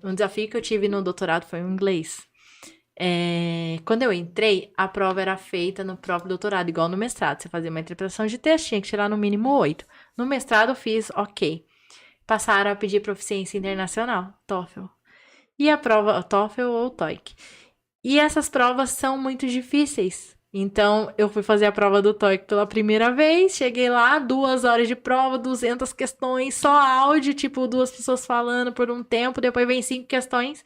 um desafio que eu tive no doutorado foi o inglês. Quando eu entrei, a prova era feita no próprio doutorado, igual no mestrado. Você fazia uma interpretação de texto, tinha que tirar no mínimo 8. No mestrado eu fiz ok. Passaram a pedir proficiência internacional, TOEFL. E a prova, TOEFL ou TOEIC. E essas provas são muito difíceis. Então, eu fui fazer a prova do TOEIC pela primeira vez. Cheguei lá, 2 horas de prova, 200 questões, só áudio, tipo, 2 pessoas falando por um tempo. Depois vem 5 questões.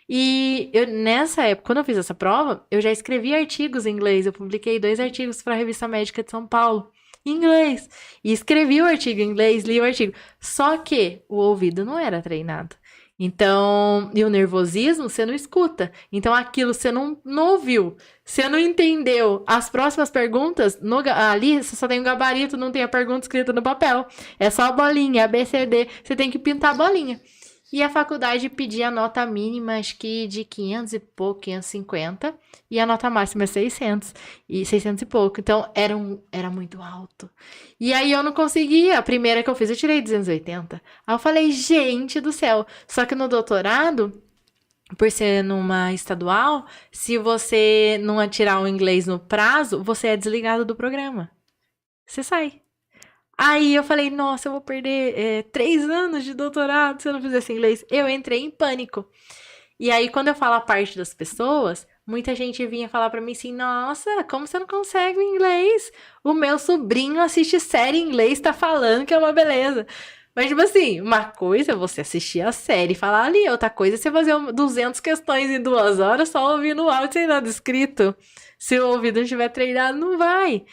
E nessa época, quando eu fiz essa prova, eu já escrevi artigos em inglês. Eu publiquei 2 artigos para a Revista Médica de São Paulo, em inglês. E escrevi o artigo em inglês, li o artigo. Só que o ouvido não era treinado. Então, e o nervosismo, você não escuta. Então, aquilo você não ouviu. Você não entendeu. As próximas perguntas, ali você só tem um gabarito, não tem a pergunta escrita no papel. É só a bolinha, A, B, C, D. Você tem que pintar a bolinha. E a faculdade pedia a nota mínima, acho que de 500 e pouco, 550. E a nota máxima é 600. E 600 e pouco. Então, era muito alto. E aí, eu não conseguia. A primeira que eu fiz, eu tirei 280. Aí eu falei, gente do céu. Só que no doutorado, por ser numa estadual, se você não tirar o inglês no prazo, você é desligado do programa. Você sai. Aí eu falei, nossa, eu vou perder 3 anos de doutorado se eu não fizesse inglês. Eu entrei em pânico. E aí, quando eu falo a parte das pessoas, muita gente vinha falar pra mim assim, nossa, como você não consegue o inglês? O meu sobrinho assiste série em inglês, tá falando que é uma beleza. Mas, tipo assim, uma coisa é você assistir a série e falar ali, outra coisa é você fazer 200 questões em 2 horas só ouvindo o áudio sem nada escrito. Se o ouvido não estiver treinado, não vai.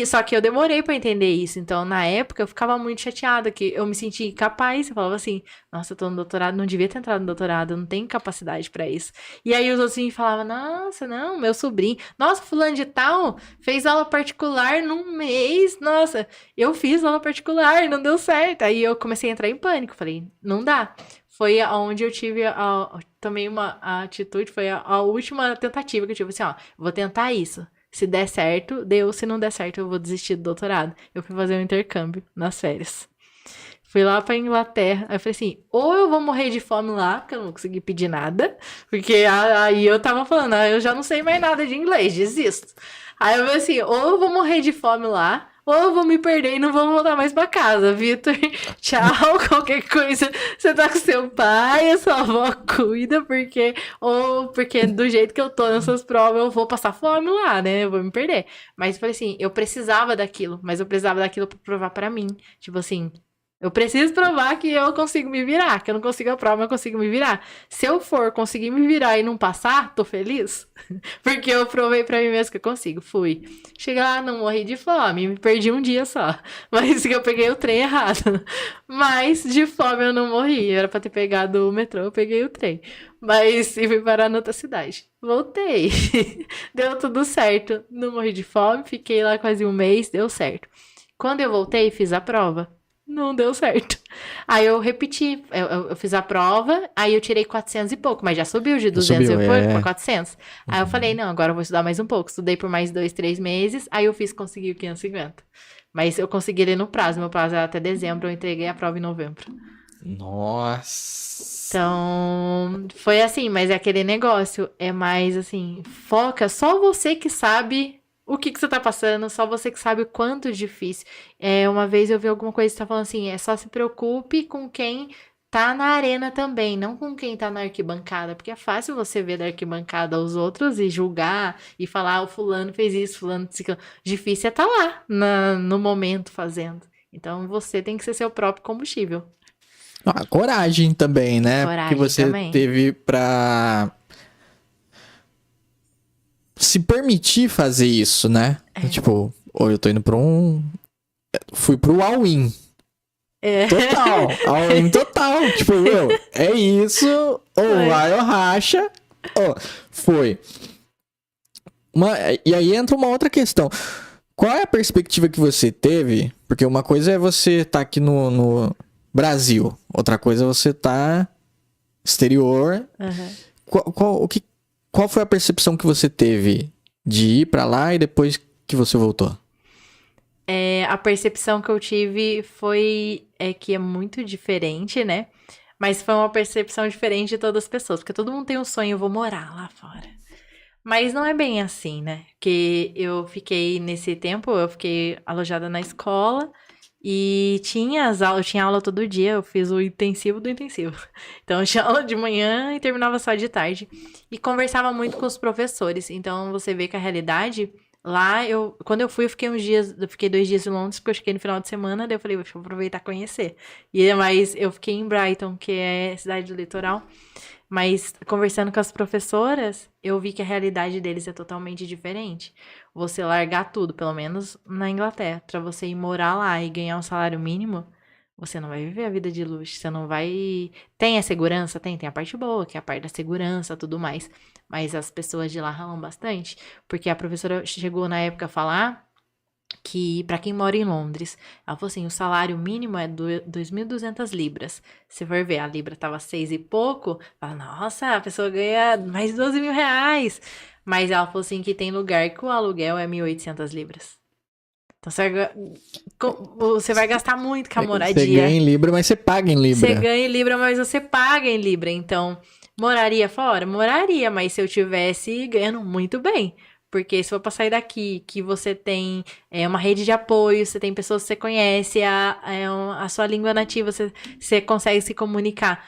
Só que eu demorei pra entender isso. Então, na época, eu ficava muito chateada, que eu me sentia incapaz. Eu falava assim, nossa, eu tô no doutorado, não devia ter entrado no doutorado, eu não tenho capacidade pra isso. E aí os outros falavam, nossa, não, meu sobrinho, nossa, fulano de tal fez aula particular num mês, nossa, eu fiz aula particular, não deu certo. Aí eu comecei a entrar em pânico, falei, não dá. Foi onde eu tive, tomei uma atitude, foi a última tentativa que eu tive, assim, vou tentar isso. Se der certo, deu. Se não der certo, eu vou desistir do doutorado. Eu fui fazer um intercâmbio nas férias. Fui lá pra Inglaterra. Aí eu falei assim, ou eu vou morrer de fome lá, porque eu não vou conseguir pedir nada. Porque aí eu tava falando, eu já não sei mais nada de inglês, desisto. Aí eu falei assim, ou eu vou morrer de fome lá, ou eu vou me perder e não vou voltar mais pra casa. Vitor, tchau, qualquer coisa, você tá com seu pai, a sua avó cuida, porque do jeito que eu tô nessas provas, eu vou passar fome lá, né? Eu vou me perder. Mas eu falei assim, eu precisava daquilo, mas eu precisava daquilo pra provar pra mim. Tipo assim, eu preciso provar que eu consigo me virar, que eu não consigo a prova, mas eu consigo me virar. Se eu for conseguir me virar e não passar, tô feliz. Porque eu provei pra mim mesmo que eu consigo. Fui. Cheguei lá, não morri de fome, me perdi um dia só. Mas que eu peguei o trem errado. Mas de fome eu não morri. Era pra ter pegado o metrô, eu peguei o trem. Mas e fui parar noutra cidade. Voltei. Deu tudo certo. Não morri de fome, fiquei lá quase um mês, deu certo. Quando eu voltei, fiz a prova. Não deu certo. Aí eu repeti, eu fiz a prova, aí eu tirei 400 e pouco, mas já subiu de 200 e pouco pra 400. Aí eu falei, não, agora eu vou estudar mais um pouco. Estudei por mais 2, 3 meses, aí eu consegui o 550. Mas eu consegui ler no prazo, meu prazo era até dezembro, eu entreguei a prova em novembro. Nossa! Então, foi assim, mas é aquele negócio, é mais assim, foca, só você que sabe o que você tá passando, só você que sabe o quanto difícil. Uma vez eu vi alguma coisa que tá falando assim, só se preocupe com quem tá na arena também, não com quem tá na arquibancada, porque é fácil você ver da arquibancada os outros e julgar e falar, o fulano fez isso, fulano fez aquilo. Difícil é tá lá, no momento fazendo. Então, você tem que ser seu próprio combustível. Coragem também, né? Coragem que você também. teve pra se permitir fazer isso, né? Tipo, ou eu tô indo pra fui pro all-in. Total. All-in total. Tipo, é isso. Ou vai ou racha. Foi. E aí entra uma outra questão. Qual é a perspectiva que você teve? Porque uma coisa é você estar aqui no Brasil. Outra coisa é você estar exterior. Qual foi a percepção que você teve de ir pra lá e depois que você voltou? A percepção que eu tive foi que é muito diferente, né? Mas foi uma percepção diferente de todas as pessoas. Porque todo mundo tem um sonho, eu vou morar lá fora. Mas não é bem assim, né? Porque eu fiquei, nesse tempo, eu fiquei alojada na escola e eu tinha aula todo dia, eu fiz o intensivo do intensivo. Então, eu tinha aula de manhã e terminava só de tarde. E conversava muito com os professores. Então, você vê que a realidade... Lá, quando eu fui, eu fiquei 2 dias em Londres, porque eu cheguei no final de semana, daí eu falei, deixa eu aproveitar e conhecer. Mas eu fiquei em Brighton, que é cidade do litoral, mas conversando com as professoras, eu vi que a realidade deles é totalmente diferente. Você largar tudo, pelo menos na Inglaterra, pra você ir morar lá e ganhar um salário mínimo, você não vai viver a vida de luxo, você não vai... Tem a segurança? Tem a parte boa, que é a parte da segurança, tudo mais. Mas as pessoas de lá ralam bastante, porque a professora chegou na época a falar que, pra quem mora em Londres, ela falou assim, o salário mínimo é 2.200 libras. Se for ver, a libra tava 6 e pouco, fala, nossa, a pessoa ganha mais de 12 mil reais. Mas ela falou assim que tem lugar que o aluguel é 1.800 libras. Então você vai gastar muito com a moradia. Você ganha em libra, mas você paga em libra. Você ganha em libra, mas você paga em libra. Então, moraria fora? Moraria, mas se eu tivesse ganhando muito bem. Porque se for pra sair daqui, que você tem uma rede de apoio, você tem pessoas que você conhece, a sua língua nativa, você consegue se comunicar.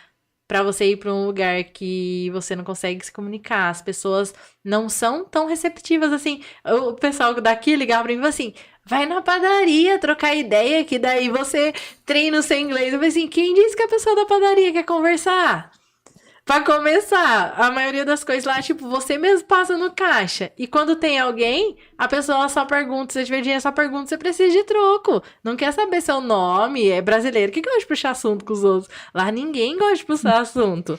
Pra você ir pra um lugar que você não consegue se comunicar. As pessoas não são tão receptivas assim. O pessoal daqui ligava pra mim e falou assim, vai na padaria trocar ideia, que daí você treina o seu inglês. Eu falei assim, quem disse que a pessoa da padaria quer conversar? Pra começar, a maioria das coisas lá, tipo, você mesmo passa no caixa. E quando tem alguém, a pessoa só pergunta, se tiver dinheiro, só pergunta, você precisa de troco. Não quer saber seu nome, é brasileiro. Quem gosta de puxar assunto com os outros? Lá ninguém gosta de puxar assunto.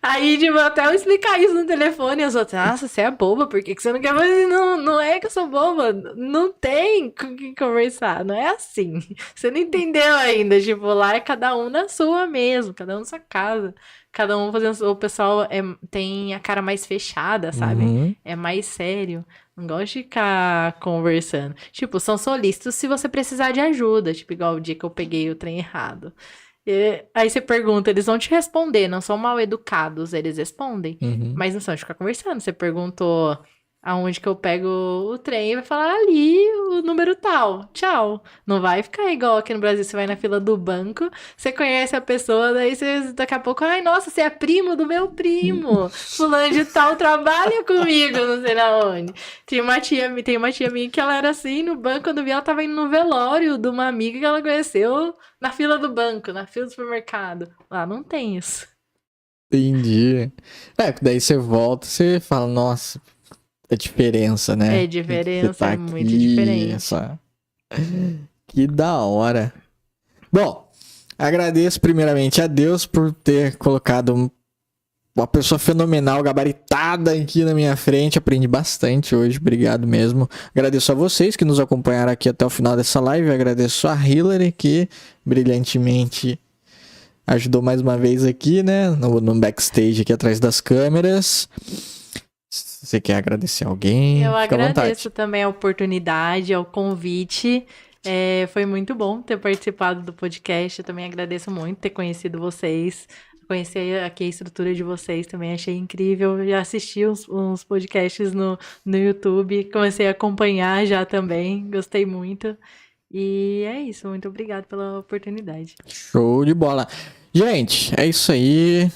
Aí, tipo, até eu explicar isso no telefone, os outros, nossa, você é boba, por que você não quer? Mas não é que eu sou boba, não tem com quem conversar, não é assim. Você não entendeu ainda, tipo, lá é cada um na sua mesmo, cada um na sua casa, cada um fazendo, o pessoal tem a cara mais fechada, sabe? Uhum. É mais sério. Não gosto de ficar conversando. Tipo, são solícitos se você precisar de ajuda, tipo, igual o dia que eu peguei o trem errado. Aí você pergunta, eles vão te responder, não são mal educados, eles respondem, mas não são de ficar conversando. Você perguntou aonde que eu pego o trem, vai falar ali o número tal, tchau. Não vai ficar igual aqui no Brasil, você vai na fila do banco, você conhece a pessoa, daí você daqui a pouco, ai, nossa, você é primo do meu primo, fulano de tal trabalha comigo, não sei na onde. Tem uma tia minha que ela era assim, no banco, quando vi ela tava indo no velório de uma amiga que ela conheceu na fila do banco, na fila do supermercado. Lá não tem isso. Entendi. Daí você volta, você fala, nossa... É diferença, né? É diferença, é muito diferente. Que da hora. Bom, agradeço primeiramente a Deus por ter colocado uma pessoa fenomenal, gabaritada aqui na minha frente. Aprendi bastante hoje, obrigado mesmo. Agradeço a vocês que nos acompanharam aqui até o final dessa live. Agradeço a Hillary, que brilhantemente ajudou mais uma vez aqui, né? No backstage aqui atrás das câmeras. Você quer agradecer alguém? Eu agradeço também a oportunidade, ao convite. Foi muito bom ter participado do podcast. Eu também agradeço muito ter conhecido vocês. Conhecer aqui a estrutura de vocês também achei incrível. Já assisti uns podcasts no YouTube. Comecei a acompanhar já também. Gostei muito. E é isso. Muito obrigada pela oportunidade. Show de bola. Gente, é isso aí.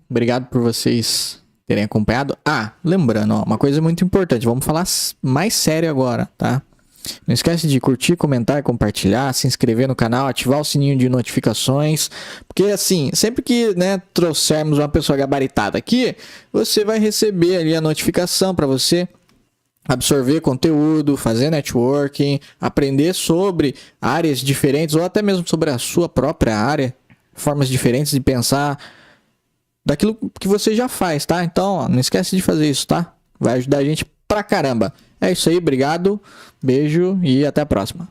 Obrigado por vocês terem acompanhado. Lembrando, uma coisa muito importante, vamos falar mais sério agora, tá? Não esquece de curtir, comentar, compartilhar, se inscrever no canal, ativar o sininho de notificações, porque assim, sempre que, né, trouxermos uma pessoa gabaritada aqui, você vai receber ali a notificação para você absorver conteúdo, fazer networking, aprender sobre áreas diferentes ou até mesmo sobre a sua própria área, formas diferentes de pensar daquilo que você já faz, tá? Então, ó, não esquece de fazer isso, tá? Vai ajudar a gente pra caramba. É isso aí, obrigado, beijo e até a próxima.